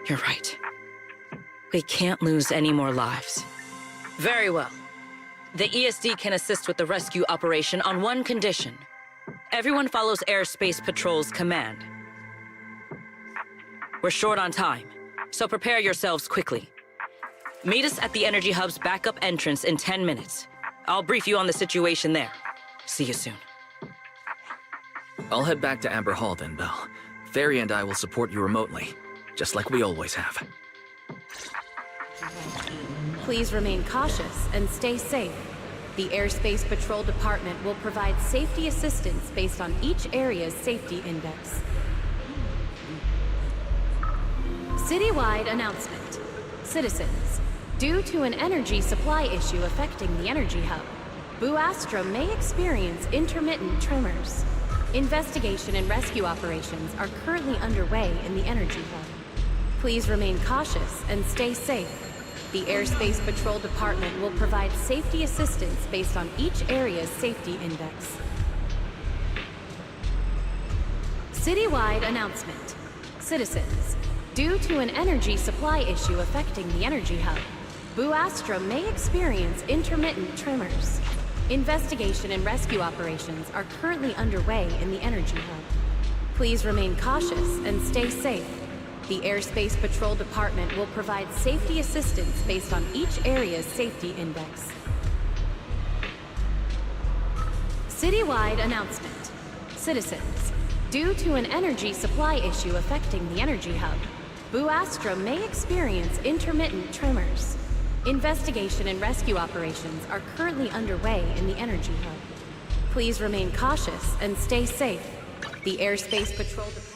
You're right. We can't lose any more lives. Very well. The ESD can assist with the rescue operation on one condition. Everyone follows Airspace Patrol's command. We're short on time, so prepare yourselves quickly. Meet us at the Energy Hub's backup entrance in 10 minutes. I'll brief you on the situation there. See you soon. I'll head back to Amber Hall then, Belle. Theria and I will support you remotely, just like we always have. Please remain cautious and stay safe. The Airspace Patrol Department will provide safety assistance based on each area's safety index. Citywide announcement. Citizens, due to an energy supply issue affecting the Energy Hub, Buastra may experience intermittent tremors. Investigation and rescue operations are currently underway in the Energy Hub. Please remain cautious and stay safe. The Airspace Patrol Department will provide safety assistance based on each area's safety index. Citywide announcement. Citizens, due to an energy supply issue affecting the Energy Hub, Buastra may experience intermittent tremors. Investigation and rescue operations are currently underway in the Energy Hub. Please remain cautious and stay safe. The Airspace Patrol Department will provide safety assistance based on each area's safety index. Citywide announcement. Citizens, due to an energy supply issue affecting the Energy Hub, Buastra may experience intermittent tremors. Investigation and rescue operations are currently underway in the Energy Hub. Please remain cautious and stay safe. The Airspace Patrol Department.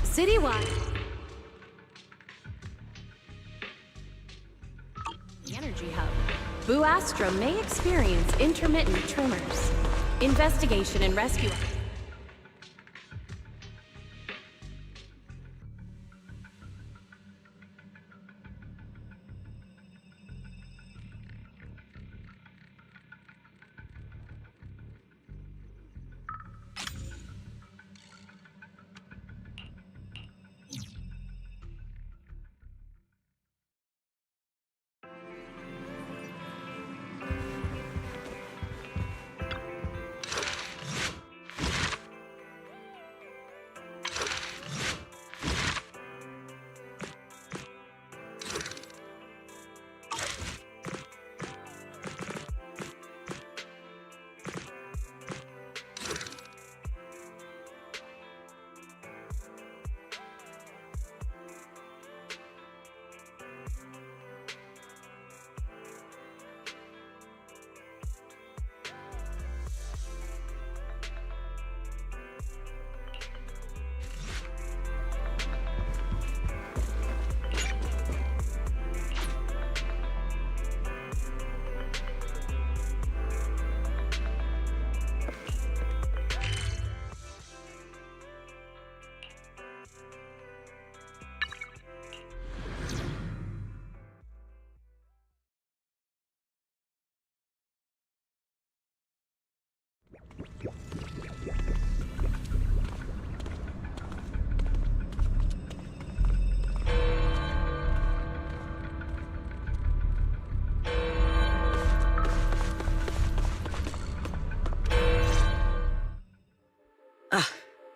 Citywide. The Energy Hub. Buastra may experience intermittent tremors. Investigation and rescue.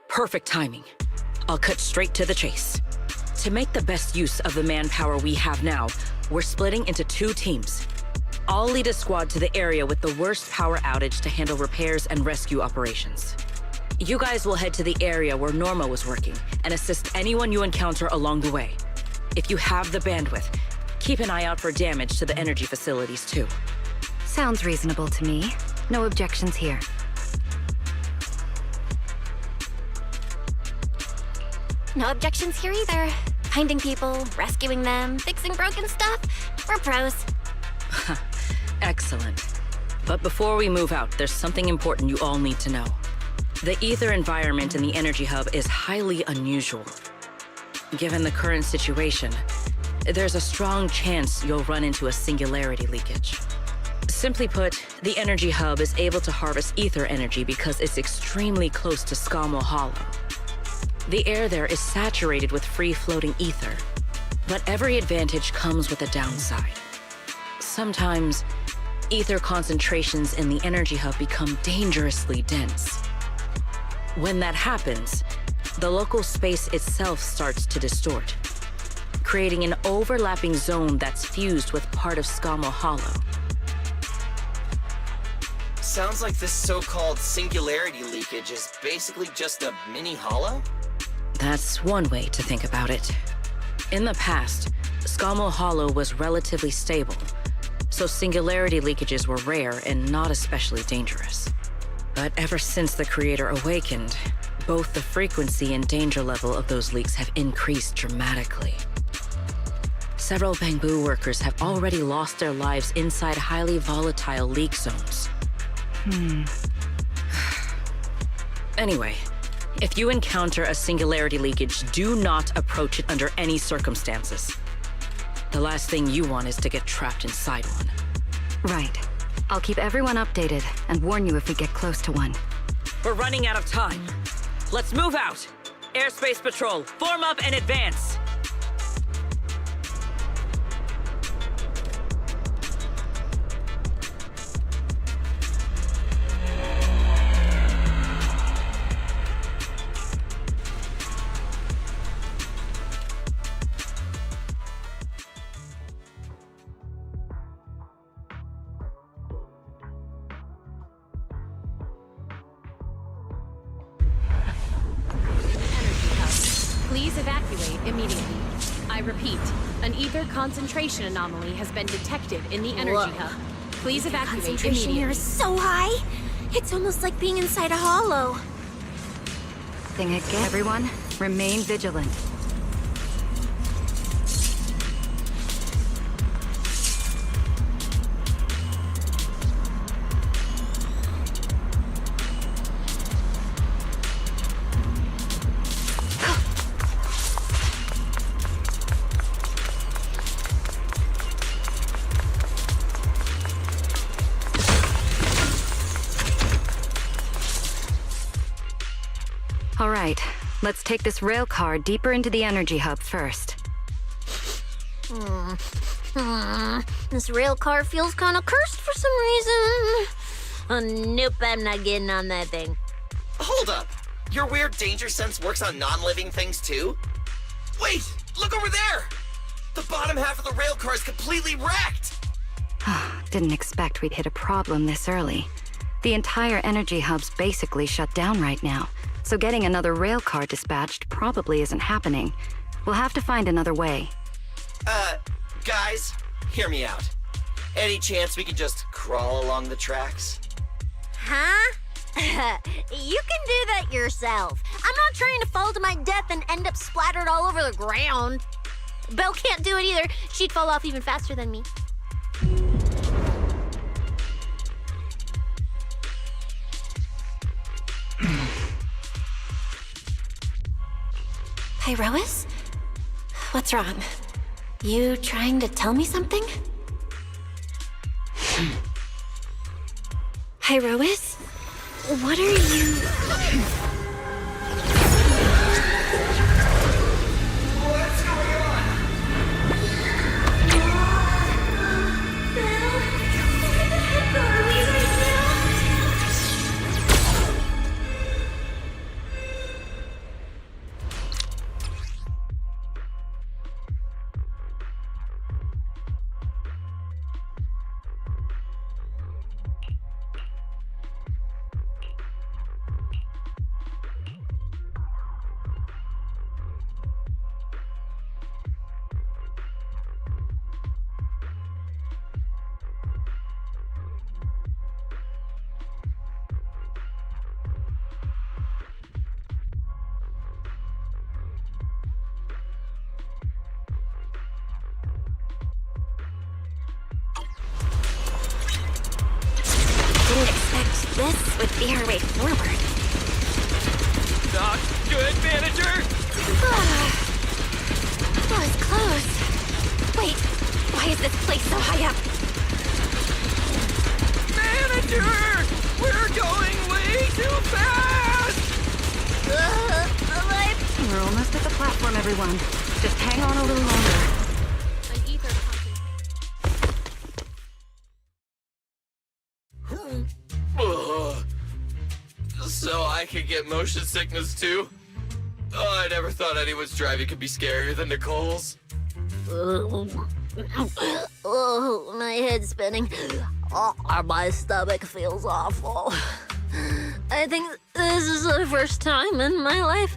Perfect timing. I'll cut straight to the chase. To make the best use of the manpower we have now, we're splitting into 2 teams. I'll lead a squad to the area with the worst power outage to handle repairs and rescue operations. You guys will head to the area where Norma was working and assist anyone you encounter along the way. If you have the bandwidth, keep an eye out for damage to the energy facilities too. Sounds reasonable to me. No objections here. No objections here either. Finding people, rescuing them, fixing broken stuff. We're pros. Excellent. But before we move out, there's something important you all need to know. The ether environment in the energy hub is highly unusual. Given the current situation, there's a strong chance you'll run into a singularity leakage. Simply put, the energy hub is able to harvest ether energy because it's extremely close to Scommel Hollow. The air there is saturated with free-floating ether, but every advantage comes with a downside. Sometimes, ether concentrations in the energy hub become dangerously dense. When that happens, the local space itself starts to distort, creating an overlapping zone that's fused with part of Scommel Hollow. Sounds like this so-called singularity leakage is basically just a mini hollow? That's one way to think about it. In the past, Scommel Hollow was relatively stable, so singularity leakages were rare and not especially dangerous. But ever since the Creator awakened, both the frequency and danger level of those leaks have increased dramatically. Several Bangbu workers have already lost their lives inside highly volatile leak zones. Anyway, if you encounter a singularity leakage, do not approach it under any circumstances. The last thing you want is to get trapped inside one. Right. I'll keep everyone updated and warn you if we get close to one. We're running out of time. Let's move out! Airspace Patrol, form up and advance! Please evacuate immediately. I repeat, an ether concentration anomaly has been detected in the energy hub. Please evacuate Concentration immediately. here is so high. It's almost like being inside a hollow. Thing again. Everyone, remain vigilant. All right, let's take this rail car deeper into the energy hub first. This rail car feels kind of cursed for some reason. Nope, I'm not getting on that thing. Hold up! Your weird danger sense works on non-living things too? Wait! Look over there! The bottom half of the rail car is completely wrecked! Didn't expect we'd hit a problem this early. The entire energy hub's basically shut down right now, so getting another rail car dispatched probably isn't happening. We'll have to find another way. Guys, hear me out. Any chance we can just crawl along the tracks? Huh? You can do that yourself. I'm not trying to fall to my death and end up splattered all over the ground. Belle can't do it either. She'd fall off even faster than me. Pyrois? What's wrong? You trying to tell me something? Pyrois? What are you... This would be our way forward. Not good, manager! That was close. Wait, why is this place so high up? Manager! We're going way too fast! We're almost at the platform, everyone. Just hang on a little longer. An ether Ugh. So I could get motion sickness too? Oh, I never thought anyone's driving could be scarier than Nicole's. Oh, my head's spinning. Oh, my stomach feels awful. I think this is the first time in my life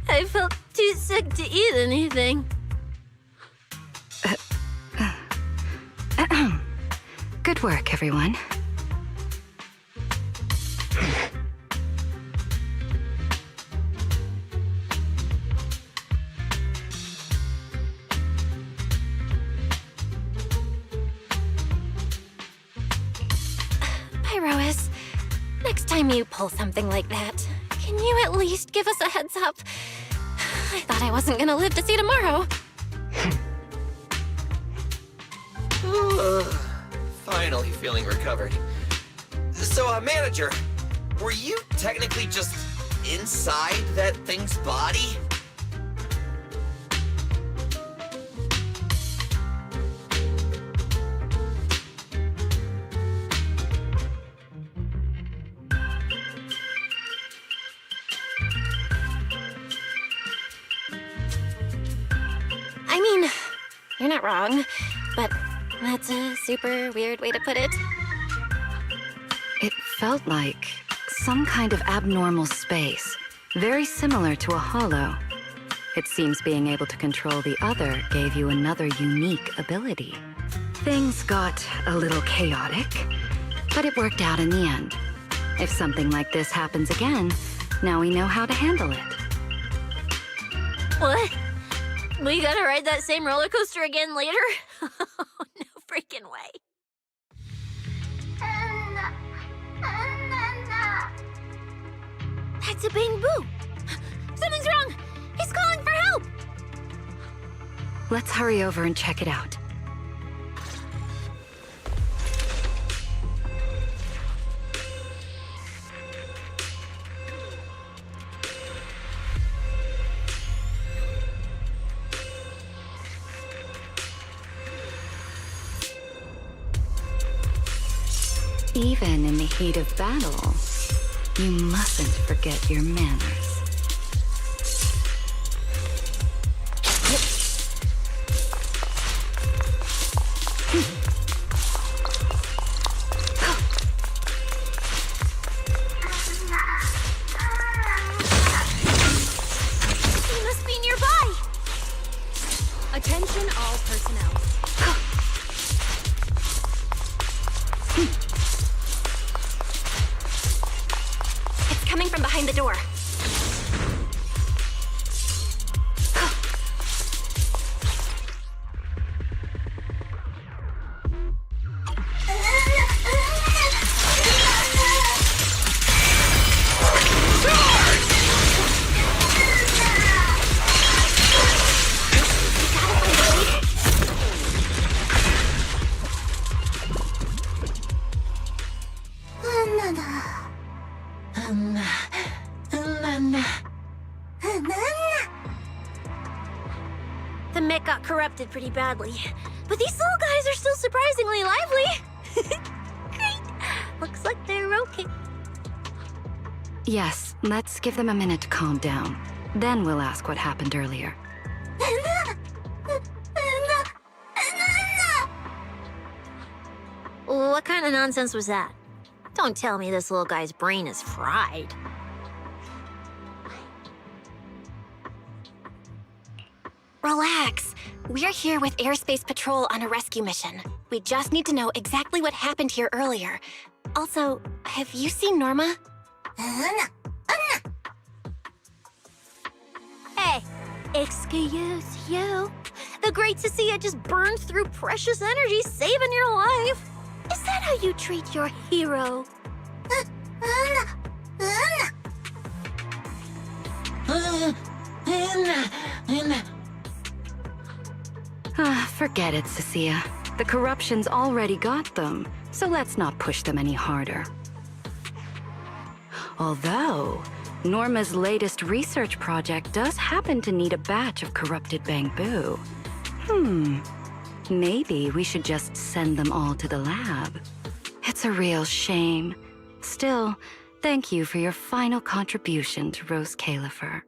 I felt too sick to eat anything. Good work, everyone. Pyrois, next time you pull something like that, can you at least give us a heads up? I thought I wasn't gonna live to see tomorrow. Finally feeling recovered. So, manager, were you technically just inside that thing's body? I mean, you're not wrong, but that's a super weird way to put it. It felt like some kind of abnormal space, very similar to a hollow. It seems being able to control the other gave you another unique ability. Things got a little chaotic, but it worked out in the end. If something like this happens again, now we know how to handle it. What? We gotta ride that same roller coaster again later? No freaking way. That's a Bing-Boo! Something's wrong! He's calling for help! Let's hurry over and check it out. Even in the heat of battle, you mustn't forget your manners. He must be nearby! Attention all personnel. It's coming from behind the door. The mech got corrupted pretty badly, but these little guys are still surprisingly lively. Great. Looks like they're okay. Yes, let's give them a minute to calm down. Then we'll ask what happened earlier. What kind of nonsense was that? Don't tell me this little guy's brain is fried. Relax. We're here with Airspace Patrol on a rescue mission. We just need to know exactly what happened here earlier. Also, have you seen Norma? Hey, excuse you. The great Cecilia just burned through precious energy saving your life. Is that how you treat your hero? Forget it, Cecilia. The corruption's already got them, so let's not push them any harder. Although, Norma's latest research project does happen to need a batch of corrupted bamboo. Maybe we should just send them all to the lab. It's a real shame. Still, thank you for your final contribution to roscaelifer.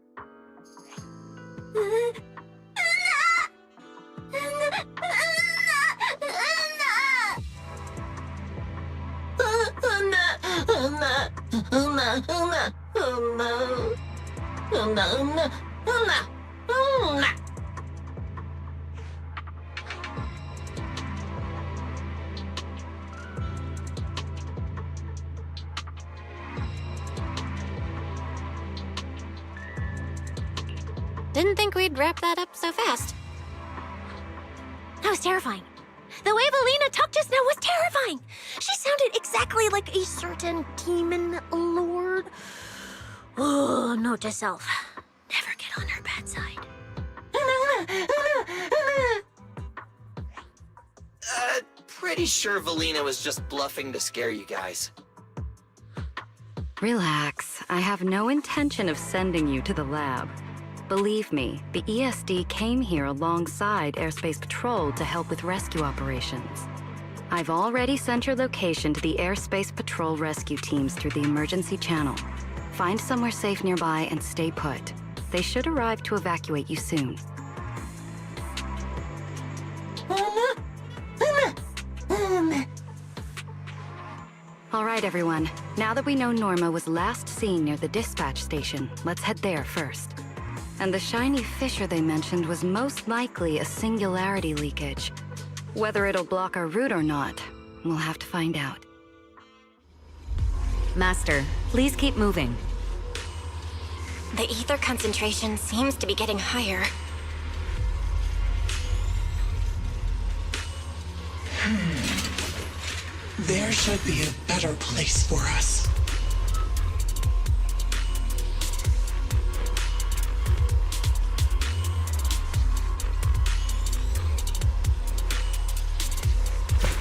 Didn't think we'd wrap that up so fast. That was terrifying. The way Valina talked just now was terrifying. She sounded exactly like a certain demon lord. Oh, note to self. Never get on her bad side. Pretty sure Valina was just bluffing to scare you guys. Relax. I have no intention of sending you to the lab. Believe me, the ESD came here alongside Airspace Patrol to help with rescue operations. I've already sent your location to the Airspace Patrol rescue teams through the emergency channel. Find somewhere safe nearby and stay put. They should arrive to evacuate you soon. All right, everyone. Now that we know Norma was last seen near the dispatch station, let's head there first. And the shiny fissure they mentioned was most likely a singularity leakage. Whether it'll block our route or not, we'll have to find out. Master, please keep moving. The ether concentration seems to be getting higher. There should be a better place for us.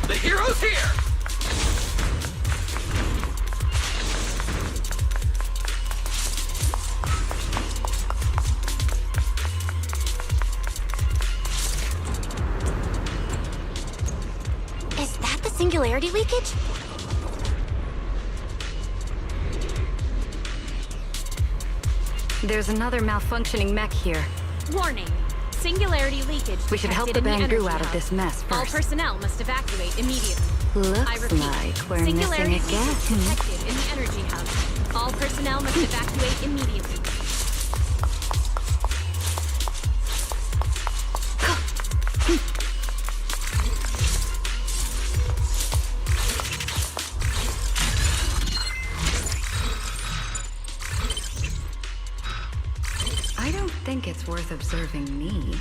The hero's here! Is that the singularity leakage? There's another malfunctioning mech here. Warning. Singularity leakage. We should help the detected in bamboo energy out of hub. this mess All first. personnel must evacuate immediately. Looks I repeat, like we're singularity missing a leakage guest. detected in the energy hub. All personnel must evacuate immediately. I don't think it's worth observing me.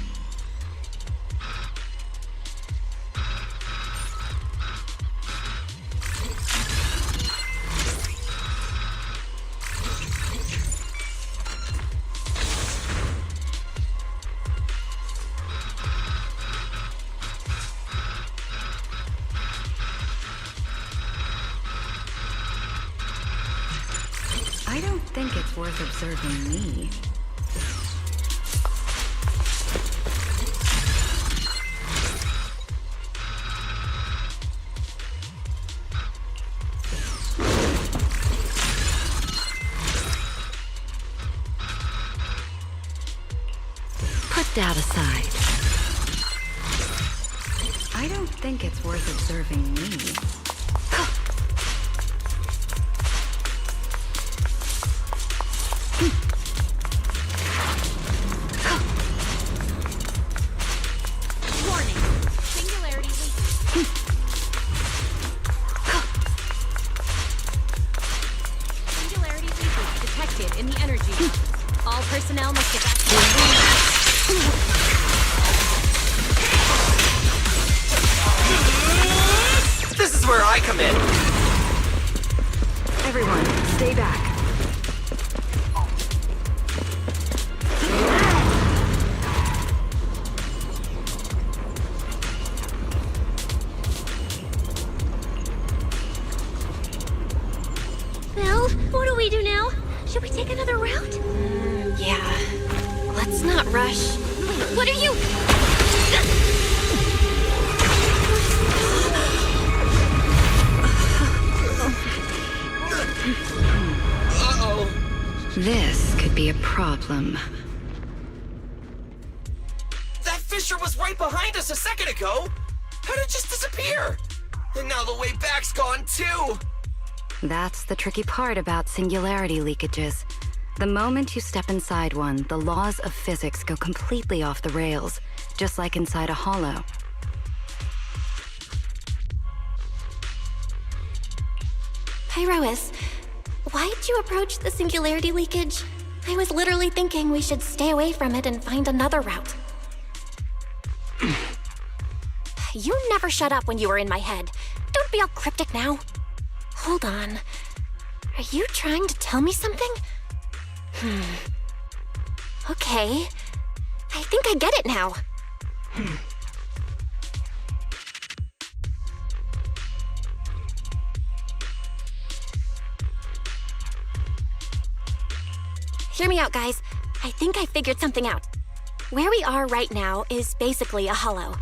I don't think it's worth observing me. Put that aside. I don't think it's worth observing me. Warning. Singularity leakage. Singularity leakage detected in the energy hub. All personnel must evacuate. This is where I come in. Everyone, Stay back. Well, what do we do now? Should we take another route? Yeah. Let's not rush. Wait, what are you? This could be a problem. That fissure was right behind us a second ago! How'd it just disappear? And now the way back's gone too! That's the tricky part about singularity leakages. The moment you step inside one, the laws of physics go completely off the rails, just like inside a hollow. Pyrois, why'd you approach the singularity leakage? I was literally thinking we should stay away from it and find another route. You never shut up when you were in my head. Don't be all cryptic now. Hold on. Are you trying to tell me something? Okay. I think I get it now. Hear me out, guys. I think I figured something out. Where we are right now is basically a hollow.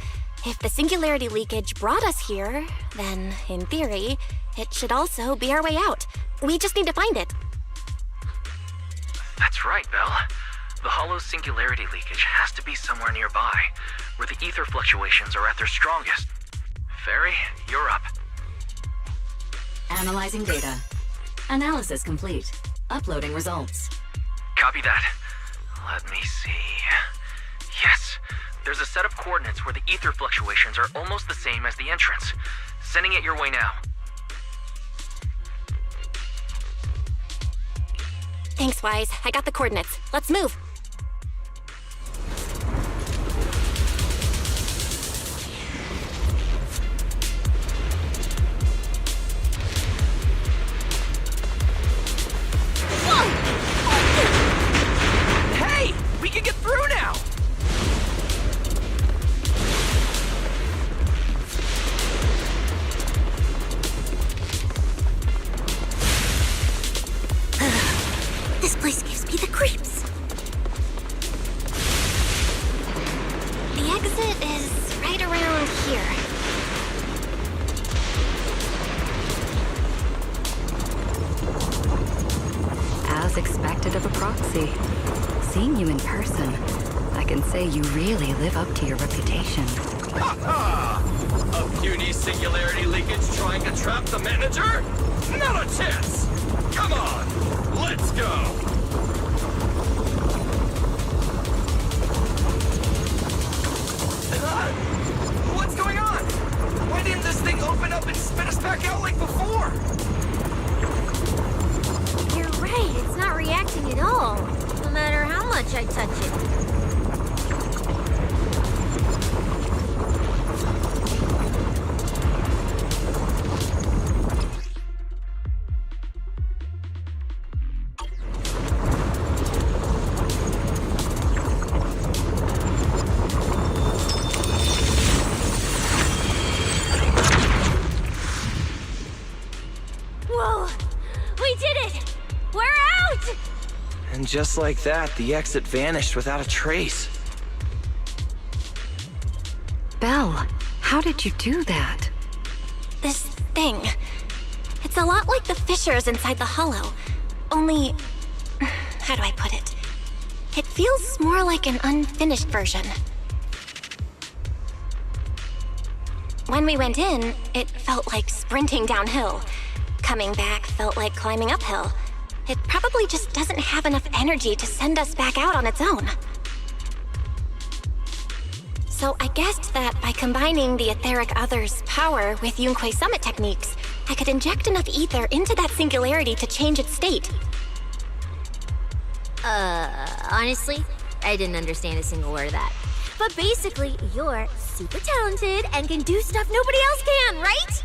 If the singularity leakage brought us here, then, in theory, it should also be our way out. We just need to find it. That's right, Belle. The hollow's singularity leakage has to be somewhere nearby, where the ether fluctuations are at their strongest. Fairy, you're up. Analyzing data. Analysis complete. Uploading results. Copy that. Let me see. Yes, there's a set of coordinates where the ether fluctuations are almost the same as the entrance. Sending it your way now. Thanks, Wise. I got the coordinates. Let's move. Hey! We can get through now! This place gives me the creeps. The exit is right around here. As expected of a proxy. Seeing you in person, I can say you really live up to your reputation. Ha ha! A puny singularity leakage trying to trap the manager? Not a chance! Come on, let's go! What's going on? Why didn't this thing open up and spit us back out like before? You're right, it's not reacting at all. No matter how much I touch it. And just like that, the exit vanished without a trace. Belle, how did you do that? This thing. It's a lot like the fissures inside the hollow. Only... how do I put it? It feels more like an unfinished version. When we went in, it felt like sprinting downhill. Coming back felt like climbing uphill. It probably just doesn't have enough energy to send us back out on its own. So I guessed that by combining the etheric other's power with Yunque's summit techniques, I could inject enough ether into that singularity to change its state. Honestly, I didn't understand a single word of that. But basically, you're super talented and can do stuff nobody else can, right?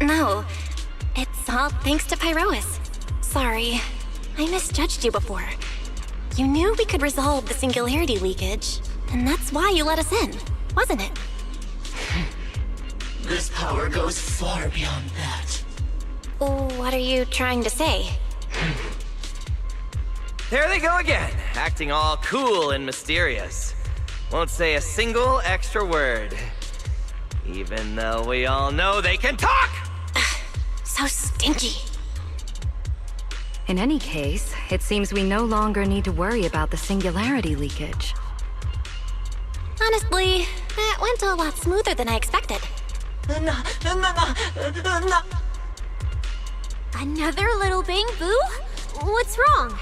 No. It's all thanks to Pyrois. Sorry, I misjudged you before. You knew we could resolve the singularity leakage, and that's why you let us in, wasn't it? This power goes far beyond that. What are you trying to say? There they go again, acting all cool and mysterious. Won't say a single extra word. Even though we all know they can talk! So stinky. In any case, it seems we no longer need to worry about the singularity leakage. Honestly, that went a lot smoother than I expected. Another little bang, Boo? What's wrong?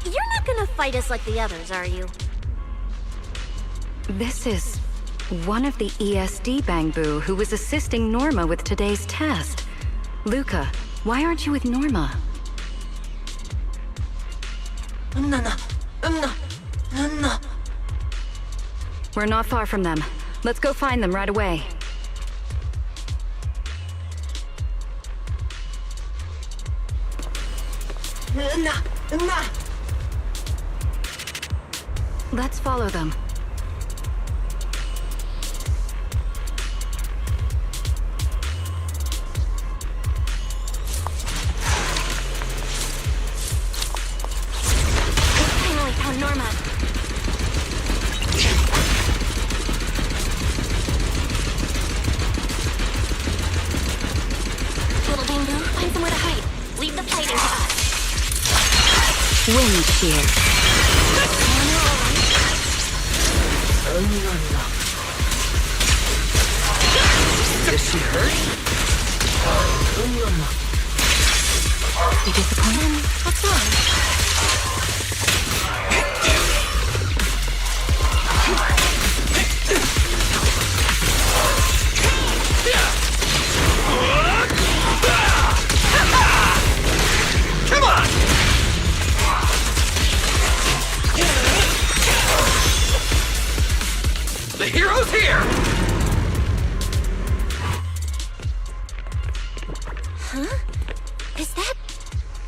You're not gonna fight us like the others, are you? This is one of the ESD Bangbu who was assisting Norma with today's test. Luca, why aren't you with Norma? We're not far from them. Let's go find them right away. Let's follow them. Finally found Norma. Little Bamboo, find somewhere to hide. Leave the fighting to us. Wind shear. Is she hurt? You disappointed? What's wrong? Come on! The hero's here! Huh? Is that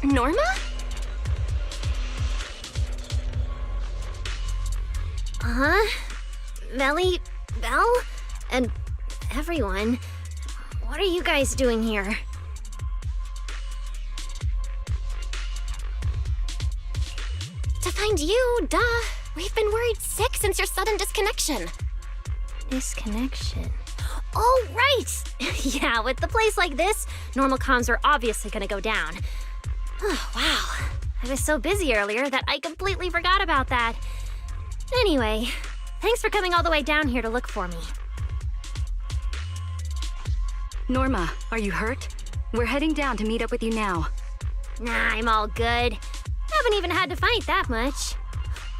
Norma? Melly, Belle, and everyone. What are you guys doing here? To find you, duh. We've been worried sick since your sudden disconnection. Disconnection. Oh, right! Yeah, with the place like this, normal comms are obviously gonna go down. Oh, wow. I was so busy earlier that I completely forgot about that. Anyway, thanks for coming all the way down here to look for me. Norma, are you hurt? We're heading down to meet up with you now. Nah, I'm all good. Haven't even had to fight that much.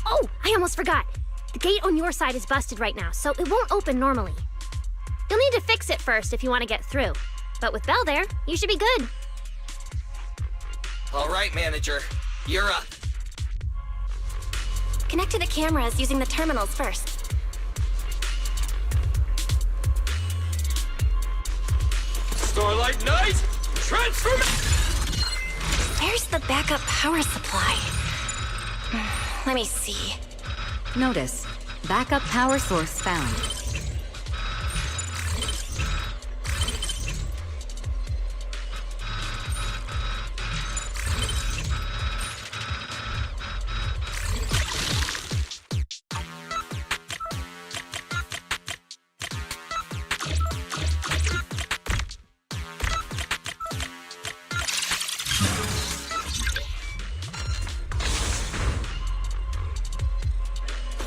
Oh, I almost forgot. The gate on your side is busted right now, so it won't open normally. You'll need to fix it first if you want to get through. But with Belle there, you should be good. All right, manager. You're up. Connect to the cameras using the terminals first. Starlight Knight, transform! Where's the backup power supply? Let me see. Notice, backup power source found.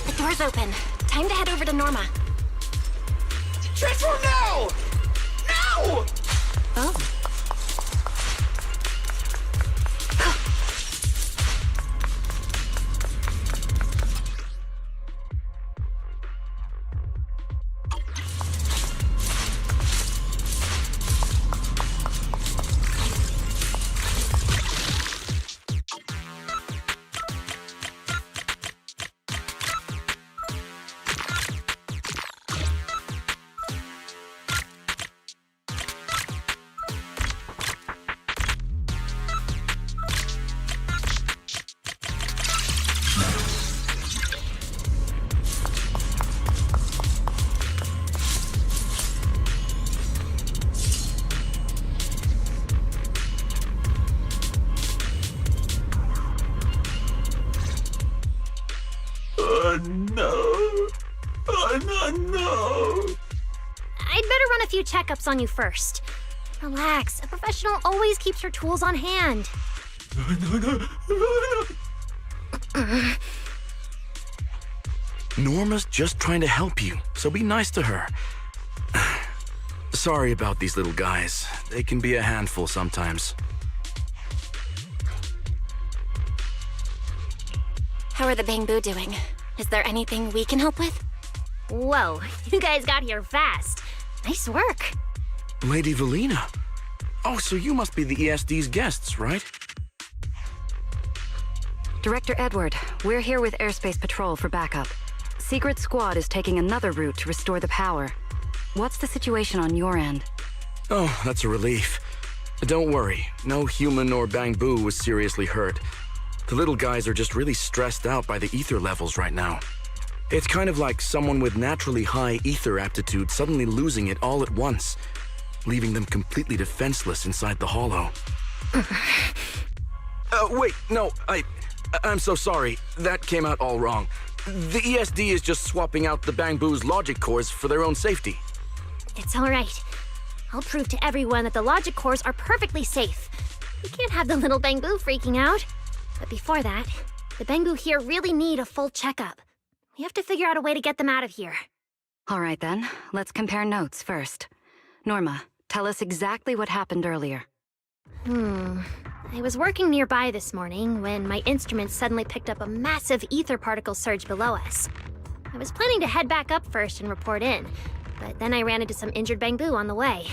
The door's open. Time to head over to Norma. Transform now! Now! Oh. few checkups on you first. Relax, a professional always keeps her tools on hand. Norma's just trying to help you, so be nice to her. Sorry about these little guys. They can be a handful sometimes. How are the Bangbu doing? Is there anything we can help with? Whoa, you guys got here fast. Nice work. Lady Valina. Oh, so you must be the ESD's guests, right? Director Edward, we're here with Airspace Patrol for backup. Secret Squad is taking another route to restore the power. What's the situation on your end? Oh, that's a relief. Don't worry, no human or Bangbu was seriously hurt. The little guys are just really stressed out by the ether levels right now. It's kind of like someone with naturally high ether aptitude suddenly losing it all at once, leaving them completely defenseless inside the hollow. Wait, no, I'm so sorry. That came out all wrong. The ESD is just swapping out the Bangbu's logic cores for their own safety. It's all right. I'll prove to everyone that the logic cores are perfectly safe. We can't have the little Bangbu freaking out. But before that, the Bangbu here really need a full checkup. We have to figure out a way to get them out of here. All right then, let's compare notes first. Norma, tell us exactly what happened earlier. I was working nearby this morning when my instruments suddenly picked up a massive ether particle surge below us. I was planning to head back up first and report in, but then I ran into some injured Bangbu on the way.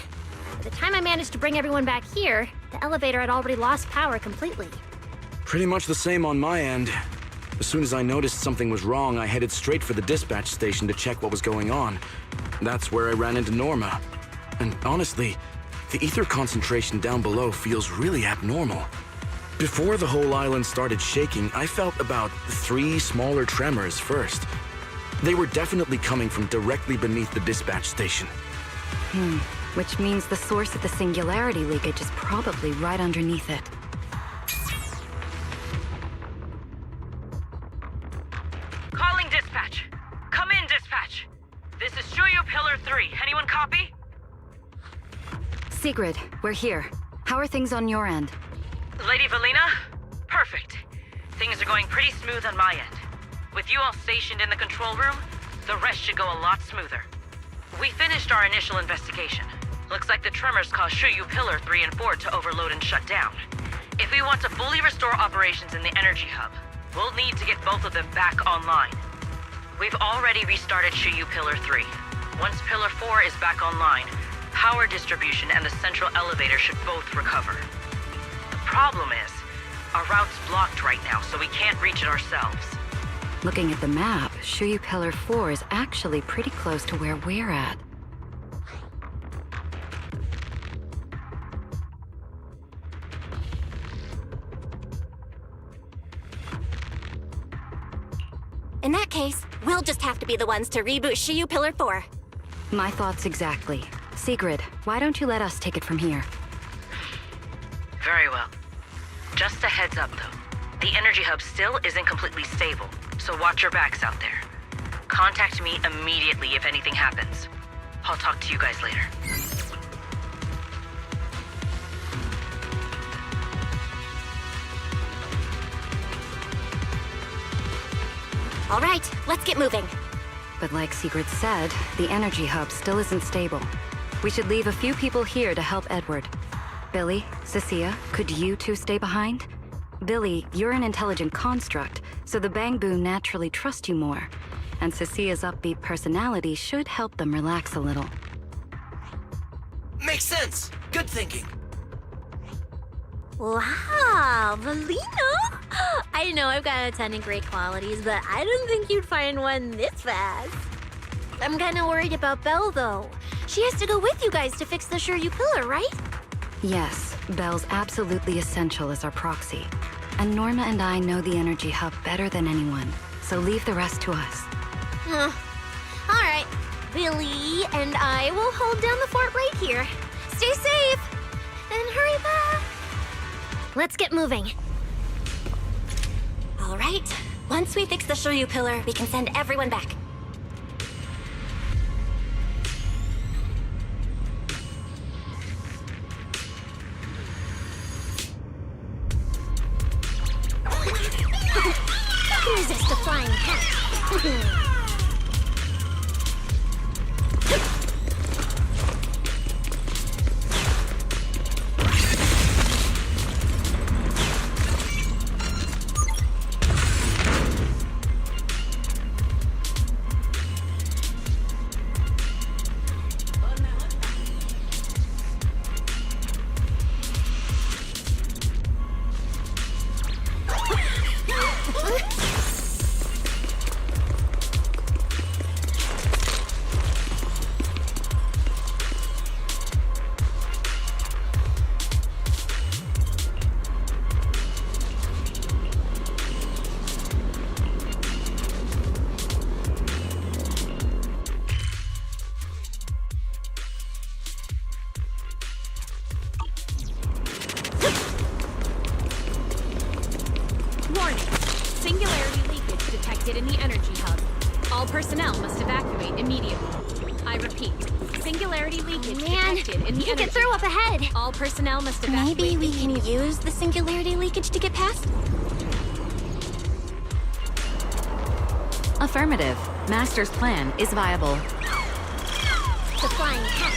By the time I managed to bring everyone back here, the elevator had already lost power completely. Pretty much the same on my end. As soon as I noticed something was wrong, I headed straight for the dispatch station to check what was going on. That's where I ran into Norma. And honestly, the ether concentration down below feels really abnormal. Before the whole island started shaking, I felt about 3 smaller tremors first. They were definitely coming from directly beneath the dispatch station. Which means the source of the singularity leakage is probably right underneath it. Calling dispatch. Come in, dispatch. This is Shuyu Pillar 3. Anyone copy? Sigrid, we're here. How are things on your end? Lady Valina? Perfect. Things are going pretty smooth on my end. With you all stationed in the control room, the rest should go a lot smoother. We finished our initial investigation. Looks like the tremors caused Shuyu Pillar 3 and 4 to overload and shut down. If we want to fully restore operations in the energy hub, we'll need to get both of them back online. We've already restarted Shuyu Pillar 3. Once Pillar 4 is back online, power distribution and the central elevator should both recover. The problem is, our route's blocked right now, so we can't reach it ourselves. Looking at the map, Shuyu Pillar 4 is actually pretty close to where we're at. In that case, we'll just have to be the ones to reboot Shuyu Pillar 4. My thoughts exactly. Sigrid, why don't you let us take it from here? Very well. Just a heads up, though. The energy hub still isn't completely stable, so watch your backs out there. Contact me immediately if anything happens. I'll talk to you guys later. All right, let's get moving. But like Sigrid said, the energy hub still isn't stable. We should leave a few people here to help Edward. Billy, Cecilia, could you two stay behind? Billy, you're an intelligent construct, so the Bangbu naturally trust you more. And Cecilia's upbeat personality should help them relax a little. Makes sense. Good thinking. Wow, Valina! I know I've got a ton of great qualities, but I didn't think you'd find one this fast. I'm kinda worried about Belle, though. She has to go with you guys to fix the Shuyu Pillar, right? Yes, Belle's absolutely essential as our proxy. And Norma and I know the energy hub better than anyone, so leave the rest to us. All right, Billy and I will hold down the fort right here. Stay safe, and hurry back. Let's get moving. All right, once we fix the Shuyu Pillar, we can send everyone back. flying hat. Warning. Singularity leakage detected in the energy hub. All personnel must evacuate immediately. I repeat. Singularity leakage detected in the energy get through up ahead. All personnel must evacuate Maybe we can immediately. use the singularity leakage to get past? Affirmative. Master's plan is viable. The flying hat.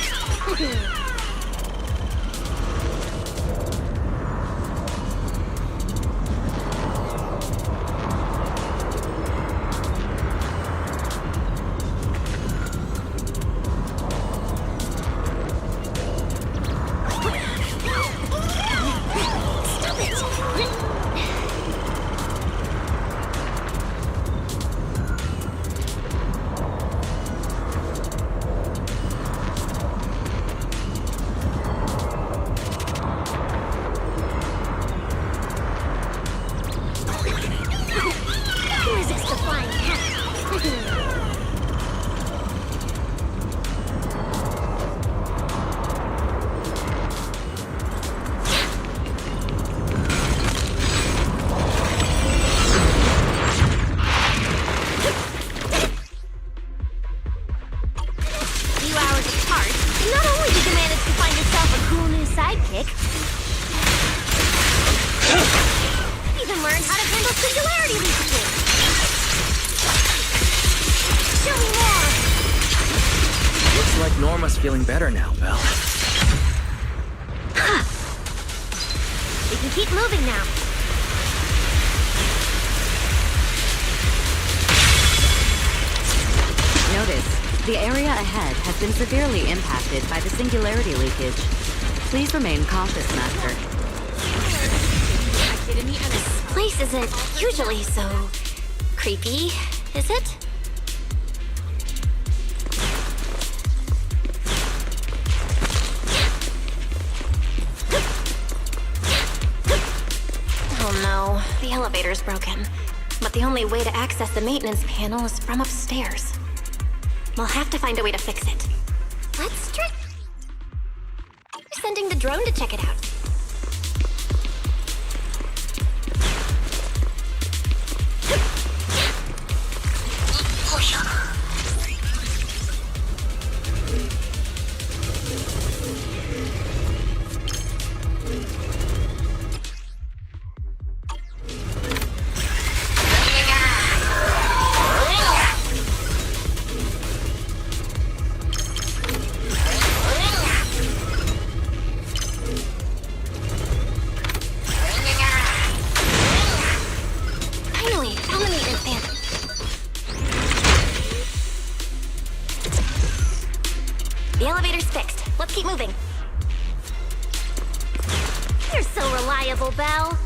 Resist the flying hat. Few hours apart, not only did you manage to find yourself a cool new sidekick, you even learned how to handle singularity leakages. Show me more! Looks like Norma's feeling better now, Belle. We can keep moving now. Notice, the area ahead has been severely impacted by the singularity leakage. Please remain cautious, Master. Detected in the energy This place isn't usually so creepy, is it? Oh no, the elevator's broken. But the only way to access the maintenance panel is from upstairs. We'll have to find a way to fix it. Let's try sending the drone to check it out. Finally, found the maintenance panel. The elevator's fixed. Let's keep moving. You're so reliable, Belle.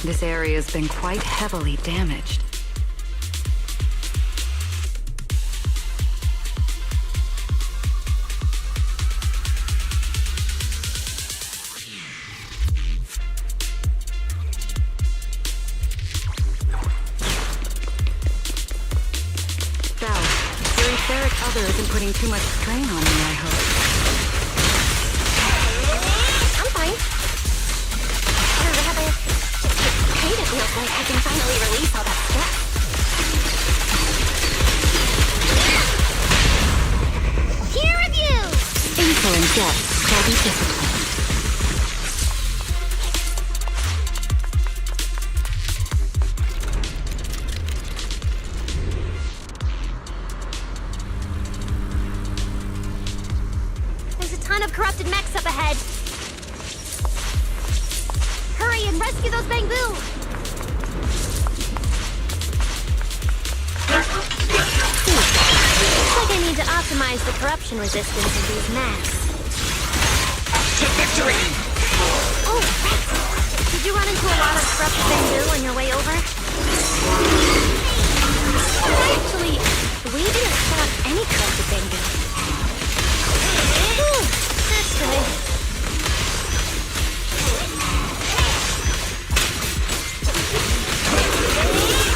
This area's been quite heavily damaged. Other isn't putting too much strain on me, I hope. I'm fine. Or rather, it kind of feels like I can finally release all that stress. skill, steady discipline. There's a ton of corrupted mechs up ahead. Hurry and rescue those Bangbu! Looks like I need to optimize the corruption resistance of these mechs. To victory! Oh, rats! Did you run into a lot of corrupted Bangbu on your way over? Actually, we didn't spot any corrupted Bangbu. Ooh, that's good.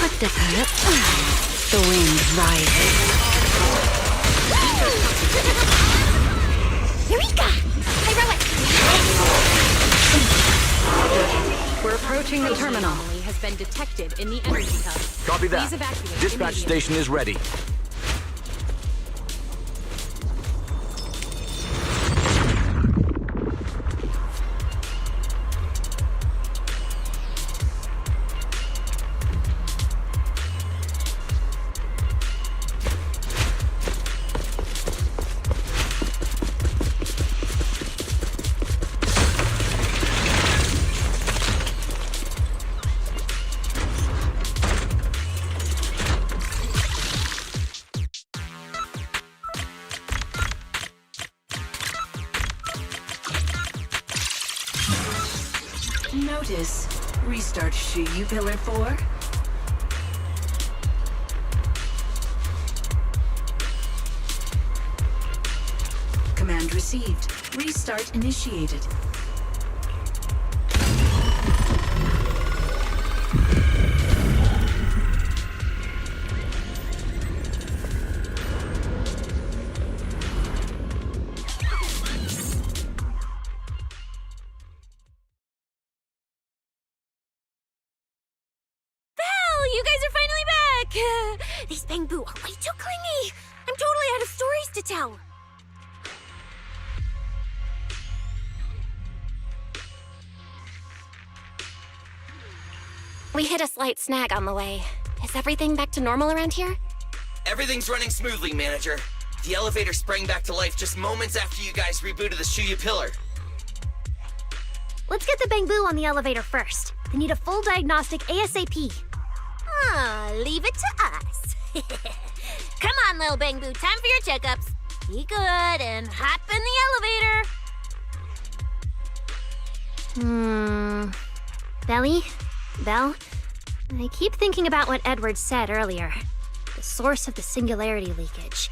What does hurt? The wind rises. Eureka! Heroic! We're approaching the terminal. Anomaly has been detected in the energy hub. Copy that. Please evacuate Dispatch immediately. station is ready. Notice. Restart Shuyu Pillar 4. Command received. Restart initiated. You guys are finally back! These Bangbu are way too clingy! I'm totally out of stories to tell! We hit a slight snag on the way. Is everything back to normal around here? Everything's running smoothly, Manager. The elevator sprang back to life just moments after you guys rebooted the Shuyu Pillar. Let's get the Bangbu on the elevator first. They need a full diagnostic ASAP. Leave it to us. Come on, little Bangbu, time for your checkups. Be good and hop in the elevator. Belly? Belle? I keep thinking about what Edward said earlier. The source of the singularity leakage.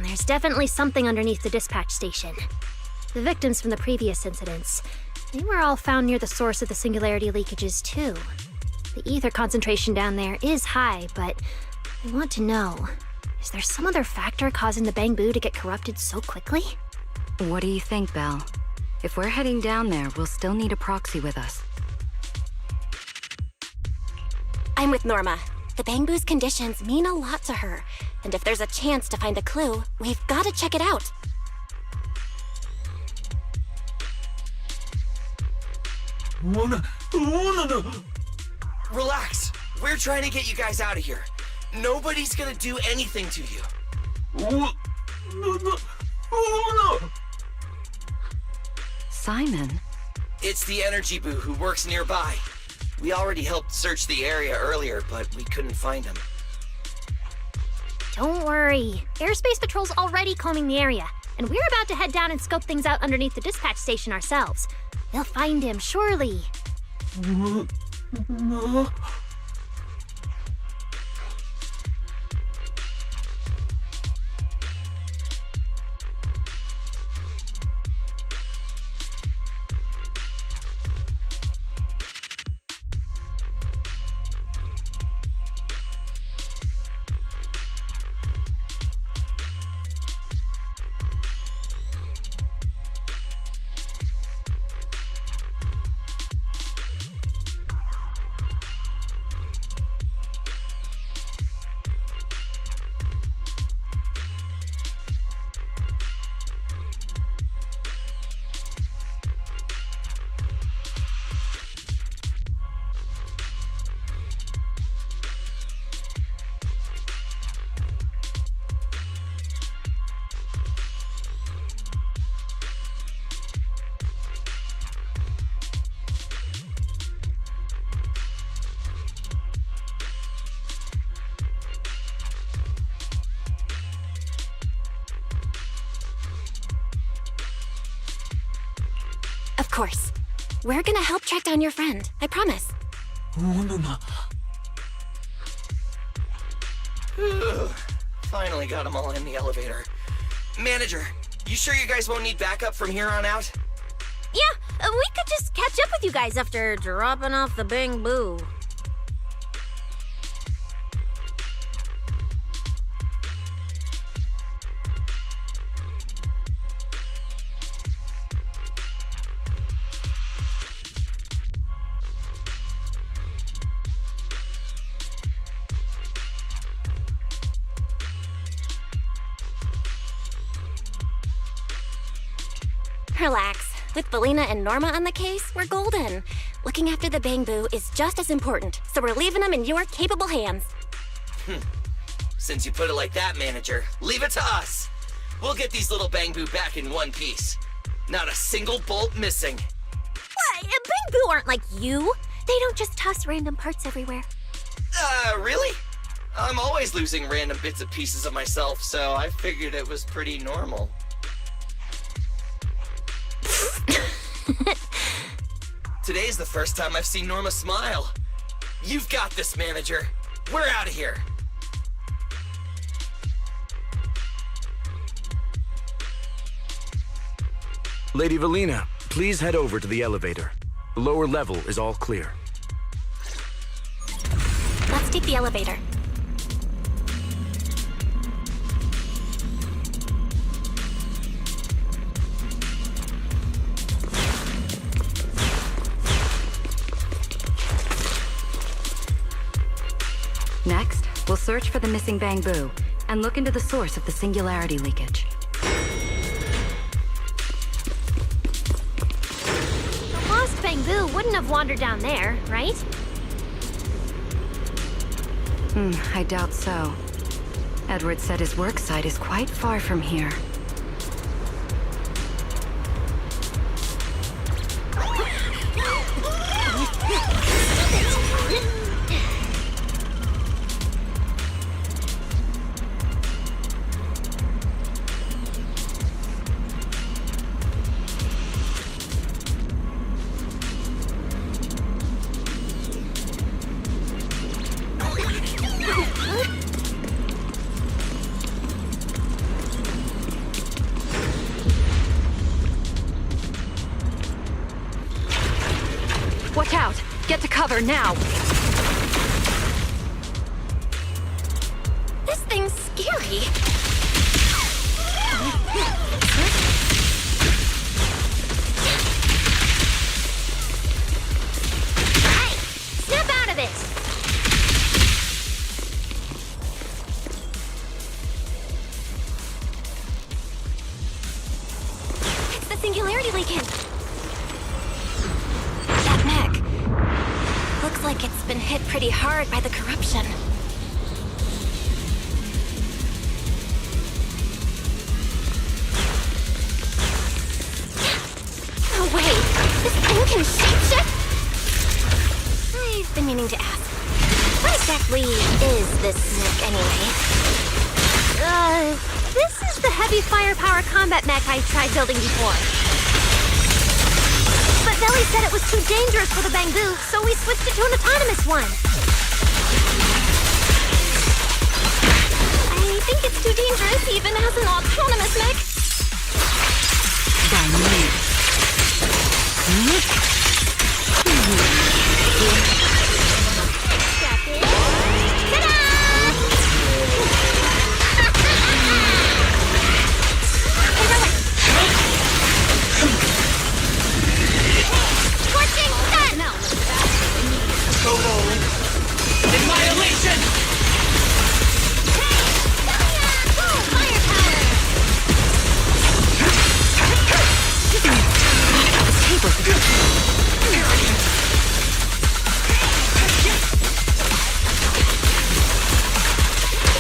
There's definitely something underneath the dispatch station. The victims from the previous incidents, they were all found near the source of the singularity leakages too. The ether concentration down there is high, but I want to know, is there some other factor causing the Bangbu to get corrupted so quickly? What do you think, Belle? If we're heading down there, we'll still need a proxy with us. I'm with Norma. The Bangbu's conditions mean a lot to her, and if there's a chance to find a clue, we've got to check it out. Relax. We're trying to get you guys out of here. Nobody's gonna do anything to you. Simon? It's the energy boo who works nearby. We already helped search the area earlier, but we couldn't find him. Don't worry. Airspace Patrol's already combing the area, and we're about to head down and scope things out underneath the dispatch station ourselves. They'll find him, surely. course. We're gonna help track down your friend, I promise. Finally got them all in the elevator. Manager, you sure you guys won't need backup from here on out? Yeah, we could just catch up with you guys after dropping off the Bang Boo. Relax. With Belina and Norma on the case, we're golden. Looking after the Bang Boo is just as important, so we're leaving them in your capable hands. Since you put it like that, Manager, leave it to us. We'll get these little Bang Boo back in one piece. Not a single bolt missing. What? Bang Boo aren't like you. They don't just toss random parts everywhere. Really? I'm always losing random bits and pieces of myself, so I figured it was pretty normal. Today's the first time I've seen Norma smile. You've got this, Manager. We're out of here. Lady Valina, please head over to the elevator. The lower level is all clear. Let's take the elevator. Next, we'll search for the missing Bang Boo and look into the source of the singularity leakage. The lost Bang Boo wouldn't have wandered down there, right? I doubt so. Edward said his work site is quite far from here. Watch out! Get to cover now! This thing's scary. Right! Snap out of it! It's the singularity leaking. That mech. Looks like it's been hit pretty hard by the corruption. No way! This thing can shapeshift? I've been meaning to ask. What exactly is this mech anyway? This is the heavy firepower combat mech I tried building before. But Belly said it was too dangerous for the Bang Boo, so we switched it to an autonomous one. I think it's too dangerous even as an autonomous mech. By me. Scorching sun! Annihilation!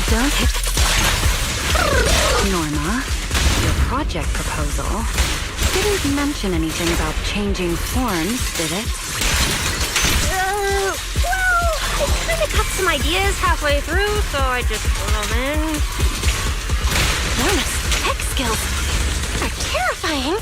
Don't hit... Norma, your project proposal didn't mention anything about changing forms, did it? Well, I kind of got some ideas halfway through, so I just put them in. Norma's tech skills are terrifying.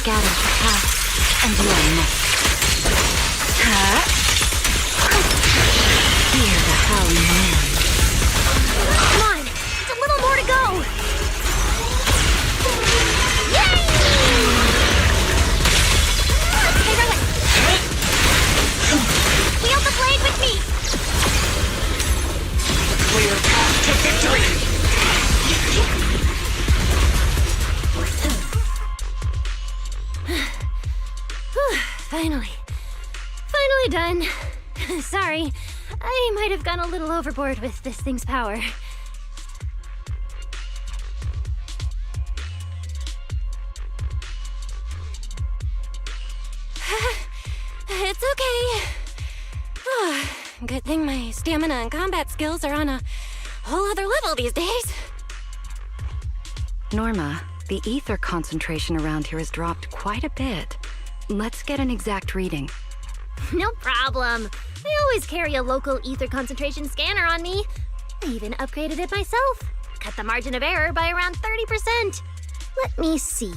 scatter the path, and you are next. Hear the howling wind. Come on, it's a little more to go. Yay! Okay, relic. Wield the blade with me. Clear path to victory! Finally. Finally done. Sorry, I might have gone a little overboard with this thing's power. It's okay. Good thing my stamina and combat skills are on a whole other level these days. Norma, the ether concentration around here has dropped quite a bit. Let's get an exact reading. No problem. I always carry a local ether concentration scanner on me. I even upgraded it myself. Cut the margin of error by around 30%. Let me see.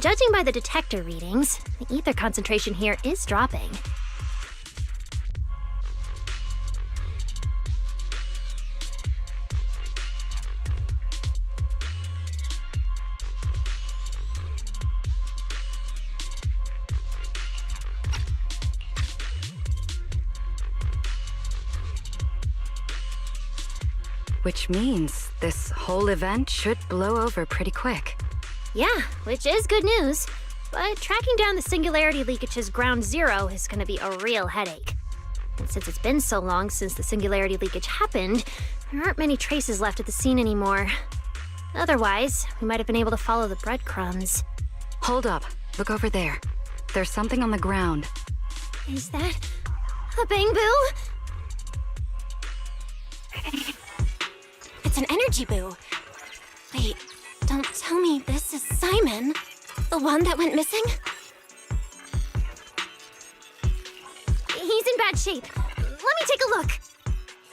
Judging by the detector readings, the ether concentration here is dropping. Which means this whole event should blow over pretty quick. Yeah, which is good news. But tracking down the singularity leakage's ground zero is going to be a real headache. And since it's been so long since the singularity leakage happened, there aren't many traces left at the scene anymore. Otherwise, we might have been able to follow the breadcrumbs. Hold up. Look over there. There's something on the ground. Is that a bamboo? It's an energy boo. Wait, don't tell me this is Simon, the one that went missing? He's in bad shape. Let me take a look.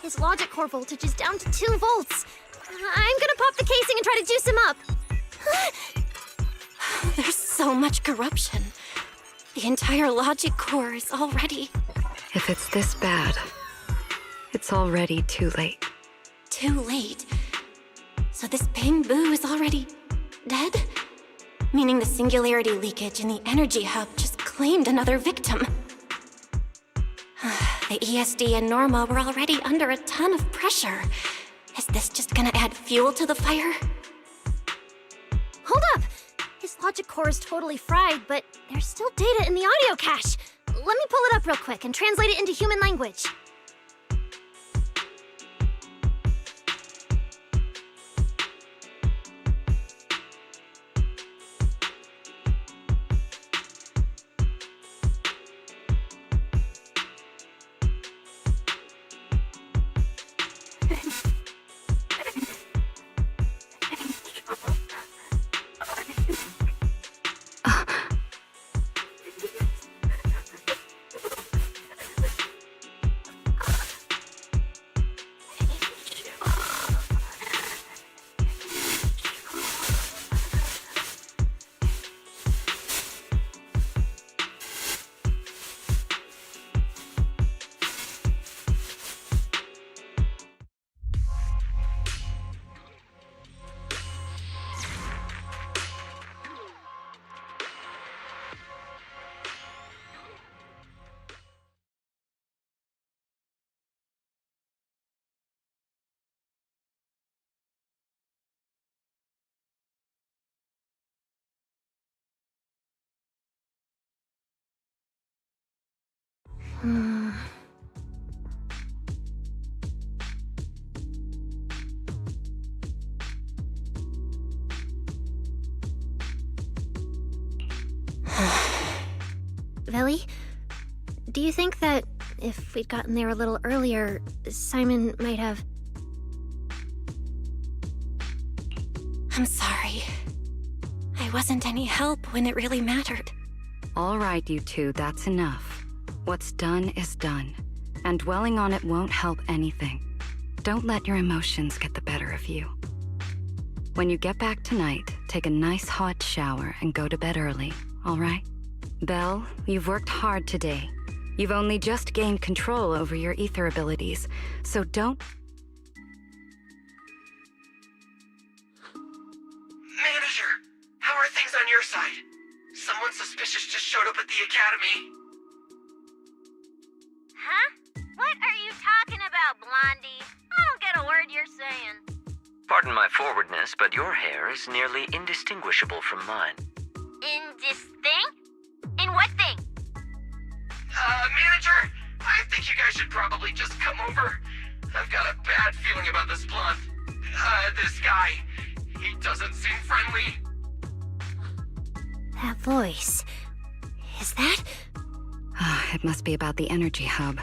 His logic core voltage is down to 2 volts. I'm gonna pop the casing and try to juice him up. There's so much corruption. The entire logic core is already... If it's this bad, it's already too late. Too late. So this bamboo is already dead? Meaning the singularity leakage in the energy hub just claimed another victim. The ESD and Norma were already under a ton of pressure. Is this just gonna add fuel to the fire? Hold up! His logic core is totally fried, but there's still data in the audio cache. Let me pull it up real quick and translate it into human language. Villy, do you think that if we'd gotten there a little earlier, Simon might have... I'm sorry. I wasn't any help when it really mattered. All right, you two, that's enough. What's done is done, and dwelling on it won't help anything. Don't let your emotions get the better of you. When you get back tonight, take a nice hot shower and go to bed early, all right? Belle, you've worked hard today. You've only just gained control over your ether abilities, so don't... Manager, how are things on your side? Someone suspicious just showed up at the academy. Huh? What are you talking about, Blondie? I don't get a word you're saying. Pardon my forwardness, but your hair is nearly indistinguishable from mine. In this thing? In what thing? Manager, I think you guys should probably just come over. I've got a bad feeling about this blonde. This guy. He doesn't seem friendly. That voice. Is that? It must be about the energy hub.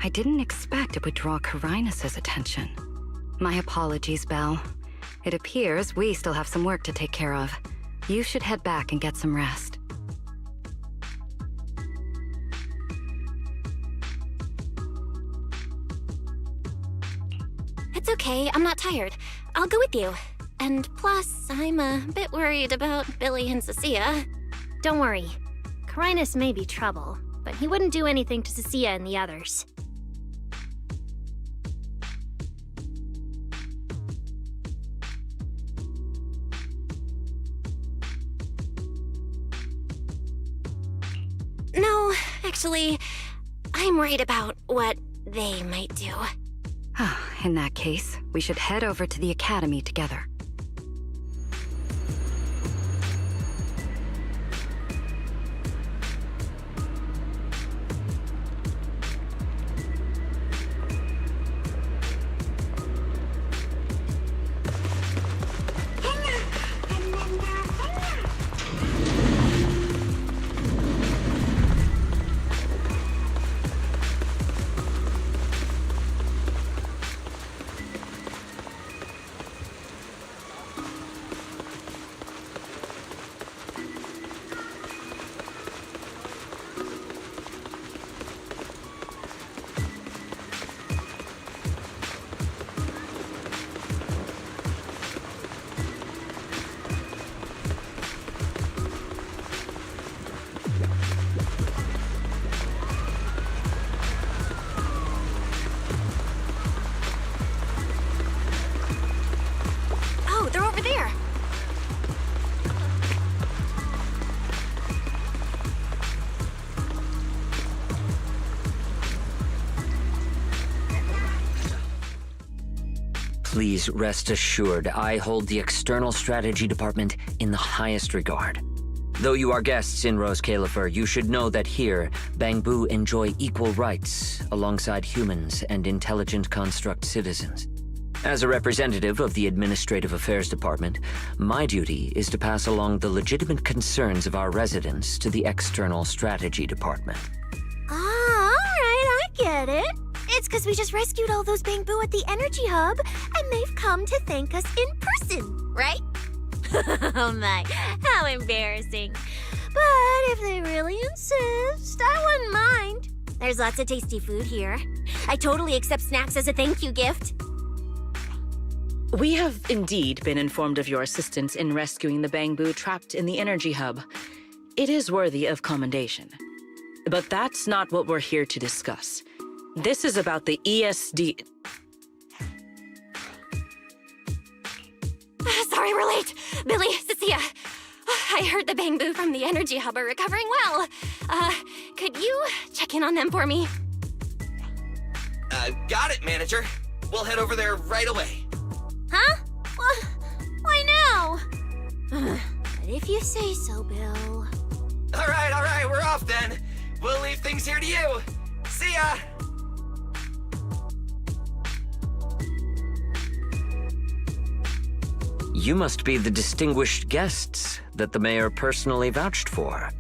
I didn't expect it would draw Carinus' attention. My apologies, Belle. It appears we still have some work to take care of. You should head back and get some rest. It's okay, I'm not tired. I'll go with you. And plus, I'm a bit worried about Billy and Cecilia. Don't worry. Carinus may be trouble, but he wouldn't do anything to Cecilia and the others. No, actually, I'm worried about what they might do. In that case, we should head over to the academy together. They're over there. Please rest assured, I hold the External Strategy Department in the highest regard. Though you are guests in Roscaelifer, you should know that here, Bangbu enjoy equal rights alongside humans and intelligent construct citizens. As a representative of the Administrative Affairs Department, my duty is to pass along the legitimate concerns of our residents to the External Strategy Department. Ah, all right, I get it. It's because we just rescued all those Bangbu at the energy hub, and they've come to thank us in person, right? Oh my, how embarrassing. But if they really insist, I wouldn't mind. There's lots of tasty food here. I totally accept snacks as a thank you gift. We have indeed been informed of your assistance in rescuing the Bangbu trapped in the energy hub. It is worthy of commendation. But that's not what we're here to discuss. This is about the ESD... Sorry we're late. Billy, Cecilia. I heard the Bangbu from the energy hub are recovering well. Could you check in on them for me? Got it, Manager. We'll head over there right away. Huh? Why now? But if you say so, Bill. All right, we're off then. We'll leave things here to you. See ya! You must be the distinguished guests that the mayor personally vouched for.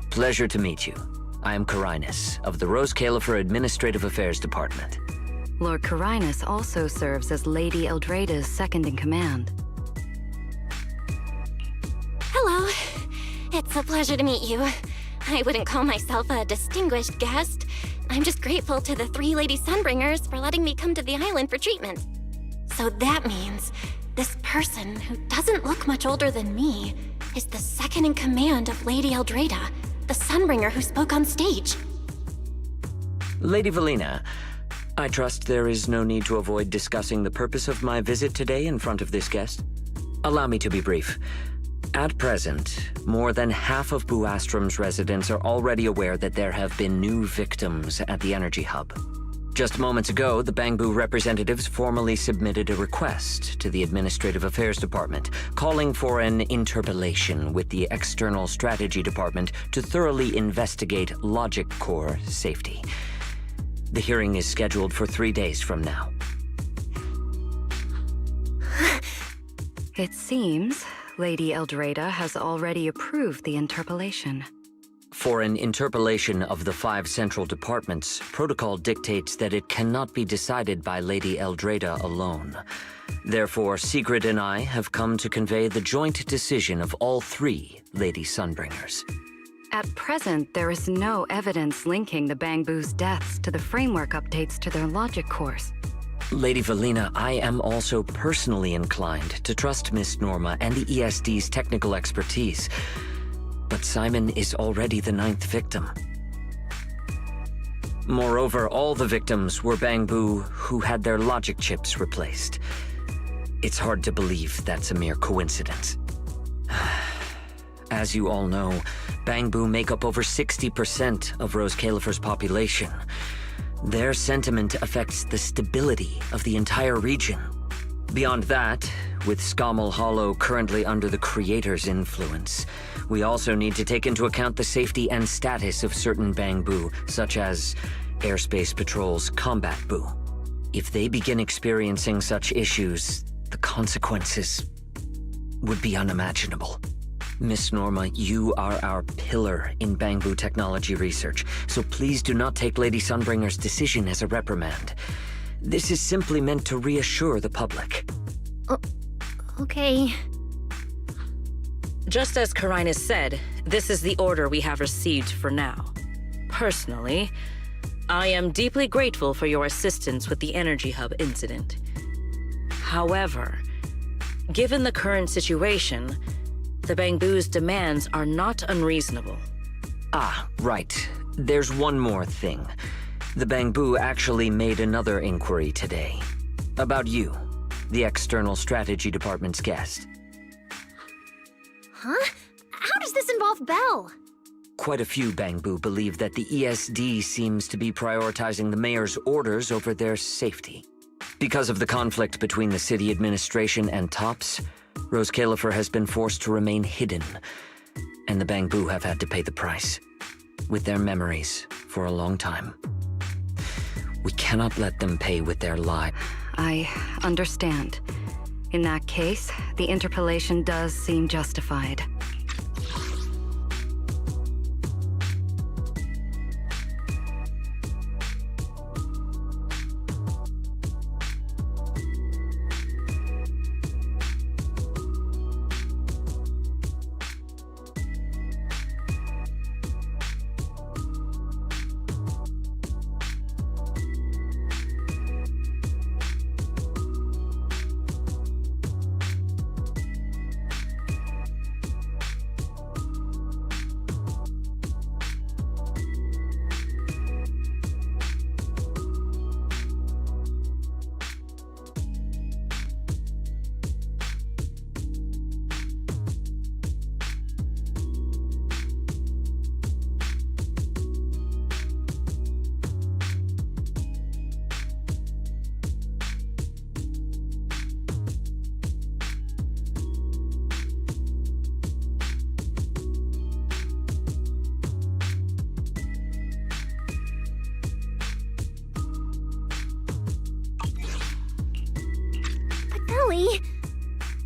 Pleasure to meet you. I am Carinus, of the Roscaelifer Administrative Affairs Department. Lord Carinus also serves as Lady Eldrada's second-in-command. Hello. It's a pleasure to meet you. I wouldn't call myself a distinguished guest. I'm just grateful to the 3 Lady Sunbringers for letting me come to the island for treatment. So that means This person, who doesn't look much older than me, is the second in command of Lady Eldrada, the Sunbringer who spoke on stage. Lady Valina, I trust there is no need to avoid discussing the purpose of my visit today in front of this guest. Allow me to be brief. At present, more than half of Buastrom's residents are already aware that there have been new victims at the Energy Hub. Just moments ago, the Bangbu representatives formally submitted a request to the Administrative Affairs Department, calling for an interpellation with the External Strategy Department to thoroughly investigate Logic Core safety. The hearing is scheduled for 3 days from now. It seems Lady Eldrada has already approved the interpellation. For an interpellation of the 5 central departments, protocol dictates that it cannot be decided by Lady Eldrada alone. Therefore, Sigrid and I have come to convey the joint decision of all 3 Lady Sunbringers. At present, there is no evidence linking the Bangbu's deaths to the framework updates to their logic cores. Lady Valina, I am also personally inclined to trust Miss Norma and the ESD's technical expertise. But Simon is already the 9th victim. Moreover, all the victims were Bangbu who had their logic chips replaced. It's hard to believe that's a mere coincidence. As you all know, Bangbu make up over 60% of roscaelifer's population. Their sentiment affects the stability of the entire region. Beyond that, with Scommel Hollow currently under the Creator's influence, we also need to take into account the safety and status of certain Bangbu, such as Airspace Patrol's Combat Bu. If they begin experiencing such issues, the consequences would be unimaginable. Miss Norma, you are our pillar in Bangbu technology research, so please do not take Lady Sunbringer's decision as a reprimand. This is simply meant to reassure the public. Okay. Just as Karinus said, this is the order we have received for now. Personally, I am deeply grateful for your assistance with the Energy Hub incident. However, given the current situation, the Bangbu's demands are not unreasonable. Ah, right. There's one more thing. The Bangbu actually made another inquiry today. About you, the External Strategy Department's guest. Huh? How does this involve Belle? Quite a few Bangbu believe that the ESD seems to be prioritizing the mayor's orders over their safety. Because of the conflict between the city administration and TOPS, roscaelifer has been forced to remain hidden, and the Bangbu have had to pay the price, with their memories, for a long time. We cannot let them pay with their lives. I understand. In that case, the interpellation does seem justified.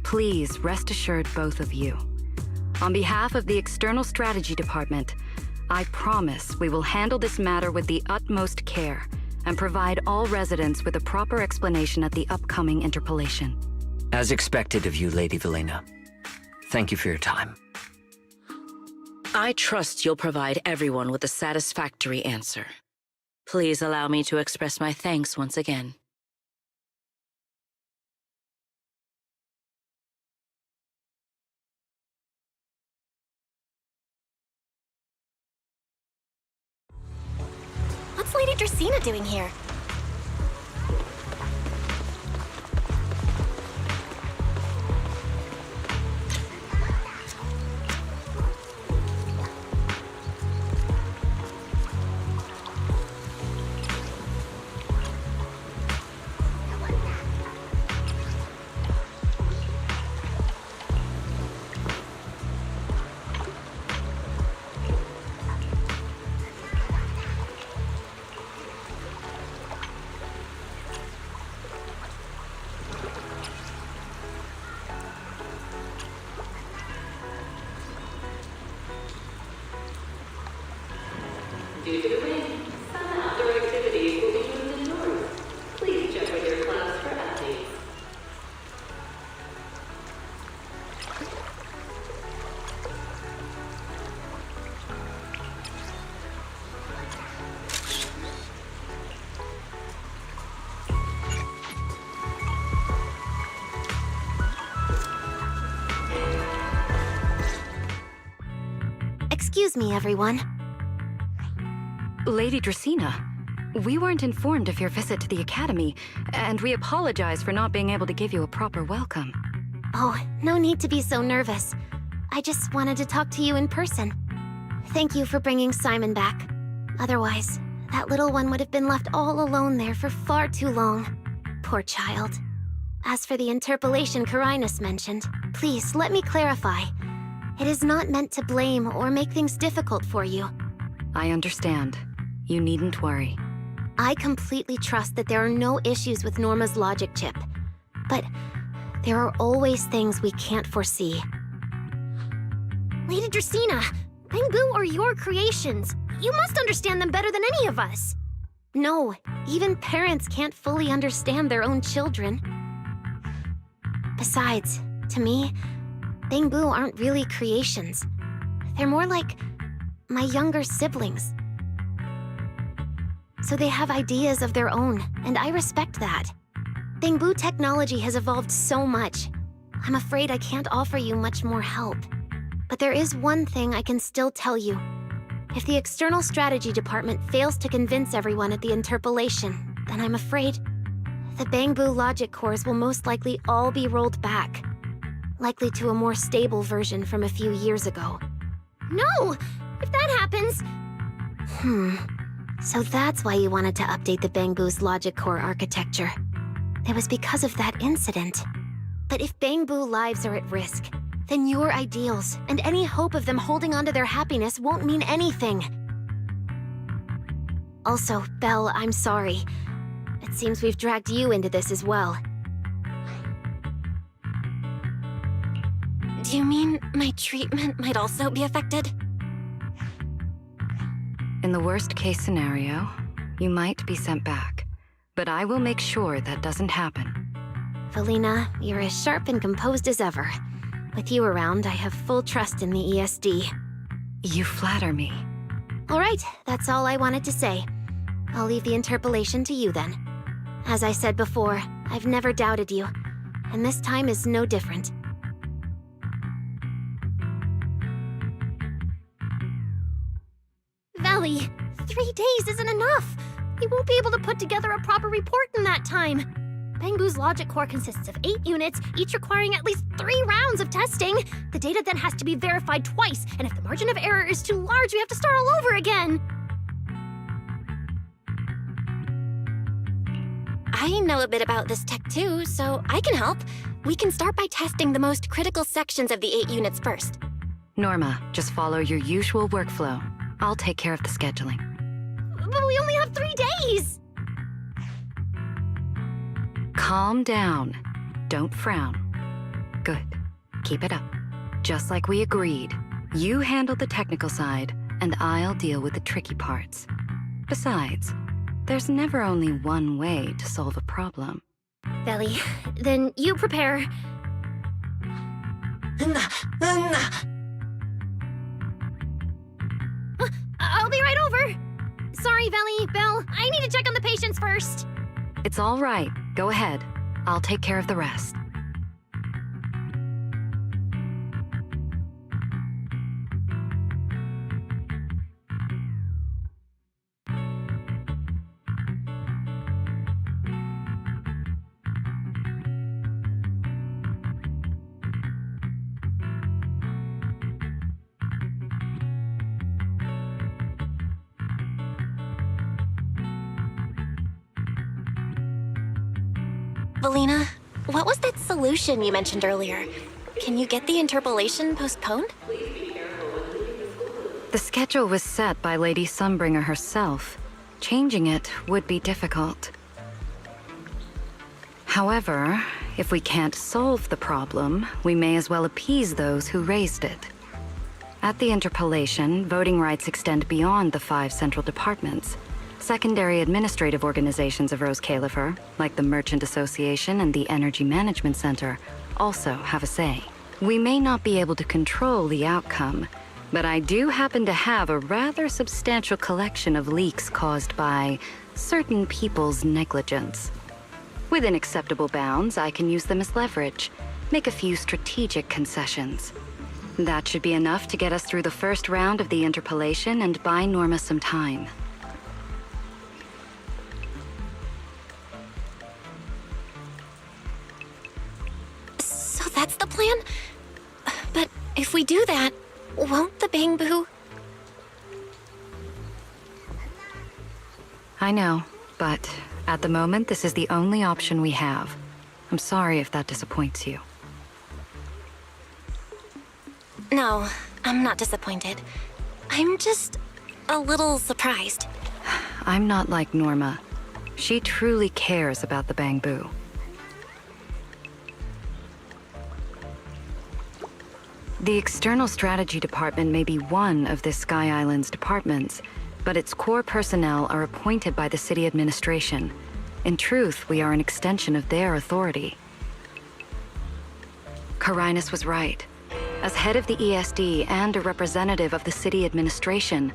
Please rest assured, both of you. On behalf of the External Strategy Department, I promise we will handle this matter with the utmost care and provide all residents with a proper explanation at the upcoming interpellation. As expected of you, Lady Valina. Thank you for your time. I trust you'll provide everyone with a satisfactory answer. Please allow me to express my thanks once again. Dracaena doing here? Due to the wind, some outdoor activities will be moved indoors. Please check with your class for updates. Excuse me, everyone. Lady Dracaena, we weren't informed of your visit to the Academy, and we apologize for not being able to give you a proper welcome. Oh, no need to be so nervous. I just wanted to talk to you in person. Thank you for bringing Simon back. Otherwise, that little one would have been left all alone there for far too long. Poor child. As for the interpolation Carinus mentioned, please let me clarify. It is not meant to blame or make things difficult for you. I understand. You needn't worry. I completely trust that there are no issues with Norma's logic chip. But there are always things we can't foresee. Lady Dracaena, Bangboo are your creations. You must understand them better than any of us. No, even parents can't fully understand their own children. Besides, to me, Bangboo aren't really creations. They're more like my younger siblings. So they have ideas of their own, and I respect that. Bangboo technology has evolved so much. I'm afraid I can't offer you much more help. But there is one thing I can still tell you. If the External Strategy Department fails to convince everyone at the interpolation, then I'm afraid the Bangboo logic cores will most likely all be rolled back. Likely to a more stable version from a few years ago. No! If that happens... So that's why you wanted to update the Bangboo's logic core architecture. It was because of that incident. But if Bangboo lives are at risk, then your ideals and any hope of them holding onto their happiness won't mean anything. Also, Belle, I'm sorry. It seems we've dragged you into this as well. Do you mean my treatment might also be affected? In the worst-case scenario, you might be sent back. But I will make sure that doesn't happen. Felina, you're as sharp and composed as ever. With you around, I have full trust in the ESD. You flatter me. All right, that's all I wanted to say. I'll leave the interpolation to you then. As I said before, I've never doubted you, and this time is no different. Valley, 3 days isn't enough. We won't be able to put together a proper report in that time. Bangboo's logic core consists of 8 units, each requiring at least 3 rounds of testing. The data then has to be verified twice, and if the margin of error is too large, we have to start all over again. I know a bit about this tech too, so I can help. We can start by testing the most critical sections of the 8 units first. Norma, just follow your usual workflow. I'll take care of the scheduling. But we only have 3 days! Calm down. Don't frown. Good. Keep it up. Just like we agreed. You handle the technical side, and I'll deal with the tricky parts. Besides, there's never only one way to solve a problem. Valley, then you prepare. I'll be right over. Sorry, Valley, Belle, I need to check on the patients first. It's all right. Go ahead. I'll take care of the rest. Valina, what was that solution you mentioned earlier? Can you get the interpolation postponed? The schedule was set by Lady Sunbringer herself. Changing it would be difficult. However, if we can't solve the problem, we may as well appease those who raised it. At the interpolation, voting rights extend beyond the 5 central departments. Secondary administrative organizations of roscaelifer, like the Merchant Association and the Energy Management Center, also have a say. We may not be able to control the outcome, but I do happen to have a rather substantial collection of leaks caused by certain people's negligence. Within acceptable bounds, I can use them as leverage, make a few strategic concessions. That should be enough to get us through the first round of the interpolation and buy Norma some time. So that's the plan? But if we do that, won't the Bangbu... I know, but at the moment, this is the only option we have. I'm sorry if that disappoints you. No, I'm not disappointed. I'm just a little surprised. I'm not like Norma. She truly cares about the Bangbu. The External Strategy Department may be one of this Sky Island's departments, but its core personnel are appointed by the city administration. In truth, we are an extension of their authority. Carinus was right. As head of the ESD and a representative of the city administration,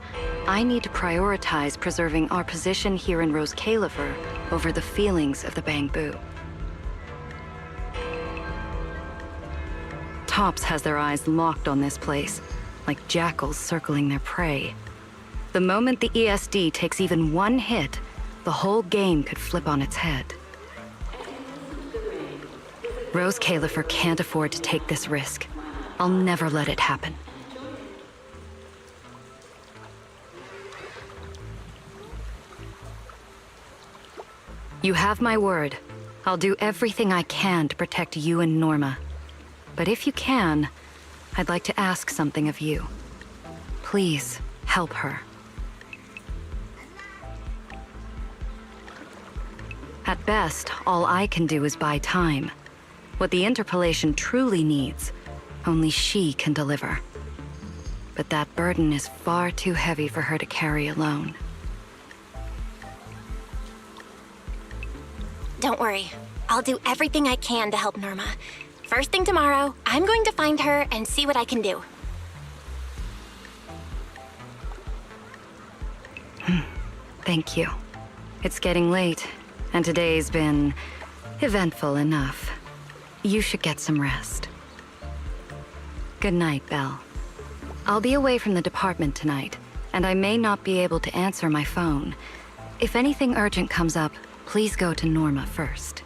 I need to prioritize preserving our position here in roscaelifer over the feelings of the Bangbu. Tops has their eyes locked on this place, like jackals circling their prey. The moment the ESD takes even one hit, the whole game could flip on its head. Roscaelifer can't afford to take this risk. I'll never let it happen. You have my word. I'll do everything I can to protect you and Norma. But if you can, I'd like to ask something of you. Please, help her. At best, all I can do is buy time. What the interpolation truly needs, only she can deliver. But that burden is far too heavy for her to carry alone. Don't worry. I'll do everything I can to help Norma. First thing tomorrow, I'm going to find her and see what I can do. Thank you. It's getting late, and today's been eventful enough. You should get some rest. Good night, Belle. I'll be away from the department tonight, and I may not be able to answer my phone. If anything urgent comes up, please go to Norma first.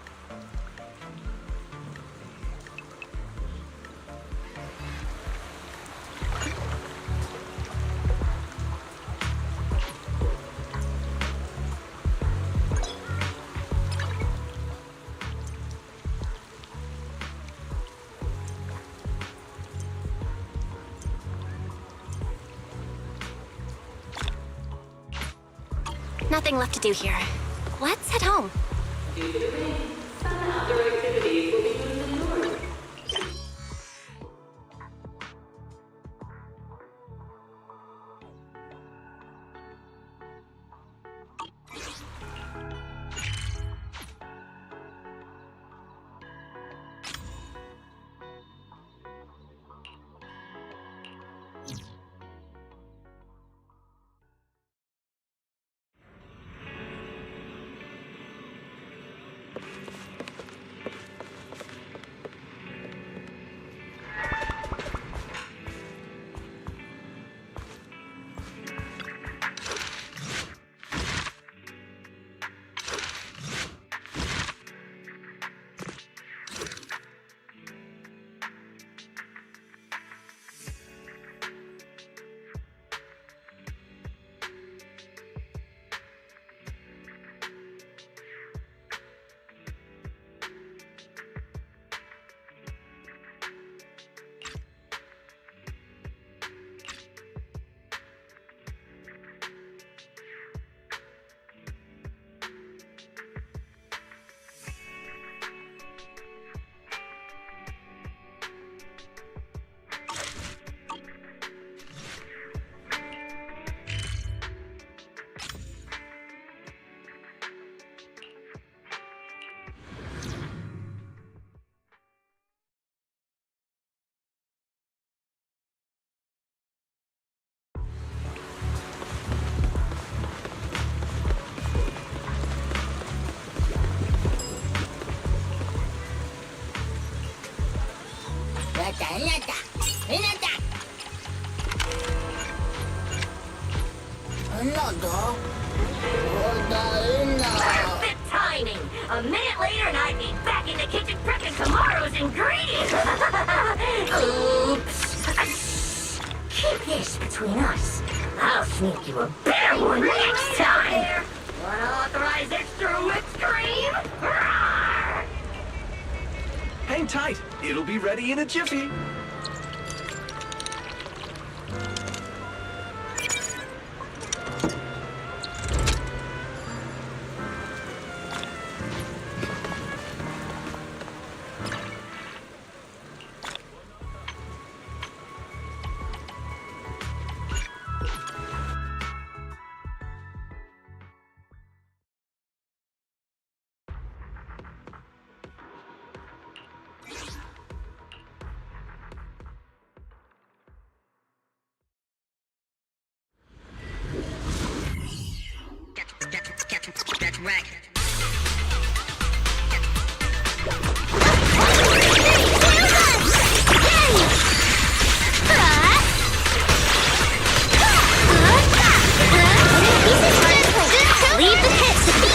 Nothing left to do here. Let's head home. Due to the rain, some outdoor activities will be moved indoors. Perfect timing! A minute later and I'd be back in the kitchen prepping tomorrow's ingredients! Oops! Keep this between us. I'll sneak you a better one next time! Unauthorized extra whipped cream? Rawr! Hang tight. It'll be ready in a jiffy. Get wrecked. Leave the pit to me.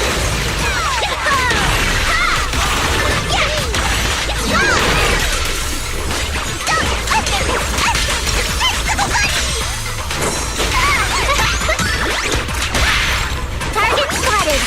Target spotted.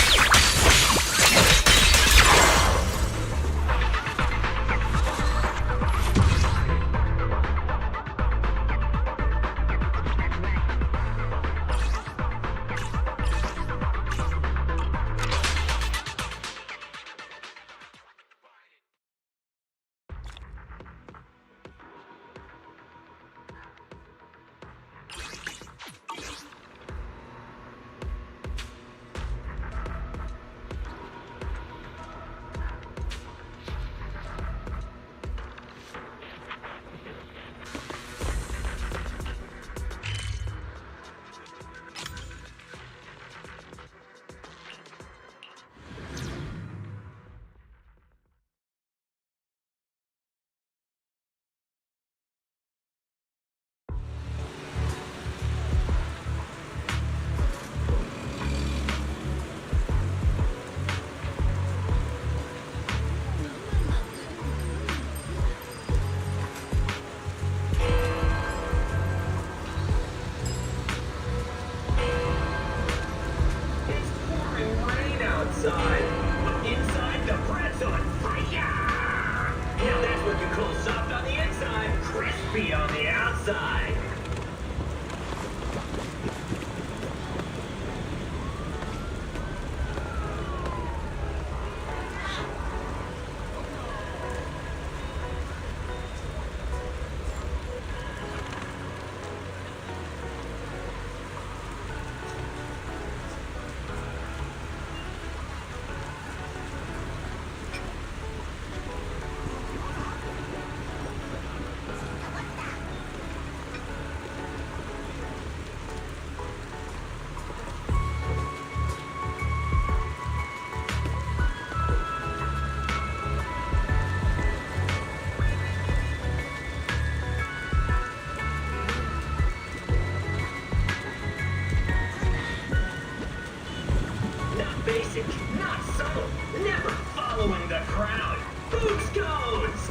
outside, but inside the bread's on fire! Now that's what you call soft on the inside, crispy on the outside. Basic, not subtle, never following the crowd. Boots goes!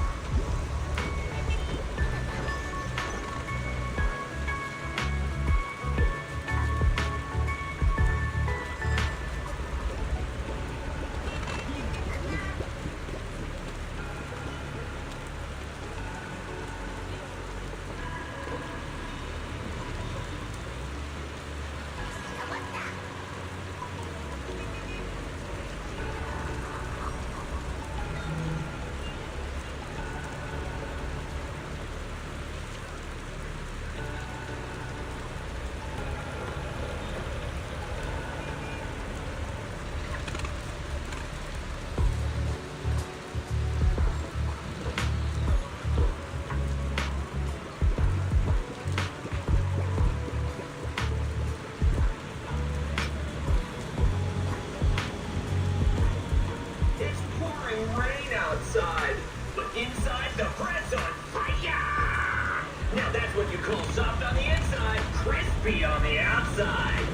Outside, but inside the bread's on fire! Now that's what you call soft on the inside, crispy on the outside.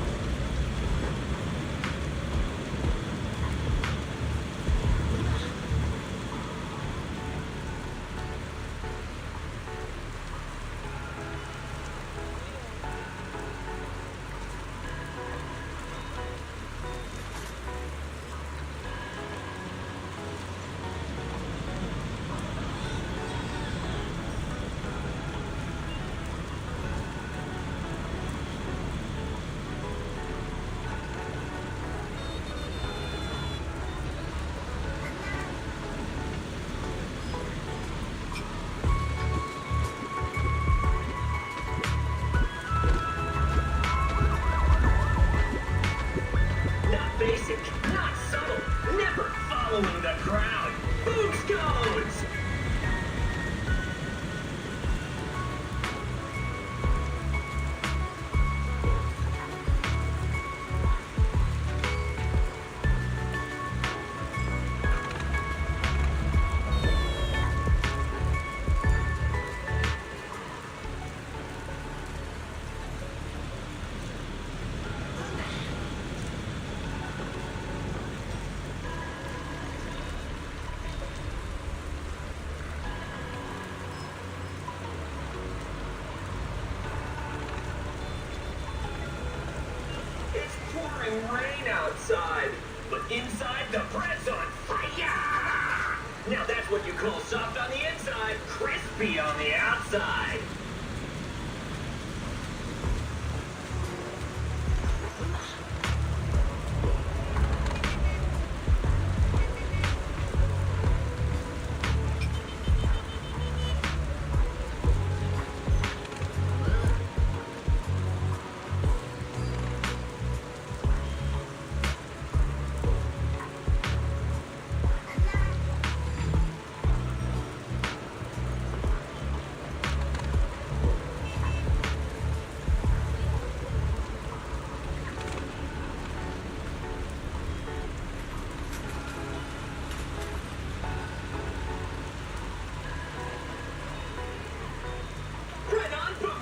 pouring rain outside, but inside the bread's on fire! Now that's what you call soft on the inside, crispy on the outside.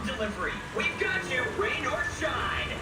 Delivery. We've got you, rain or shine.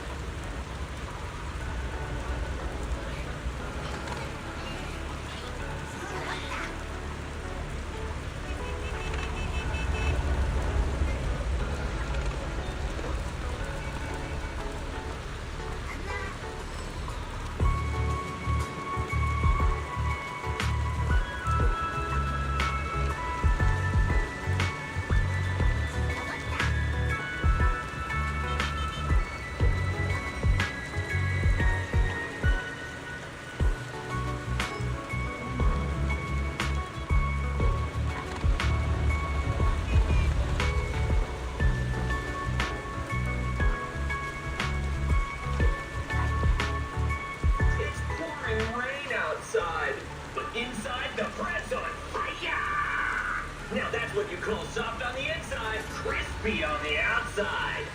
But inside the bread's on fire! Now that's what you call soft on the inside, crispy on the outside.